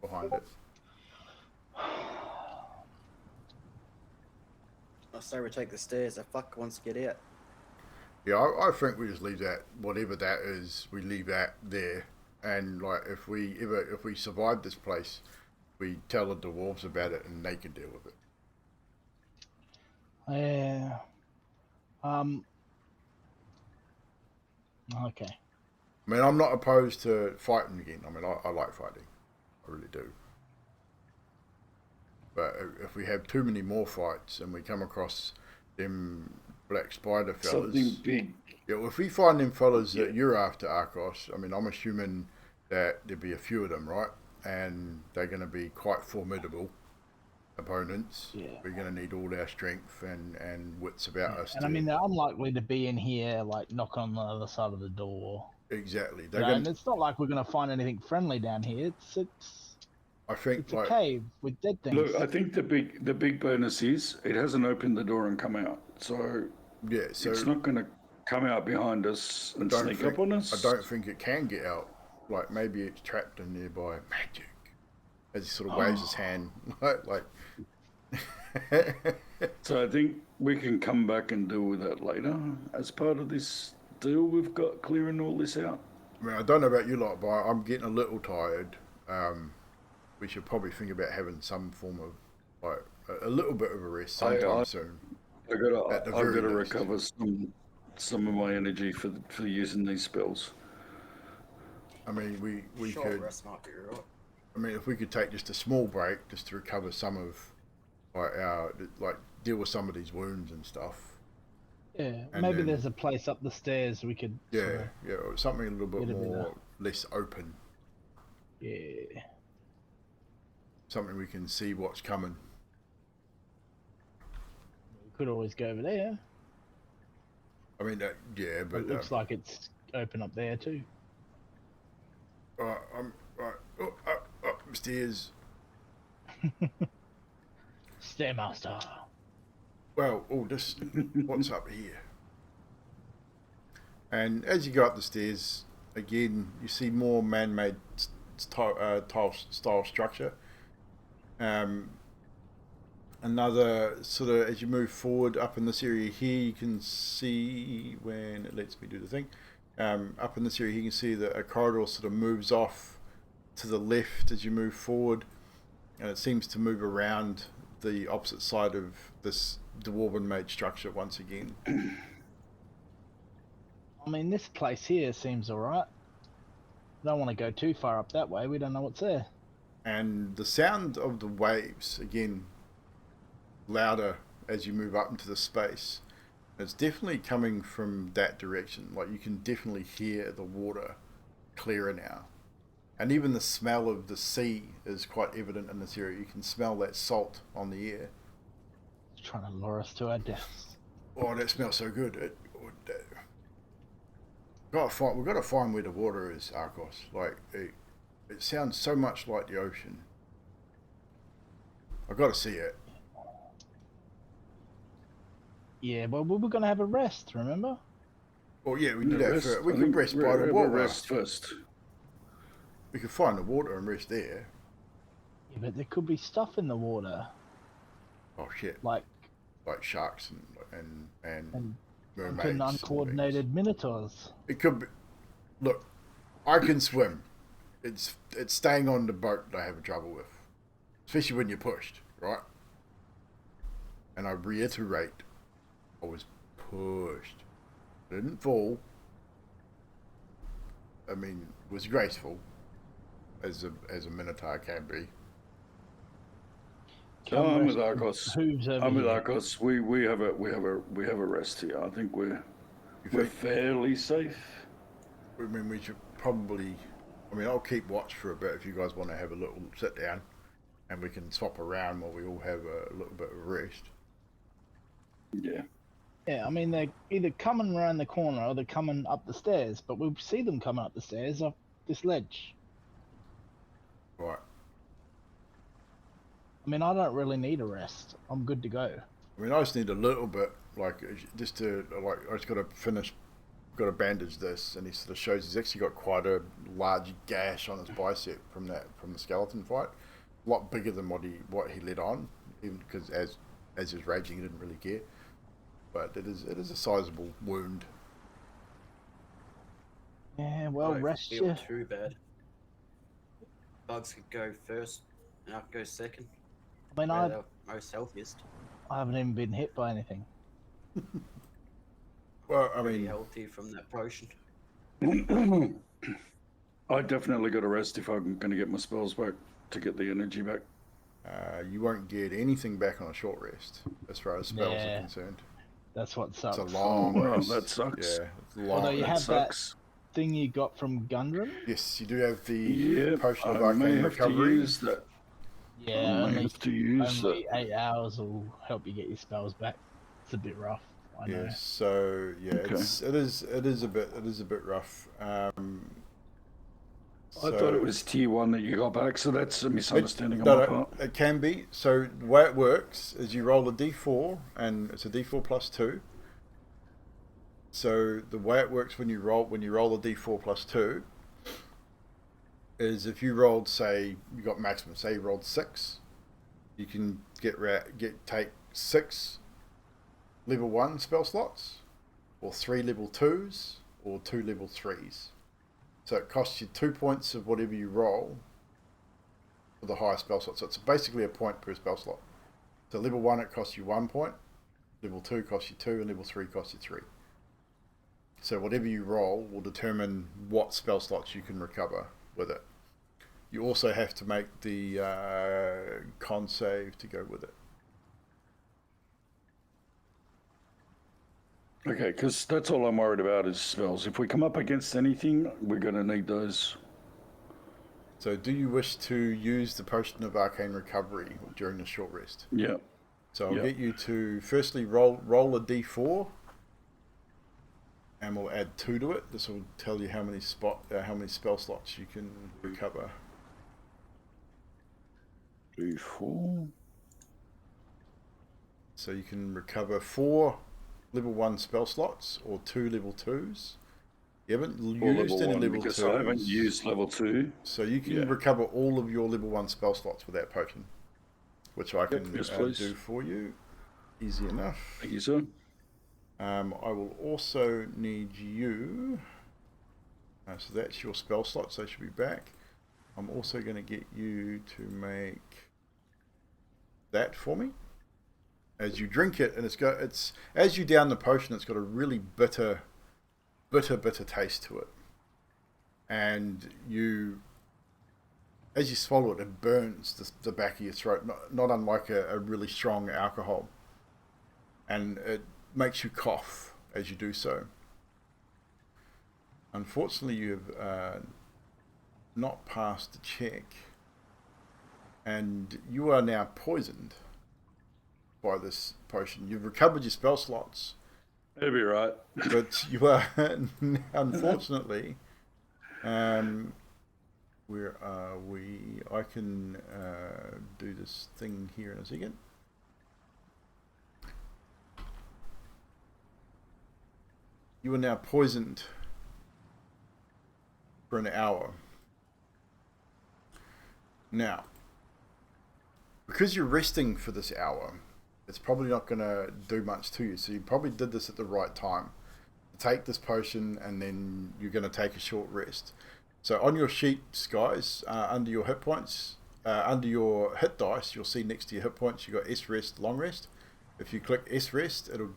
behind it. I say we take the stairs. The fuck wants to get out. Yeah, I think we just leave that, whatever that is, we leave that there. And like, if we survive this place, we tell the dwarves about it and they can deal with it. Yeah. Okay. I mean, I'm not opposed to fighting again. I mean, I like fighting. I really do. But if we have too many more fights and we come across them black spider fellas... Something big. Yeah, well, if we find them fellas that you're after, Arcos, I mean, I'm assuming that there'll be a few of them, right? And they're going to be quite formidable opponents. Yeah. We're going to need all our strength and wits about us. And I mean, they're unlikely to be in here, like, knock on the other side of the door. Exactly. You know, and it's not like we're going to find anything friendly down here. I think It's a cave with dead things. Look, I think the big bonus is it hasn't opened the door and come out. So yeah, so it's not going to come out behind us and sneak up on us. I don't think it can get out. Like, maybe it's trapped in there by magic. As he sort of waves his hand, like. So I think we can come back and deal with that later as part of this deal we've got clearing all this out. I mean, I don't know about you lot, but I'm getting a little tired. We should probably think about having some form of, like, a little bit of a rest sometime soon. I've got to recover some of my energy for using these spells. I mean, we Short could. rest might be right. I mean, if we could take just a small break, just to recover some of, like deal with some of these wounds and stuff. Yeah, And maybe then- there's a place up the stairs we could. Yeah, or something a little bit Get a bit more less open. Yeah. Something we can see what's coming. We could always go over there. I mean, yeah, but It looks like it's open up there too. Right, up stairs. Stairmaster. Well, this what's up here? And as you go up the stairs, again, you see more man-made tile style structure. Another sort of, as you move forward up in this area here, you can see, when it lets me do the thing, up in this area you can see that a corridor sort of moves off to the left as you move forward, and it seems to move around the opposite side of this dwarven made structure once again. I mean, this place here seems alright. Don't want to go too far up that way. We don't know what's there. And the sound of the waves, again, louder as you move up into the space. It's definitely coming from that direction. Like, you can definitely hear the water clearer now. And even the smell of the sea is quite evident in this area. You can smell that salt on the air. It's trying to lure us to our deaths. Oh, that smells so good. We've got to find where the water is, Arcos. Like, it sounds so much like the ocean. I've got to see it. Yeah, well, we were going to have a rest, remember? Well, yeah, we do that first. We can rest by the water. Rest first. We can find the water and rest there. Yeah, but there could be stuff in the water. Oh shit! Like sharks and mermaids. and uncoordinated minotaurs. It could be. Look, I can swim. It's staying on the boat that I have trouble with, especially when you're pushed, right? And I reiterate, I was pushed. I didn't fall. I mean, it was graceful, as a minotaur can be. I'm with Arcos. I'm with here. Arcos. We have a rest here. I think we're fairly safe. I mean, we should probably. I mean, I'll keep watch for a bit if you guys want to have a little sit down, and we can swap around while we all have a little bit of rest. Yeah. Yeah, I mean, they're either coming around the corner or they're coming up the stairs, but we see them coming up the stairs off this ledge. Right. I mean, I don't really need a rest. I'm good to go. I mean, I just need a little bit, like, just to, like, I just got to bandage this, and he sort of shows he's actually got quite a large gash on his bicep from the skeleton fight. A lot bigger than what he let on, even because as he was raging, he didn't really care. But it is a sizable wound. Yeah, well, rest feel you. too bad. Bugs could go first, and I could go second. I mean, They're the most healthiest. I haven't even been hit by anything. Well, I Pretty mean, healthy from that potion. I definitely got a rest if I'm going to get my spells back to get the energy back. you won't get anything back on a short rest, as far as spells are concerned. That's what sucks. It's a long Well, rest. that sucks. Yeah, it's long. Although you That have sucks. that thing you got from Gundren. Yes, you do have the Yeah, potion of I may arcane have to recovery. use that. Yeah, I may only have to use only that. 8 hours will help you get your spells back. It's a bit rough. I know. Yeah, so yeah, Okay. it is a bit rough. I thought it was tier 1 that you got back, so that's a misunderstanding on No, my no, part. it can be. So the way it works is you roll a d4, and it's a d4 plus 2. So the way it works when you roll a d4 plus 2 is if you rolled, say you got maximum, say you rolled 6, you can take 6 level 1 spell slots, or 3 level 2s, or 2 level 3s. So it costs you 2 points of whatever you roll for the higher spell slot. So it's basically a point per spell slot. So level 1 it costs you 1 point, level 2 costs you 2, and level 3 costs you 3. So whatever you roll will determine what spell slots you can recover with it. You also have to make the con save to go with it. Okay, because that's all I'm worried about is spells. If we come up against anything, we're going to need those. So do you wish to use the Potion of Arcane Recovery during the short rest? Yeah. So I'll Yeah. get you to firstly roll a d4, and we'll add 2 to it. This will tell you how many spell slots you can recover. D4. So you can recover 4 level 1 spell slots or 2 level 2s. You haven't Or used level any 1 level because 2s. I haven't used level 2. So you can Yeah. recover all of your level 1 spell slots with that potion, which I can Yes, please. do for you. Easy enough. Thank you, sir. I will also need you. So that's your spell slots. They should be back. I'm also going to get you to make that for me. As you drink it, and it's as you down the potion, it's got a really bitter taste to it. And as you swallow it, it burns the back of your throat, not unlike a really strong alcohol. And it makes you cough as you do so. Unfortunately, you have not passed the check, and you are now poisoned by this potion. You've recovered your spell slots. That'll be right. But you are, unfortunately, where are we? I can do this thing here in a second. You are now poisoned for an hour. Now, because you're resting for this hour, it's probably not going to do much to you. So you probably did this at the right time. Take this potion and then you're going to take a short rest. So on your sheets, guys, under your hit points, under your hit dice, you'll see next to your hit points, you've got S rest, long rest. If you click S rest, it'll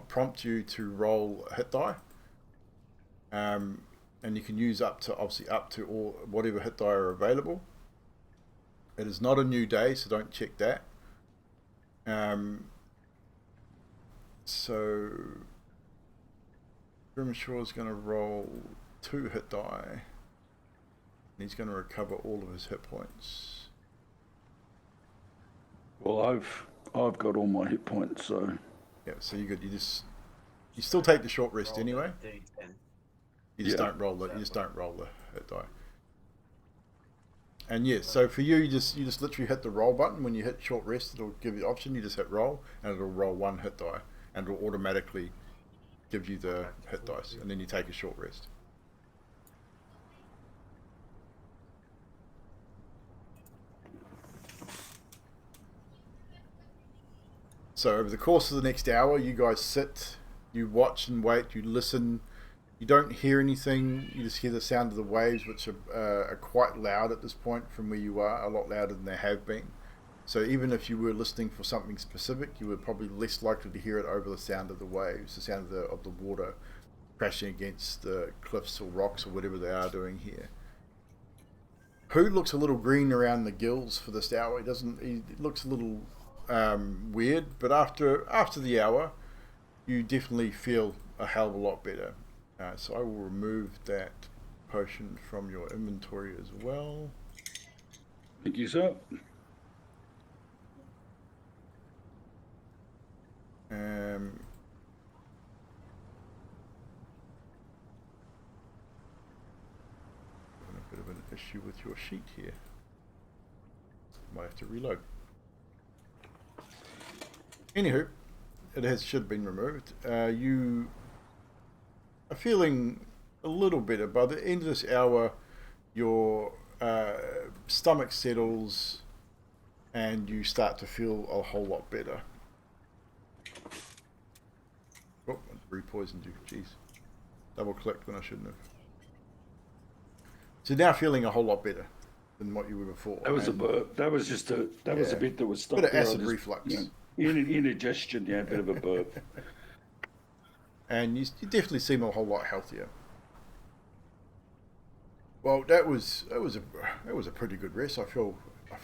prompt you to roll a hit die. And you can use up to all whatever hit die are available. It is not a new day, so don't check that. So Grimshaw is going to roll 2 hit die, and he's going to recover all of his hit points. Well, I've got all my hit points, so Yeah, so you're good. You still take the short rest anyway. You just don't roll the hit die. And yes, so for you, you just literally hit the roll button. When you hit short rest, it'll give you the option. You just hit roll, and it'll roll 1 hit die, and it'll automatically give you the hit dice, and then you take a short rest. So over the course of the next hour, you guys sit, you watch and wait, you listen. You don't hear anything, you just hear the sound of the waves, which are quite loud at this point from where you are, a lot louder than they have been. So even if you were listening for something specific, you were probably less likely to hear it over the sound of the waves, the sound of the water crashing against the cliffs or rocks or whatever they are doing here. Who looks a little green around the gills for this hour? He looks a little weird, but after the hour, you definitely feel a hell of a lot better. So I will remove that potion from your inventory as well. thank you, sir. Having a bit of an issue with your sheet here. Might have to reload. Anywho, it should have been removed. You are feeling a little better. By the end of this hour, your stomach settles and you start to feel a whole lot better. Oh, I re-poisoned you. Jeez. Double clicked when I shouldn't have. So now feeling a whole lot better than what you were before. That was a burp. That was just a bit that was stuck Bit of there. acid reflux. Indigestion, yeah, a bit of a burp. And you definitely seem a whole lot healthier. Well, that was a pretty good rest. I feel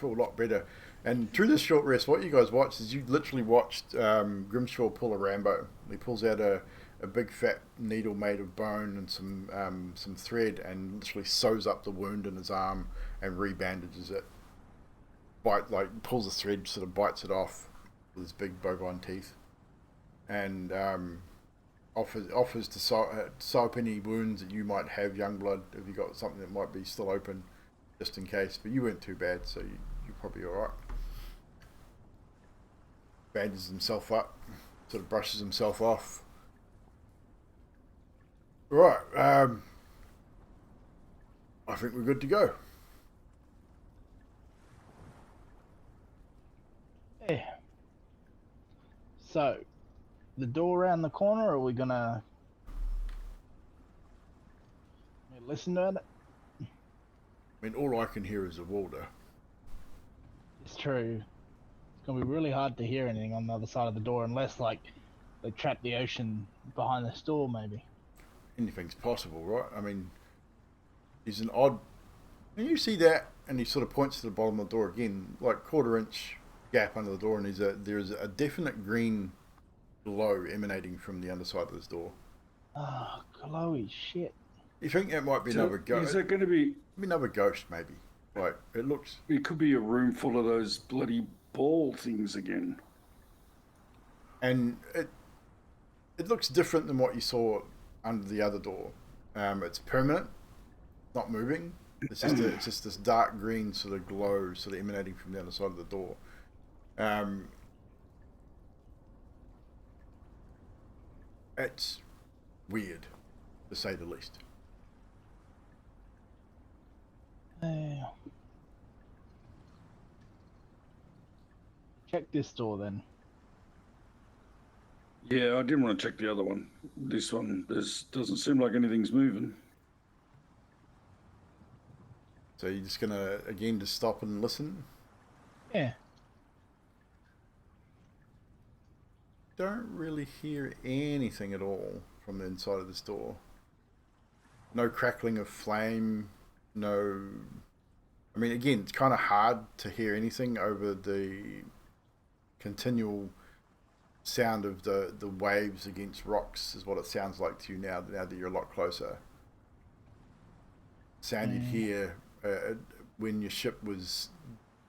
a lot better. And through this short rest, what you guys watched is you literally watched Grimshaw pull a Rambo. He pulls out a big fat needle made of bone and some thread, and literally sews up the wound in his arm and rebandages it. Pulls the thread, sort of bites it off with his big bovine teeth, and offers to sew up any wounds that you might have, Youngblood, if you got something that might be still open, just in case. But you weren't too bad, so you're probably all right. bandages himself up, sort of brushes himself off. Right, I think we're good to go. Yeah. So, the door around the corner, are we gonna listen to it? I mean, all I can hear is the water. It's true. It's gonna be really hard to hear anything on the other side of the door unless, like, they trap the ocean behind this door, maybe. Anything's possible, right? I mean, he's an odd... And you see that, and he sort of points to the bottom of the door again, like 1/4 inch gap under the door, and there's a definite green glow emanating from the underside of this door. Oh, glowy shit. You think that might be another ghost? Is it going to be... Another ghost, maybe. Like, it looks... It could be a room full of those bloody ball things again. And it looks different than what you saw under the other door. It's permanent, not moving. It's just this dark green sort of glow sort of emanating from the other side of the door. It's weird, to say the least. Check this door then. Yeah, I didn't want to check the other one. This one, doesn't seem like anything's moving. So you're just gonna again just stop and listen? Yeah. Don't really hear anything at all from the inside of this door. No crackling of flame, no... I mean, again, it's kind of hard to hear anything over the continual sound of the waves against rocks is what it sounds like to you now that you're a lot closer. Sound you'd hear when your ship was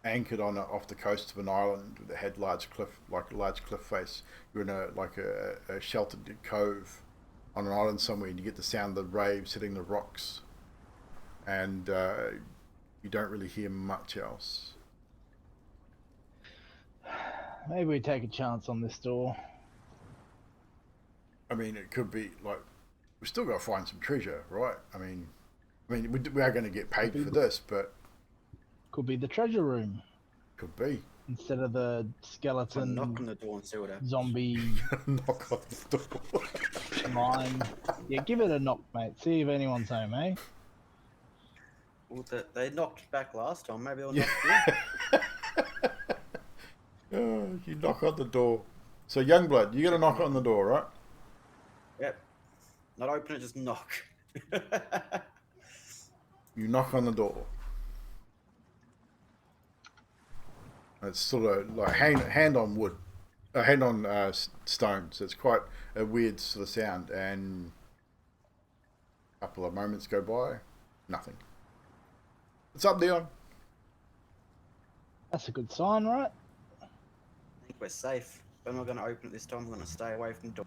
anchored on off the coast of an island that had large cliff, like a large cliff face. You're in a sheltered cove on an island somewhere, and you get the sound of the waves hitting the rocks, and you don't really hear much else. Maybe we take a chance on this door. I mean, it could be like we still got to find some treasure, right? I mean, we are going to get paid for this, but could be the treasure room. Could be. Instead of the skeleton. Knock on the door and see what happens. Zombie. Knock on the door. Mine. Yeah, give it a knock, mate. See if anyone's home, eh? Well, they knocked back last time. Maybe they'll knock again. Oh, you knock on the door. So, Youngblood, you got to knock on the door, right? Yep. Not open it, just knock. You knock on the door. It's sort of like hand on wood, hand on stone. So it's quite a weird sort of sound. And a couple of moments go by, nothing. What's up, Leon? That's a good sign, right? I think we're safe. But I'm not going to open it this time. I'm going to stay away from the door.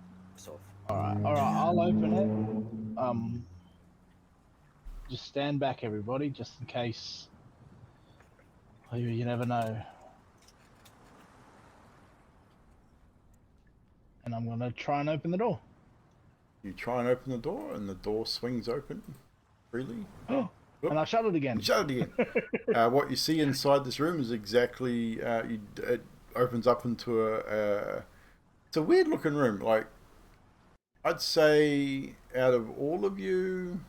Alright, I'll open it. Just stand back, everybody, just in case. You never know. And I'm going to try and open the door. You try and open the door, and the door swings open freely. And I shut it again. Shut it again. What you see inside this room is exactly... it opens up into it's a weird looking room. Like, I'd say out of all of you,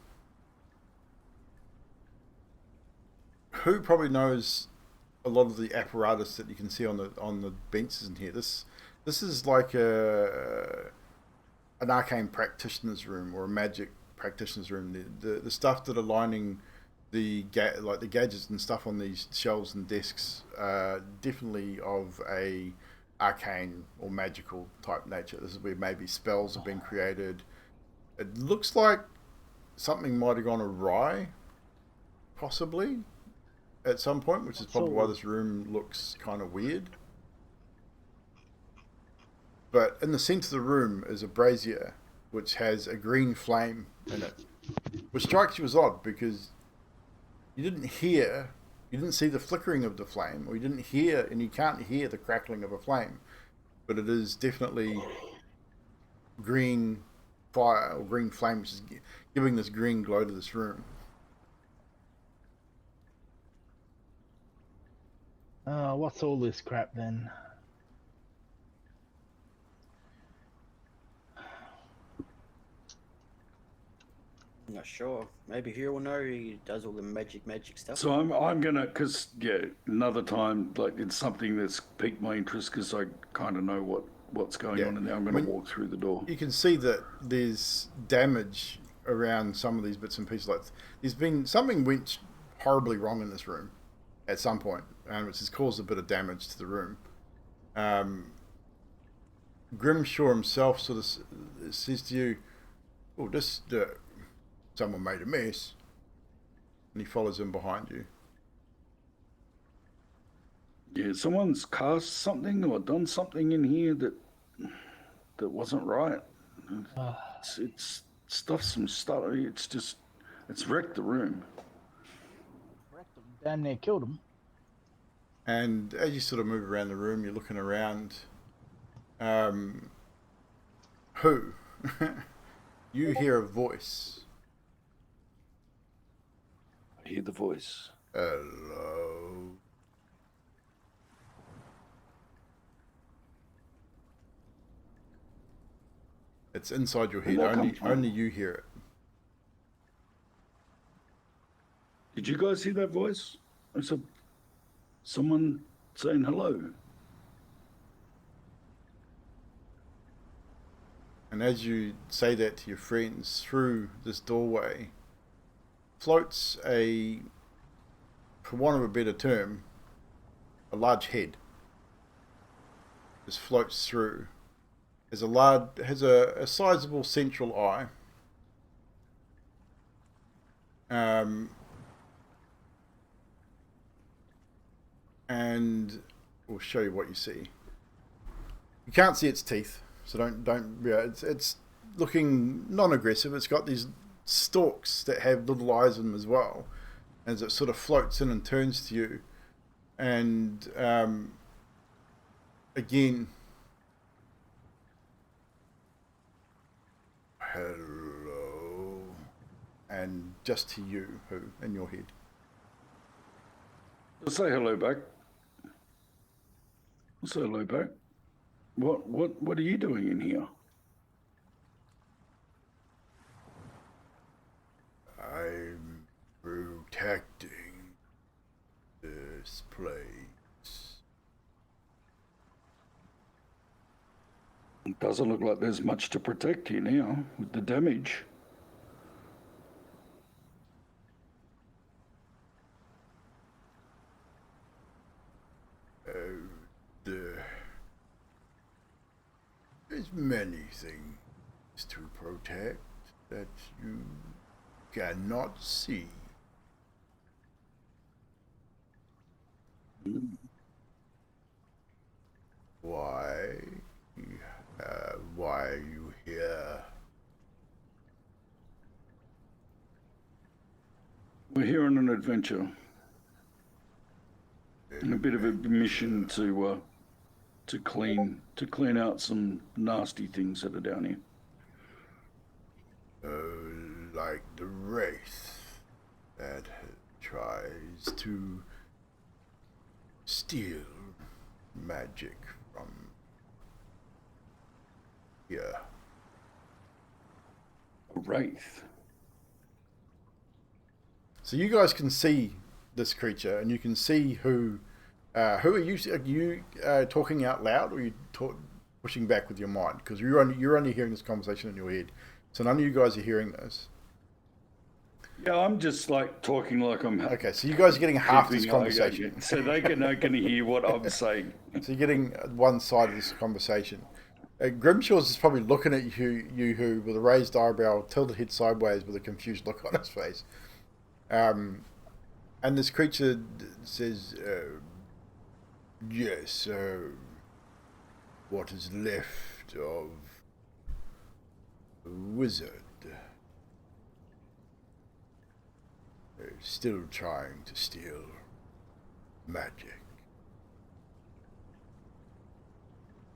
who probably knows a lot of the apparatus that you can see on the benches in here? This is like an arcane practitioner's room or a magic practitioner's room. The stuff that are lining the gadgets and stuff on these shelves and desks definitely of a arcane or magical type nature. This is where maybe spells have been created. It looks like something might have gone awry, possibly, at some point, which is probably why this room looks kind of weird. But in the centre of the room is a brazier which has a green flame in it, which strikes you as odd because you didn't see the flickering of the flame, or you didn't hear, and you can't hear the crackling of a flame. but it is definitely green fire or green flame, which is giving this green glow to this room. What's all this crap then? I'm not sure. Maybe he will know. He does all the magic stuff. So I'm gonna, cause yeah, another time, like it's something that's piqued my interest because I kind of know what's going on, and now I'm gonna walk through the door. You can see that there's damage around some of these bits and pieces. Like there's been something went horribly wrong in this room at some point, which has caused a bit of damage to the room. Grimshaw himself sort of says to you, "Oh, this someone made a mess," and he follows him behind you. Yeah, someone's cast something or done something in here that wasn't right. It's stuffed some stuff. It's wrecked the room. Wrecked 'em. Damn near killed him. And as you sort of move around the room, you're looking around. Who? You hear a voice. I hear the voice. Hello. It's inside your head. Only you hear it. Did you guys hear that voice? It's someone saying hello. And as you say that to your friends, through this doorway floats a, for want of a better term, a large head. Just floats through. Has a sizable central eye. And we'll show you what you see. You can't see its teeth, so don't. Yeah, it's looking non-aggressive. It's got these stalks that have little eyes in them as well, as it sort of floats in and turns to you, and again, hello, and just to you, who in your head. I'll say hello back. I'll say hello back. What are you doing in here? I'm protecting this place. It doesn't look like there's much to protect here now with the damage. There's many things to protect that you cannot see. Why? Why are you here? We're here on an adventure. And a bit of a mission to clean out some nasty things that are down here. Like the wraith that tries to steal magic from here. A wraith. So you guys can see this creature, and you can see who are you? Are you talking out loud, or are you pushing back with your mind? Because you're only hearing this conversation in your head, so none of you guys are hearing this. Yeah, I'm just like talking like I'm. Okay, so you guys are getting half this conversation, so they can hear what I'm saying. So you're getting one side of this conversation. Grimshaw's is probably looking at you with a raised eyebrow, tilted head sideways, with a confused look on his face. And this creature says, yes, what is left of the wizard. They're still trying to steal magic.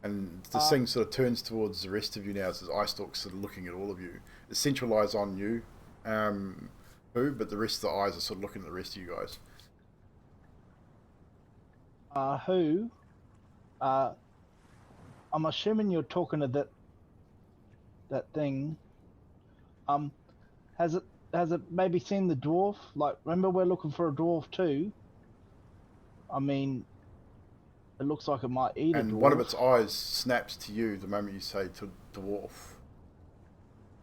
And this thing sort of turns towards the rest of you now as its eye stalks sort of looking at all of you. It's centralised on you, Who, but the rest of the eyes are sort of looking at the rest of you guys. Who? I'm assuming you're talking to that thing. Has it maybe seen the dwarf? Like, remember we're looking for a dwarf too. I mean, it looks like it might eat a dwarf. And one of its eyes snaps to you the moment you say to dwarf.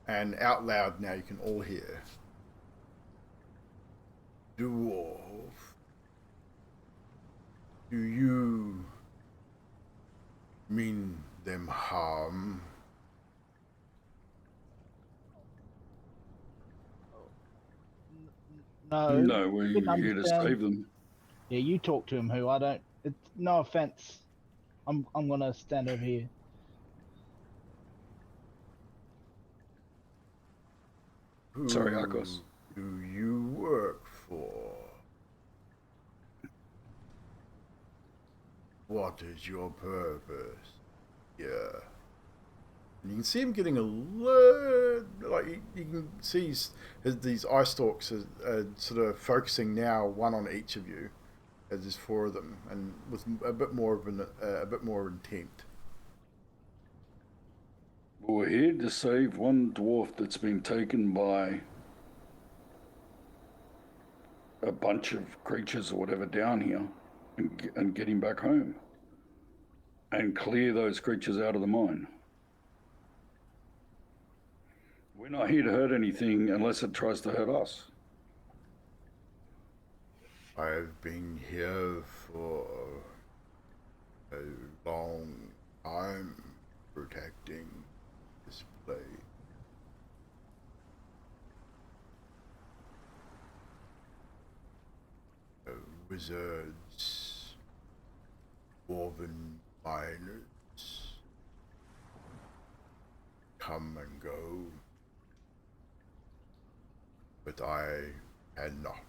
And out loud now you can all hear. Dwarf. Do you mean them harm? No. No, we're Didn't here to understand. save them. Yeah, you talk to him. Who? I don't. It's no offense. I'm gonna stand over here. Who Sorry, Akos. do you work for? What is your purpose? Yeah. And you can see him getting a little, like you can see these eye stalks are sort of focusing now one on each of you, as there's 4 of them, and with a bit more of a bit more intent. We're here to save one dwarf that's been taken by a bunch of creatures or whatever down here, and get him back home and clear those creatures out of the mine. We're not here to hurt anything unless it tries to hurt us. I've been here for a long time protecting this place. Wizards, dwarven miners come and go, but I had not.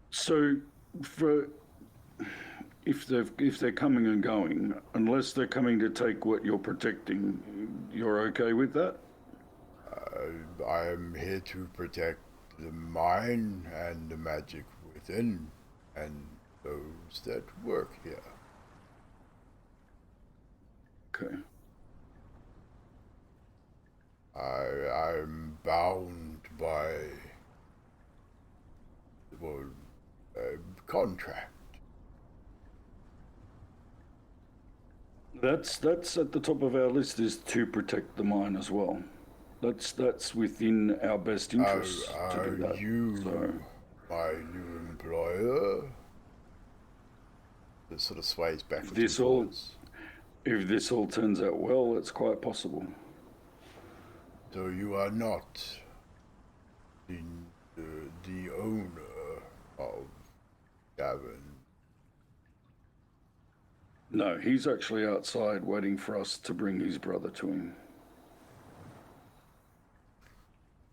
So, if they're coming and going, unless they're coming to take what you're protecting, you're okay with that? I am here to protect the mine and the magic within, and those that work here. Okay. I'm bound by a contract. That's at the top of our list, is to protect the mine as well. That's within our best interest to do that. Are you So, my new employer? It sort of sways backwards and this all- forwards. if this all turns out well, it's quite possible. So you are not the owner of Gavin. No, he's actually outside waiting for us to bring his brother to him.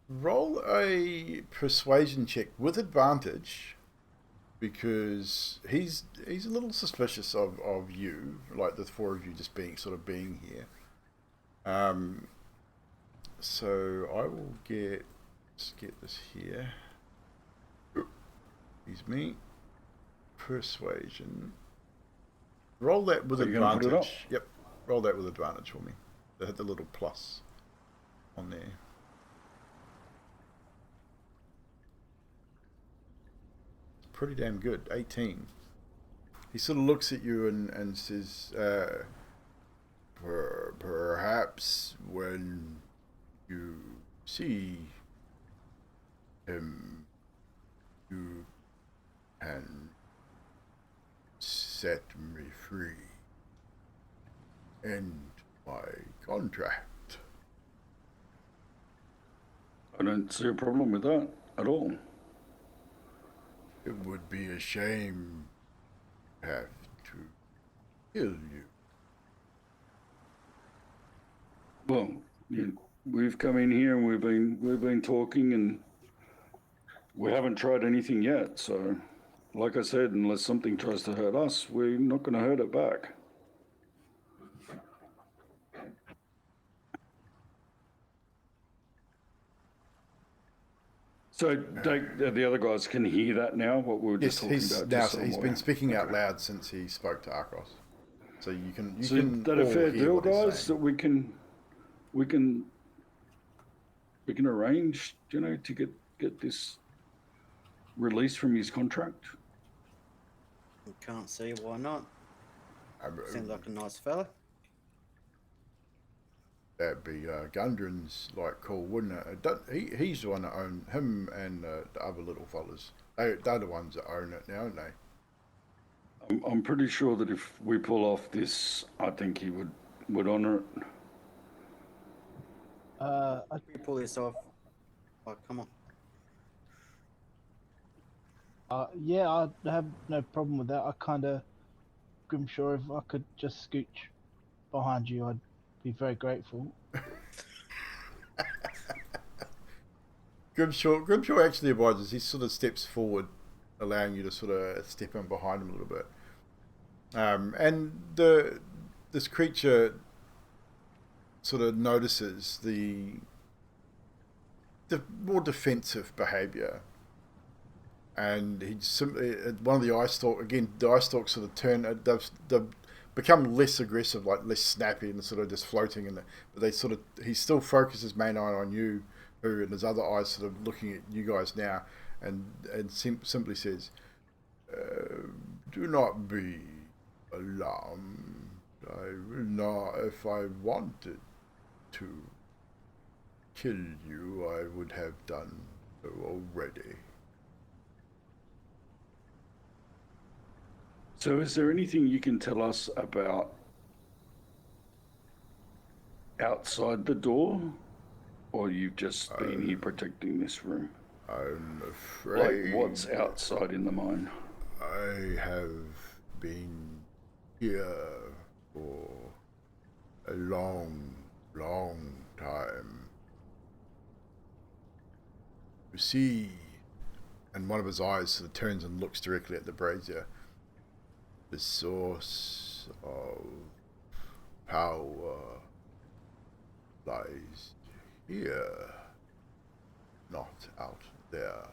Roll a persuasion check with advantage, because he's a little suspicious of you, like the 4 of you just being here. So I will let's get this here. Excuse me. Persuasion. Roll that with Are you gonna put it up? advantage. Yep. Roll that with advantage for me. They hit the little plus on there. It's pretty damn good. 18. He sort of looks at you and says, perhaps when you see him, you can set me free. End my contract. I don't see a problem with that at all. It would be a shame to have to kill you. Well, we've come in here and we've been talking, and we haven't tried anything yet. So like I said, unless something tries to hurt us, we're not going to hurt it back. So the other guys can hear that now. What we were just talking about. Just so he's I'm been aware. speaking out Okay. loud since he spoke to Arcos. So you can So can that a all fair hear deal, what he's guys? That saying. we can arrange, to get this released from his contract. Can't see why not. Seems like a nice fella. That'd be Gundren's like call, wouldn't it? He's the one that own him, and the other little fellas. They're the ones that own it now, aren't they? I'm pretty sure that if we pull off this, I think he would honour it. You pull this off. Oh, come on. Yeah, I have no problem with that. I kind of, Grimshaw, if I could just scooch behind you, I'd be very grateful. Grimshaw actually obliges. He sort of steps forward, allowing you to sort of step in behind him a little bit. And this creature sort of notices the more defensive behaviour, and he simply one of the eye stalk again. The eye stalks sort of turn. They've become less aggressive, like less snappy, and sort of just floating in it. But he still focuses his main eye on you, and his other eyes sort of looking at you guys now, and simply says, "Do not be alarmed. I will not. If I wanted to kill you, I would have done so already." So is there anything you can tell us about outside the door? Or you've just been here protecting this room? I'm afraid. Like, what's outside in the mine? I have been here for a long, long time. You see, and one of his eyes sort of turns and looks directly at the brazier. The source of power lies here, not out there.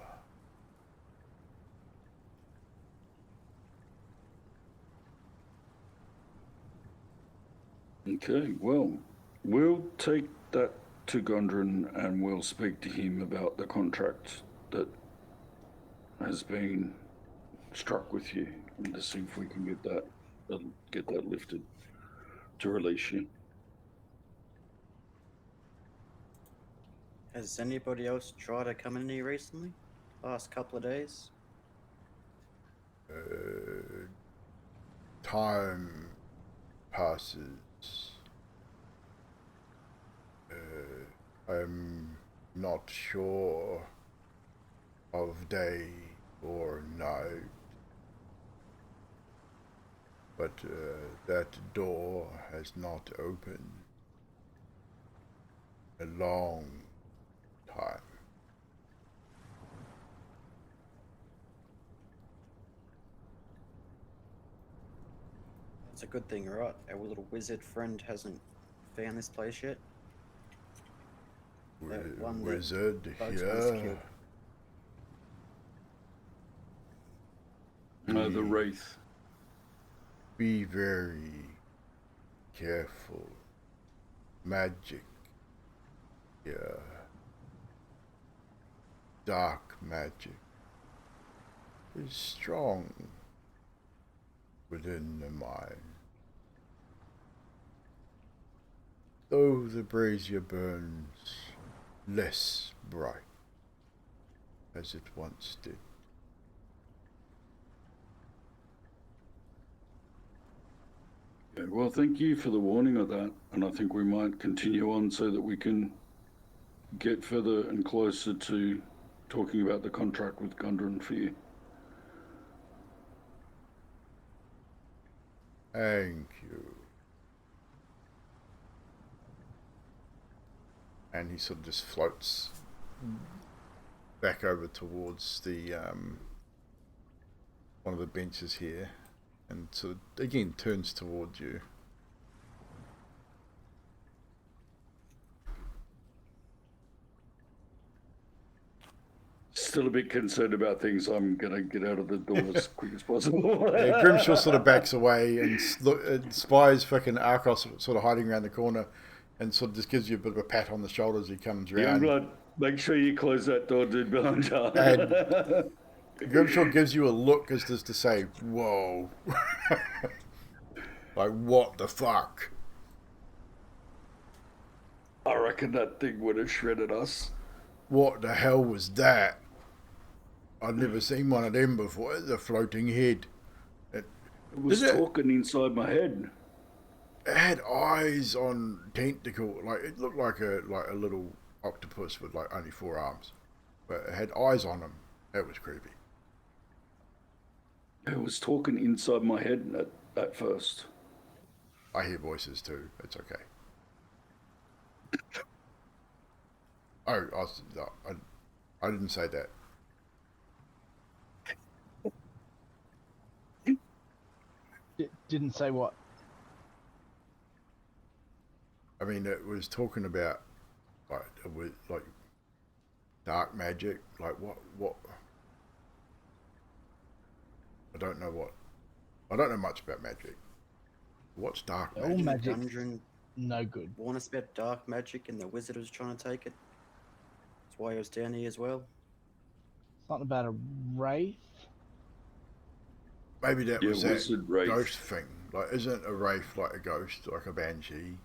Okay, well, we'll take that to Gundren and we'll speak to him about the contract that has been struck with you, and to see if we can get that lifted to release you. Has anybody else tried to come in here recently? Last couple of days? Time passes. I'm not sure of day or night, but that door has not opened a long time. It's a good thing, right? Our little wizard friend hasn't found this place yet. That one that Wizard Bugs wants to here. kill. The Wraith. Be very careful. Magic here. Dark magic is strong within the mind. Though the brazier burns less bright as it once did. Okay, well, thank you for the warning of that, and I think we might continue on so that we can get further and closer to talking about the contract with Gundren for you. Thank you. And he sort of just floats back over towards the one of the benches here, and sort of again turns towards you. Still a bit concerned about things. I'm going to get out of the door as quick as possible. Yeah, Grimshaw sort of backs away and spies fucking Arcos sort of hiding around the corner, and sort of just gives you a bit of a pat on the shoulder as he comes around. Youngblood, make sure you close that door, dude, behind you. And Grimshaw gives you a look as just to say, "Whoa, like what the fuck?" I reckon that thing would have shredded us. What the hell was that? I'd never seen one of them before. It's a floating head. It was talking inside my head. It had eyes on tentacle, like it looked like a little octopus with like only 4 arms, but it had eyes on him. That was creepy. It was talking inside my head at first. I hear voices too. It's okay. Oh, I didn't say that. Didn't say what? I mean, it was talking about like dark magic. Like what? I don't know what. I don't know much about magic. What's dark All magic? magic. Gundren No good. warned us about dark magic, and the wizard was trying to take it. That's why he was down here as well. Something about a wraith. Maybe that Yeah, was that wizard wraith. ghost thing. Like, isn't a wraith like a ghost, like a banshee?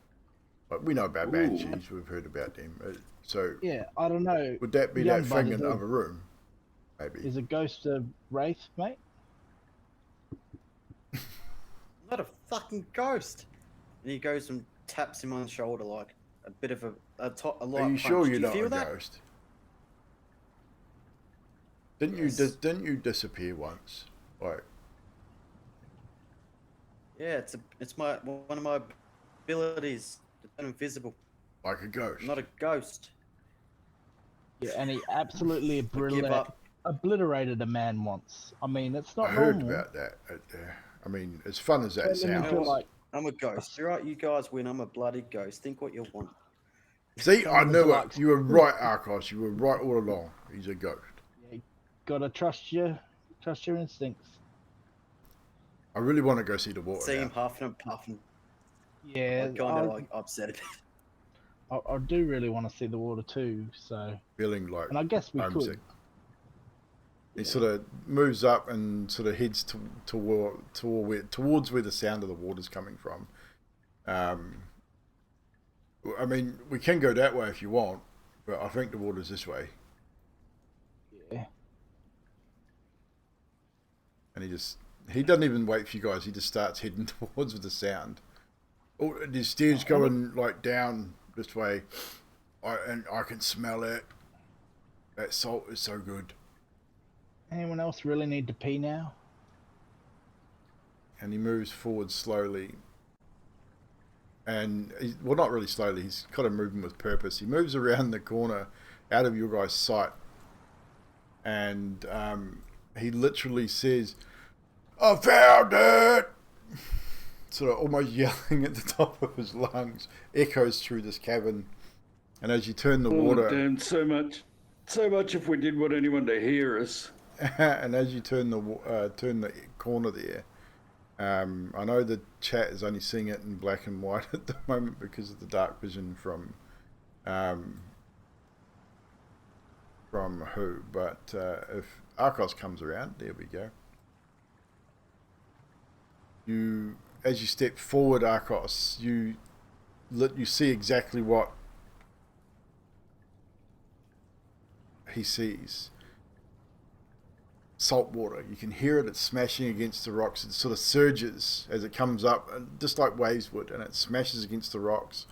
Like, we know about Ooh. banshees. We've heard about them. So Yeah, I don't know. would that be Young that bud, thing is in it- the other room? Maybe. Is a ghost a wraith, mate? Not a fucking ghost. And he goes and taps him on the shoulder like a bit of a light Are you punch. sure Do you're you not feel a that? ghost? Didn't Yes. didn't you disappear once? Like, Yeah, it's one of my abilities to turn invisible. like a ghost? I'm not a ghost. Yeah, and he absolutely up. obliterated a man once. I mean, it's I not heard normal. about that. I mean, as fun as that Turn him sounds. into, like, I'm a ghost. All right, you guys win. I'm a bloody ghost. Think what you want. See, I Turn him knew into, it. like, You were right, Arcos. You were right all along. He's a ghost. gotta trust your instincts. I really want to go see the water See now. him huffing and puffing. Yeah, I'm kind of like upset about it. I do really want to see the water too. So, Feeling like and I guess we homesick. could. He sort of moves up and sort of heads towards where the sound of the water's coming from. I mean, we can go that way if you want, but I think the water's this way. Yeah. And he doesn't even wait for you guys. He just starts heading towards with the sound. Oh, and his stairs going like down this way. And I can smell it. That salt is so good. Anyone else really need to pee now? And he moves forward slowly. And, well, not really slowly. He's kind of moving with purpose. He moves around the corner out of your guys' sight. And he literally says, "I found it!" Sort of almost yelling at the top of his lungs. Echoes through this cavern. And as you turn the water... Oh, damn, so much if we did want anyone to hear us. And as you turn the corner there, I know the chat is only seeing it in black and white at the moment because of the dark vision from who, but if Arcos comes around, there we go. As you step forward, Arcos, you see exactly what he sees. Salt water. You can hear it. It's smashing against the rocks. It sort of surges as it comes up, just like waves would, and it smashes against the rocks,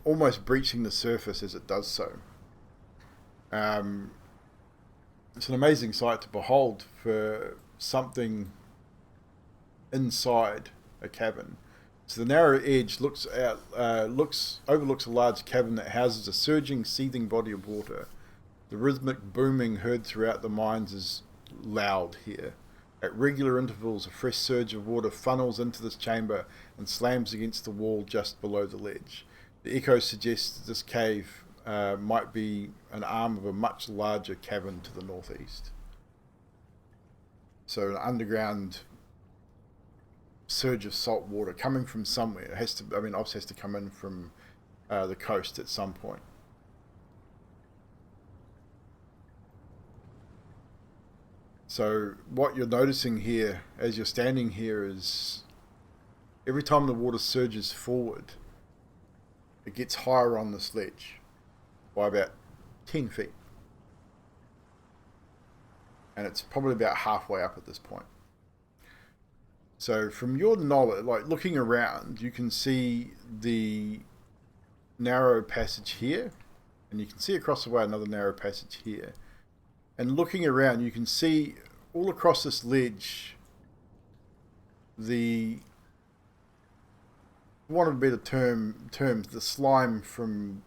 almost breaching the surface as it does so. It's an amazing sight to behold for something inside a cavern. So the narrow edge overlooks a large cavern that houses a surging, seething body of water. The rhythmic booming heard throughout the mines is loud here. At regular intervals, a fresh surge of water funnels into this chamber and slams against the wall just below the ledge. The echo suggests that this cave might be an arm of a much larger cavern to the northeast. So an underground surge of salt water coming from somewhere. It has to, I mean, obviously has to come in from the coast at some point. So what you're noticing here as you're standing here is every time the water surges forward, it gets higher on this ledge by about 10 feet. And it's probably about halfway up at this point. So from your knowledge, like looking around, you can see the narrow passage here, and you can see across the way another narrow passage here. And looking around, you can see all across this ledge, for want of a better terms, the slime from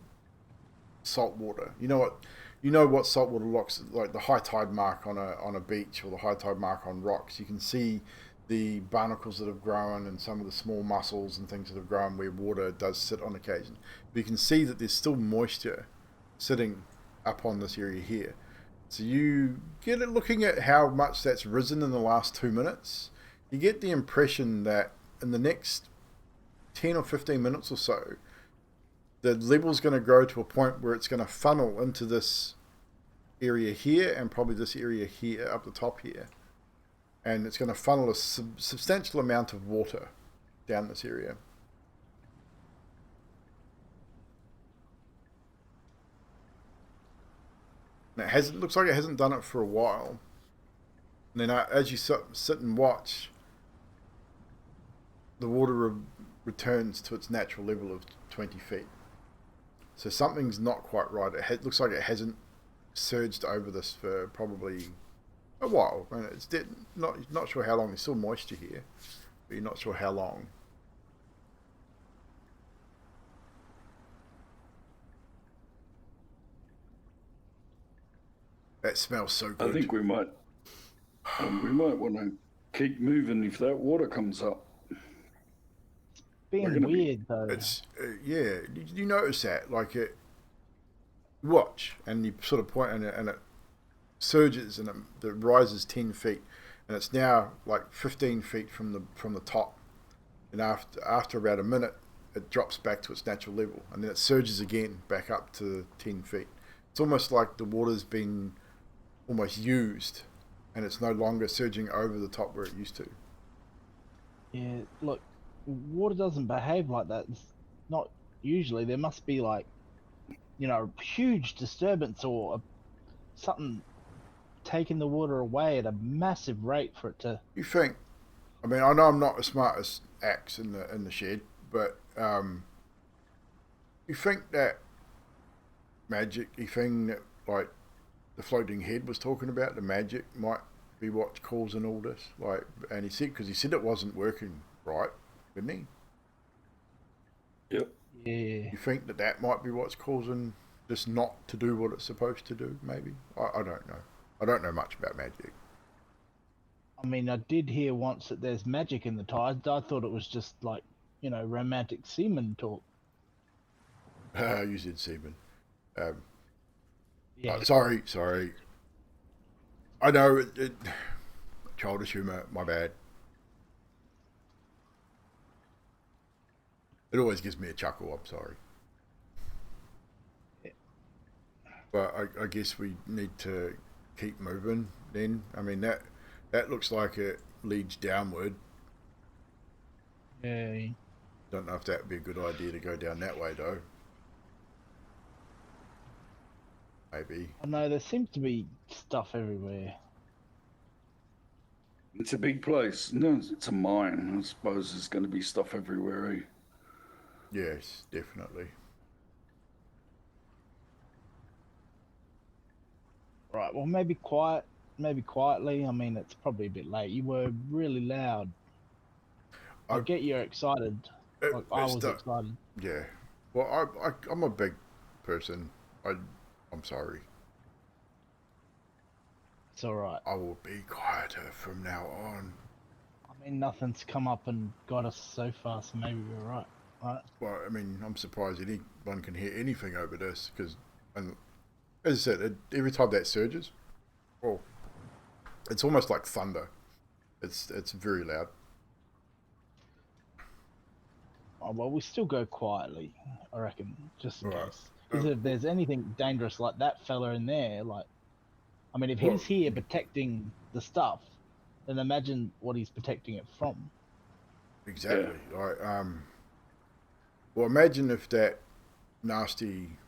salt water. You know what salt water looks like, the high tide mark on a beach or the high tide mark on rocks. You can see the barnacles that have grown and some of the small mussels and things that have grown where water does sit on occasion. But you can see that there's still moisture sitting up on this area here. So you get it looking at how much that's risen in the last 2 minutes. You get the impression that in the next 10 or 15 minutes or so, the level's going to grow to a point where it's going to funnel into this area here and probably this area here up the top here. And it's going to funnel a substantial amount of water down this area. And it looks like it hasn't done it for a while. And then as you sit and watch, the water returns to its natural level of 20 feet. So something's not quite right. It looks like it hasn't surged over this for probably a while. I mean, it's not sure how long. There's still moisture here, but you're not sure how long. That smells so good. I think we might want to keep moving if that water comes up. Being weird though. It's yeah. Did you notice that? Like it, watch, and you sort of point, and it surges and it rises 10 feet, and it's now like 15 feet from the top. And after about a minute, it drops back to its natural level, and then it surges again back up to 10 feet. It's almost like the water's been almost used, and it's no longer surging over the top where it used to. Yeah, look, water doesn't behave like that. It's not usually. There must be like, huge disturbance or something taking the water away at a massive rate for it to. You think? I mean, I know I'm not as smart as Axe in the shed, but you think that magic-y thing that like the floating head was talking about, the magic might be what's causing all this? Like, and he said it wasn't working right, didn't he? Yep. Yeah. You think that might be what's causing this not to do what it's supposed to do? Maybe. I don't know. I don't know much about magic. I mean, I did hear once that there's magic in the tides. I thought it was just like, romantic seaman talk. You said seaman. Yeah. Sorry. I know it childish humour. My bad. It always gives me a chuckle. I'm sorry. Yeah. But I guess we need to keep moving. Then I mean that looks like it leads downward. Yeah. Don't know if that would be a good idea to go down that way though. Maybe. I know there seems to be stuff everywhere. It's a big place. No, it's a mine. I suppose there's going to be stuff everywhere. Eh? Yes, definitely. Right. Well, maybe quietly. I mean, it's probably a bit late. You were really loud. I get you're excited. Like, I was excited. Yeah. Well, I'm a big person. I'm sorry. It's alright. I will be quieter from now on. I mean, nothing's come up and got us so far, so maybe we're right. Right? Well, I mean, I'm surprised anyone can hear anything over this, because, as I said, every time that surges, well, it's almost like thunder. It's very loud. Oh, well, we still go quietly, I reckon, just in Right. case. Because if there's anything dangerous like that fella in there, like, I mean, if Well- he's here protecting the stuff, then imagine what he's protecting it from. Exactly. Like, well, imagine if that nasty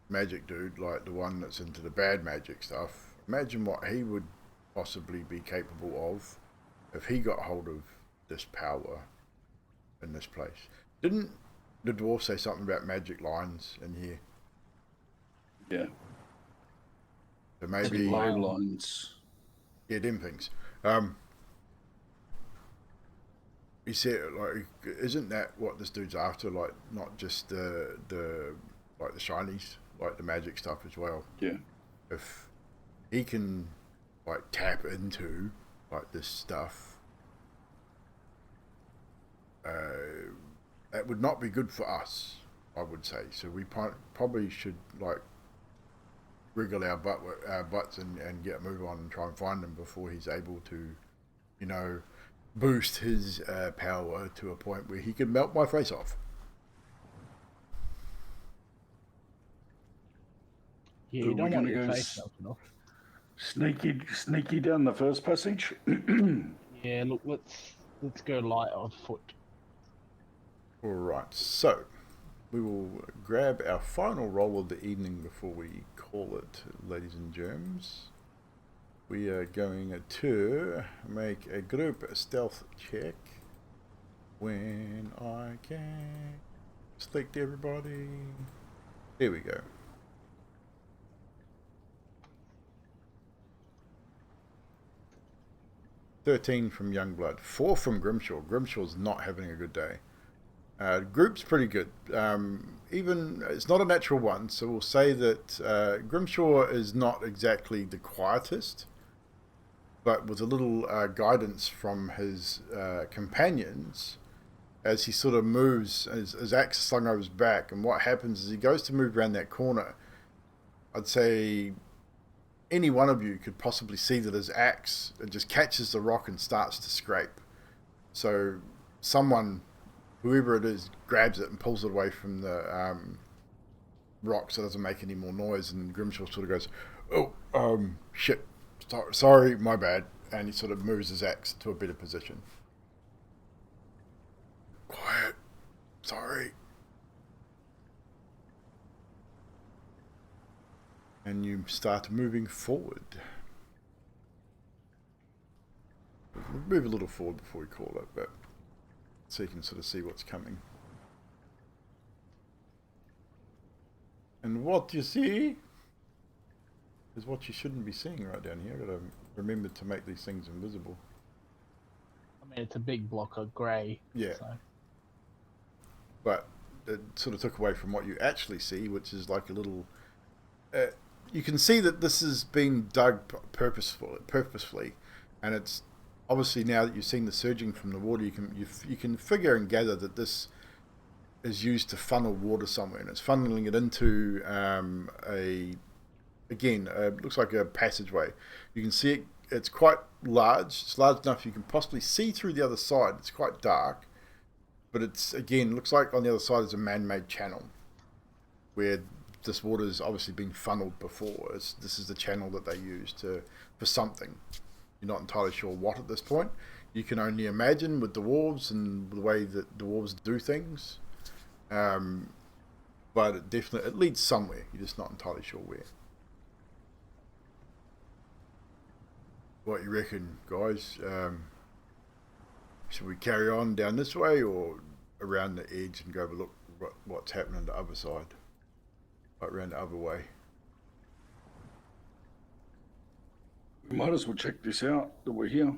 magic dude, like the one that's into the bad magic stuff, imagine what he would possibly be capable of if he got hold of this power in this place. Didn't the dwarf say something about magic lines in here? Yeah. So maybe, Low lines. yeah, them things. He said, like, isn't that what this dude's after? Like, not just the like the shinies, like the magic stuff as well. Yeah. If he can, like, tap into, like, this stuff, that would not be good for us, I would say. So we probably should, like, wriggle our butts and get a move on and try and find him before he's able to, you know, boost his power to a point where he can melt my face off. Yeah, So you don't we're want gonna your go face melted off. Sneaky down the first passage. Yeah, look, let's go light on foot. Alright, so we will grab our final roll of the evening before we call it, ladies and germs. We are going to make a group stealth check when I can select everybody. There we go. "13 from Youngblood, 4 from Grimshaw." Grimshaw's not having a good day. Group's pretty good. Even it's not a natural one, so we'll say that Grimshaw is not exactly the quietest, but with a little guidance from his companions, as he sort of moves, his axe is slung over his back, and what happens is he goes to move around that corner. I'd say any one of you could possibly see that his axe, it just catches the rock and starts to scrape. So someone, whoever it is, grabs it and pulls it away from the rock so it doesn't make any more noise, and Grimshaw sort of goes, "Oh, shit, sorry, my bad," and he sort of moves his axe to a better position. "Quiet, sorry." And you start moving forward. We'll move a little forward before we call it, but so you can sort of see what's coming. And what you see is what you shouldn't be seeing right down here. I've got to remember to make these things invisible. I mean, it's a big block of grey. Yeah. So. But it sort of took away from what you actually see, which is like a little... you can see that this has been dug purposefully, and it's obviously, now that you've seen the surging from the water, you can figure and gather that this is used to funnel water somewhere, and it's funneling it into looks like a passageway. You can see it. It's quite large. It's large enough you can possibly see through the other side. It's quite dark, but it's, again, looks like on the other side is a man-made channel where this water has obviously been funneled before. This is the channel that they use for something. You're not entirely sure what at this point. You can only imagine with the dwarves and the way that the dwarves do things. But it leads somewhere. You're just not entirely sure where. What you reckon, guys? Should we carry on down this way or around the edge and go have a look what's happening on the other side? Right around the other way. We might as well check this out that we're here.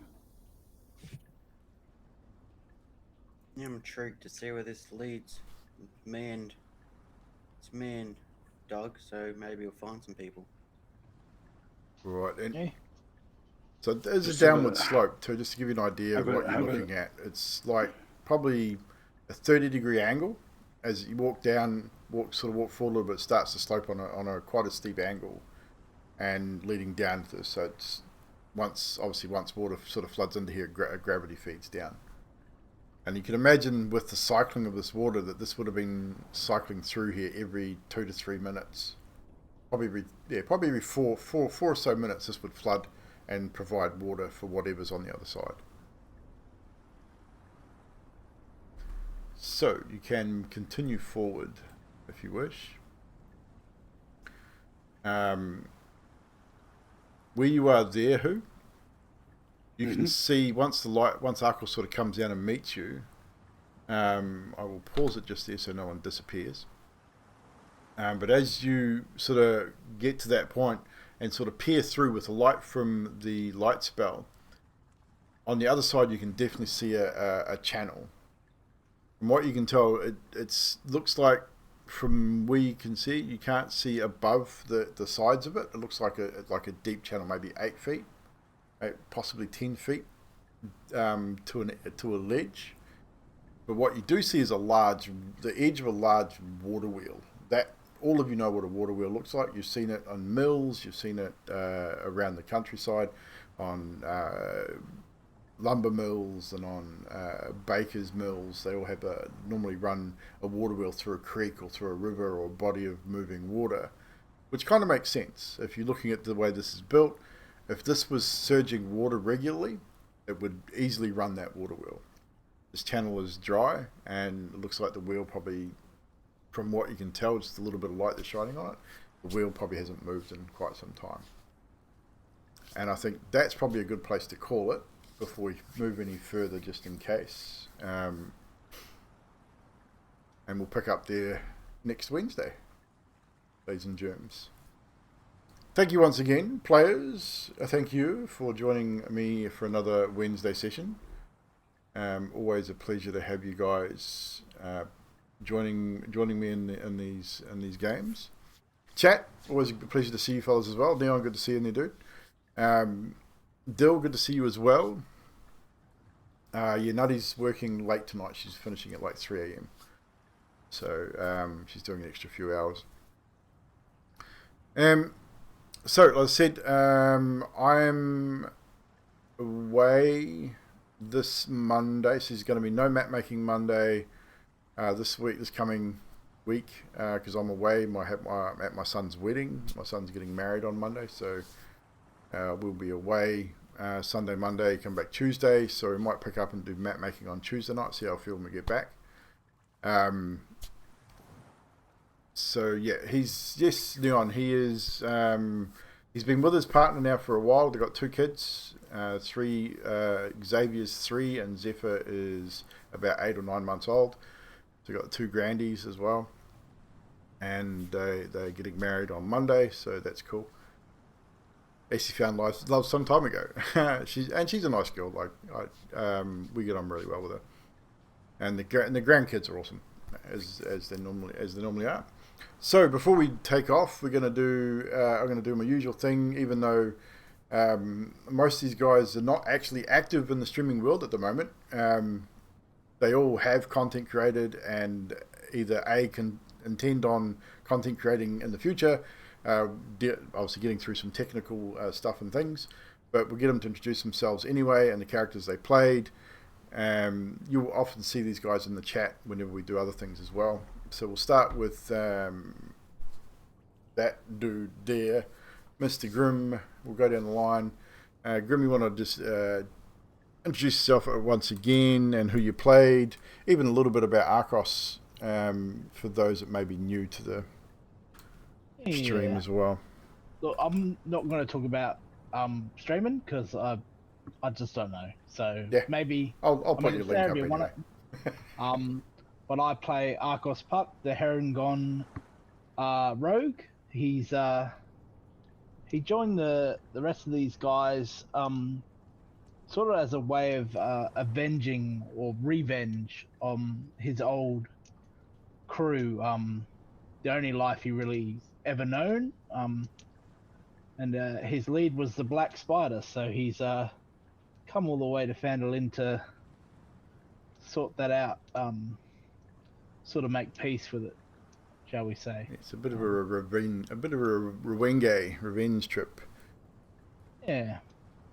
Yeah, I'm intrigued to see where this leads. It's manned, dog, so maybe we'll find some people. Right then. Okay. So there's a Just have downward a- slope too, just to give you an idea of have a- what you're have a- looking at. It's like probably a 30-degree angle as you walk forward a little bit. It starts to slope on a quite a steep angle, and leading down to this. So it's once water sort of floods into here, gravity feeds down. And you can imagine with the cycling of this water that this would have been cycling through here every 2 to 3 minutes. Probably every four or so minutes this would flood and provide water for whatever's on the other side. So you can continue forward if you wish. Where you are there, you can see once Arkle sort of comes down and meets you. I will pause it just there so no one disappears. But as you sort of get to that point and sort of peer through with the light from the light spell, on the other side you can definitely see a channel. From what you can tell, it looks like, from where you can see, you can't see above the sides of it. It looks like a deep channel, maybe 8 feet, possibly 10 feet to a ledge. But what you do see is the edge of a large water wheel. That all of you know what a water wheel looks like. You've seen it on mills. You've seen it around the countryside, on lumber mills and on bakers' mills. They all have normally run a water wheel through a creek or through a river or a body of moving water, which kind of makes sense if you're looking at the way this is built. If this was surging water regularly, it would easily run that water wheel. This channel is dry, and it looks like the wheel probably, from what you can tell, just a little bit of light that's shining on it, the wheel probably hasn't moved in quite some time. And I think that's probably a good place to call it before we move any further, just in case. And we'll pick up there next Wednesday, ladies and germs. Thank you once again, players. Thank you for joining me for another Wednesday session. Always a pleasure to have you guys joining me in these games. Chat, always a pleasure to see you fellas as well. Neon, good to see you in there, dude. Dill, good to see you as well. Nutty's working late tonight. She's finishing at like 3 a.m. So she's doing an extra few hours. So, like I said, I'm away this Monday. So there's going to be no map making Monday this coming week, because I'm away. I'm at my son's wedding. My son's getting married on Monday, so we'll be away Sunday, Monday, come back Tuesday. So we might pick up and do map making on Tuesday night, see how I feel when we get back. So yeah, Leon, he is, he's been with his partner now for a while. They've got 2 kids, Xavier's 3 and Zephyr is about 8 or 9 months old. So they've got 2 grandies as well. And they're getting married on Monday, so that's cool. Actually found love some time ago. she's a nice girl. We get on really well with her. And the grandkids are awesome, as they normally are. So before we take off, I'm gonna do my usual thing. Even though most of these guys are not actually active in the streaming world at the moment, they all have content created and either can intend on content creating in the future. Obviously getting through some technical stuff and things, but we'll get them to introduce themselves anyway and the characters they played. You'll often see these guys in the chat whenever we do other things as well. So we'll start with that dude there, Mr. Grim. We'll go down the line. Grim, you want to just introduce yourself once again and who you played, even a little bit about Arcos, for those that may be new to the stream as well. Look, I'm not going to talk about streaming because I just don't know. So yeah, maybe I'll put your link up anyway. But I play Arcos Pup, the Heron rogue. He joined the rest of these guys sort of as a way of avenging or revenge on his old crew. The only life he really ever known. And and his lead was the Black Spider. So he's come all the way to Phandelver to sort that out, sort of make peace with it, shall we say? It's a bit of a revenge trip. Yeah.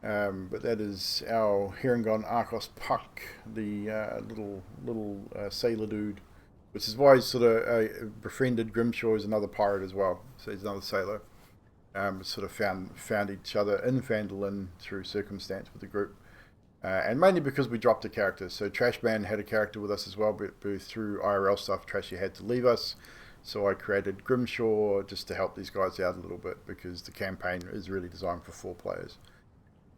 But that is our Herringon Arcos Puck, the little sailor dude, which is why he's sort of befriended Grimshaw is another pirate as well. So he's another sailor. Sort of found each other in Phandelver through circumstance with the group, and mainly because we dropped a character. So Trashman had a character with us as well, but through IRL stuff, Trashy had to leave us. So I created Grimshaw just to help these guys out a little bit because the campaign is really designed for 4 players.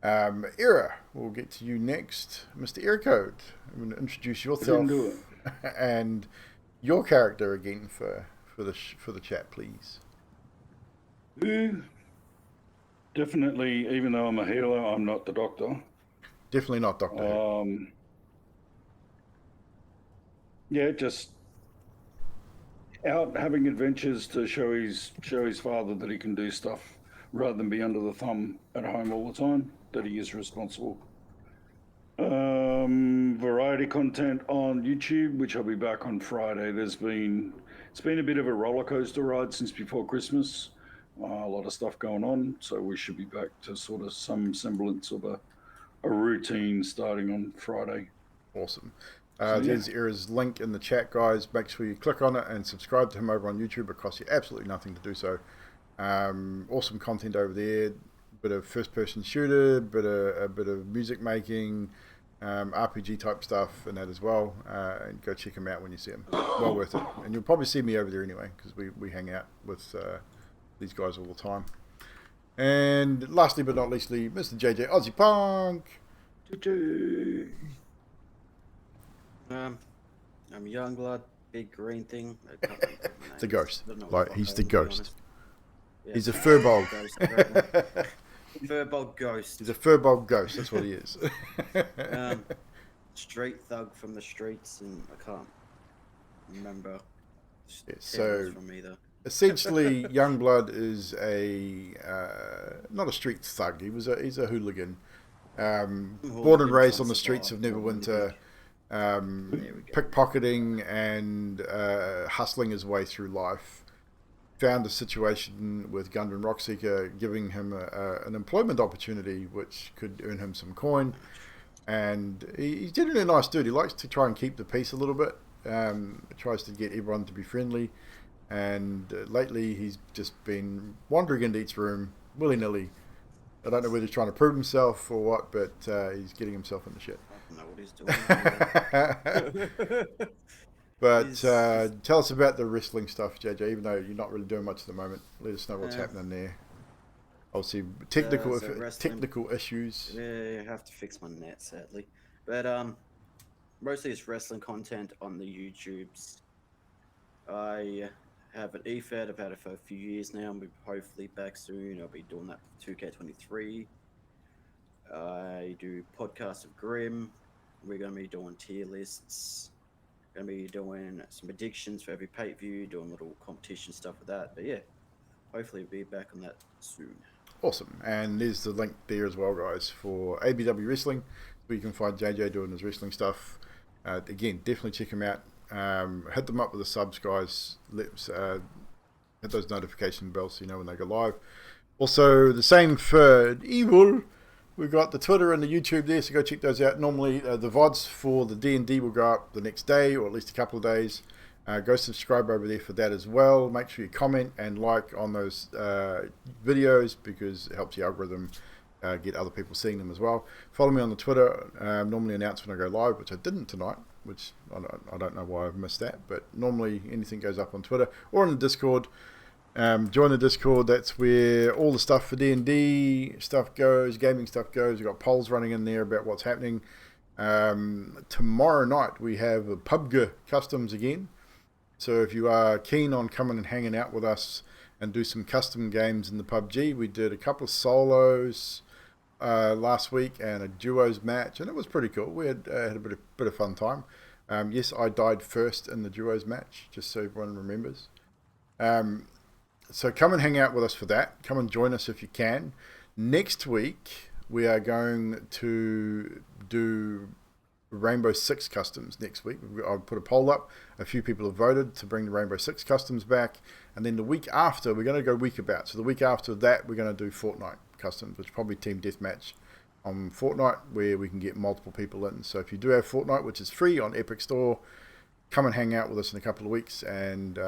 Era, we'll get to you next, Mr. Ericode. I'm going to introduce yourself and your character again for the chat, please. Definitely, even though I'm a healer, I'm not the doctor. Definitely not Doctor Who. Yeah, just out having adventures to show his father that he can do stuff rather than be under the thumb at home all the time, that he is responsible. Variety content on YouTube, which I'll be back on Friday. It's been a bit of a roller coaster ride since before Christmas. A lot of stuff going on, so we should be back to sort of some semblance of a routine starting on Friday. Awesome. There's Era's link in the chat, guys. Make sure you click on it and subscribe to him over on YouTube. It costs you absolutely nothing to do so. Awesome content over there. Bit of first-person shooter, a bit of music making, RPG type stuff, and that as well. And go check him out when you see him. Well worth it. And you'll probably see me over there anyway because we hang out with these guys all the time. And lastly but not leastly, Mr. JJ Aussie Punk. I'm Youngblood, big green thing. The ghost. Like, he's the ghost. Yeah. He's a furbolg. Furbolg ghost. He's a furbolg ghost, that's what he is. Street thug from the streets, and I can't remember. So from either. Essentially, Youngblood is not a street thug. He's a hooligan. Born and raised on the streets of Neverwinter, pickpocketing and hustling his way through life. Found a situation with Gundren Rockseeker giving him an employment opportunity which could earn him some coin. And he's generally a nice dude. He likes to try and keep the peace a little bit. Tries to get everyone to be friendly. And lately he's just been wandering into each room willy-nilly. I don't know whether he's trying to prove himself or what, but he's getting himself into shit. I don't know what he's doing. But tell us about the wrestling stuff, JJ, even though you're not really doing much at the moment. Let us know what's happening there. Obviously, technical issues. Yeah, I have to fix my net, sadly. But mostly it's wrestling content on the YouTubes. I have an EFED. I've had it for a few years now. I'm hopefully back soon. I'll be doing that for 2K23. I do podcasts of Grim. We're going to be doing tier lists. Going to be doing some predictions for every pay-per-view, doing little competition stuff with that. But yeah, hopefully we'll be back on that soon. Awesome. And there's the link there as well, guys, for ABW Wrestling, where you can find JJ doing his wrestling stuff. Again, definitely check him out. Hit them up with the subs, guys. Hit those notification bells so you know when they go live. Also, the same for Evil. We've got the Twitter and the YouTube there, so go check those out. Normally, the VODs for the D&D will go up the next day, or at least a couple of days. Go subscribe over there for that as well. Make sure you comment and like on those videos because it helps the algorithm get other people seeing them as well. Follow me on the Twitter. Normally announce when I go live, which I didn't tonight, which I don't know why I've missed that, but normally anything goes up on Twitter or on the Discord. Join the Discord. That's where all the stuff for D&D stuff goes, gaming stuff goes. We've got polls running in there about what's happening. Tomorrow night we have a PUBG Customs again. So if you are keen on coming and hanging out with us and do some custom games in the PUBG, we did a couple of solos last week and a duos match, and it was pretty cool. We had a bit of fun time. Yes, I died first in the duos match, just so everyone remembers. So come and hang out with us for that. Come and join us if you can. Next week, we are going to do Rainbow Six customs next week. I'll put a poll up. A few people have voted to bring the Rainbow Six customs back. And then the week after, we're going to go week about. So the week after that, we're going to do Fortnite customs, which is probably Team Deathmatch on Fortnite, where we can get multiple people in. So if you do have Fortnite, which is free on Epic Store, come and hang out with us in a couple of weeks, and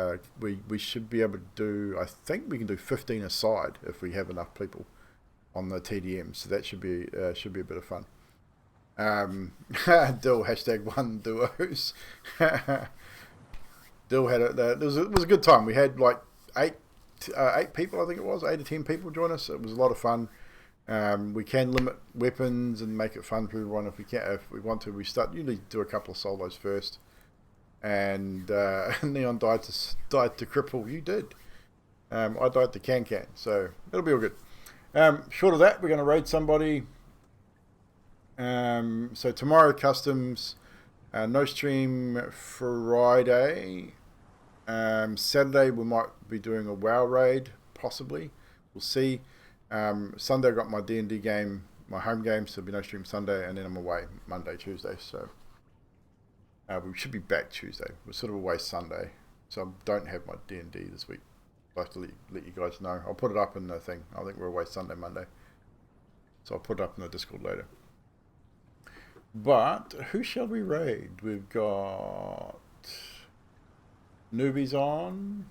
we should be able to do, I think we can do 15 aside if we have enough people on the TDM, so that should be a bit of fun. Dill, #1 duos. Dill had it was a good time. We had like eight people, I think it was, 8 to 10 people join us. It was a lot of fun. We can limit weapons and make it fun for everyone if we want to. We usually do a couple of solos first. And Neon died to cripple. You did. I died to can, so it'll be all good. Short of that, we're going to raid somebody. So tomorrow customs, no stream Friday. Saturday we might be doing a WoW raid, possibly. We'll see. Sunday I got my D&D game, my home game, so there'll be no stream Sunday, and then I'm away Monday, Tuesday. So. We should be back Tuesday. We're sort of away Sunday, so I don't have my D&D this week. I'll have to let you guys know. I'll put it up in the thing. I think we're away Sunday, Monday. So I'll put it up in the Discord later. But who shall we raid? We've got Newbies on.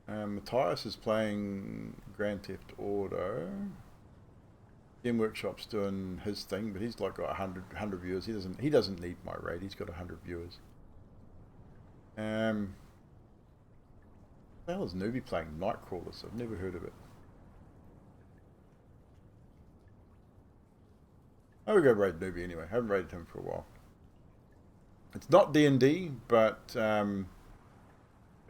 Matthias is playing Grand Theft Auto. Game Workshop's doing his thing, but he's like got 100 viewers. He doesn't need my raid. He's got 100 viewers. The hell is Newbie playing Nightcrawlers? I've never heard of it. I will go raid Newbie anyway. I haven't raided him for a while. It's not D&D, but I'm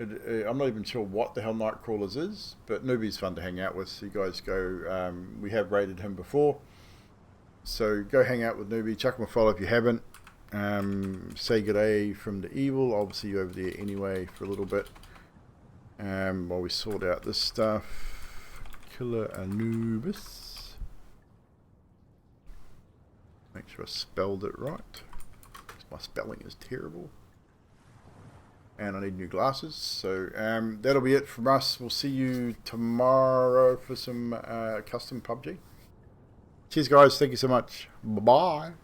not even sure what the hell Nightcrawlers is, but Newbie's fun to hang out with, so you guys go. We have raided him before, so go hang out with Newbie. Chuck him a follow if you haven't. Say good day from the evil. I'll see you over there anyway for a little bit while we sort out this stuff. Killer Anubis. Make sure I spelled it right. My spelling is terrible. And I need new glasses. So that'll be it from us. We'll see you tomorrow for some custom PUBG. Cheers, guys. Thank you so much. Bye-bye.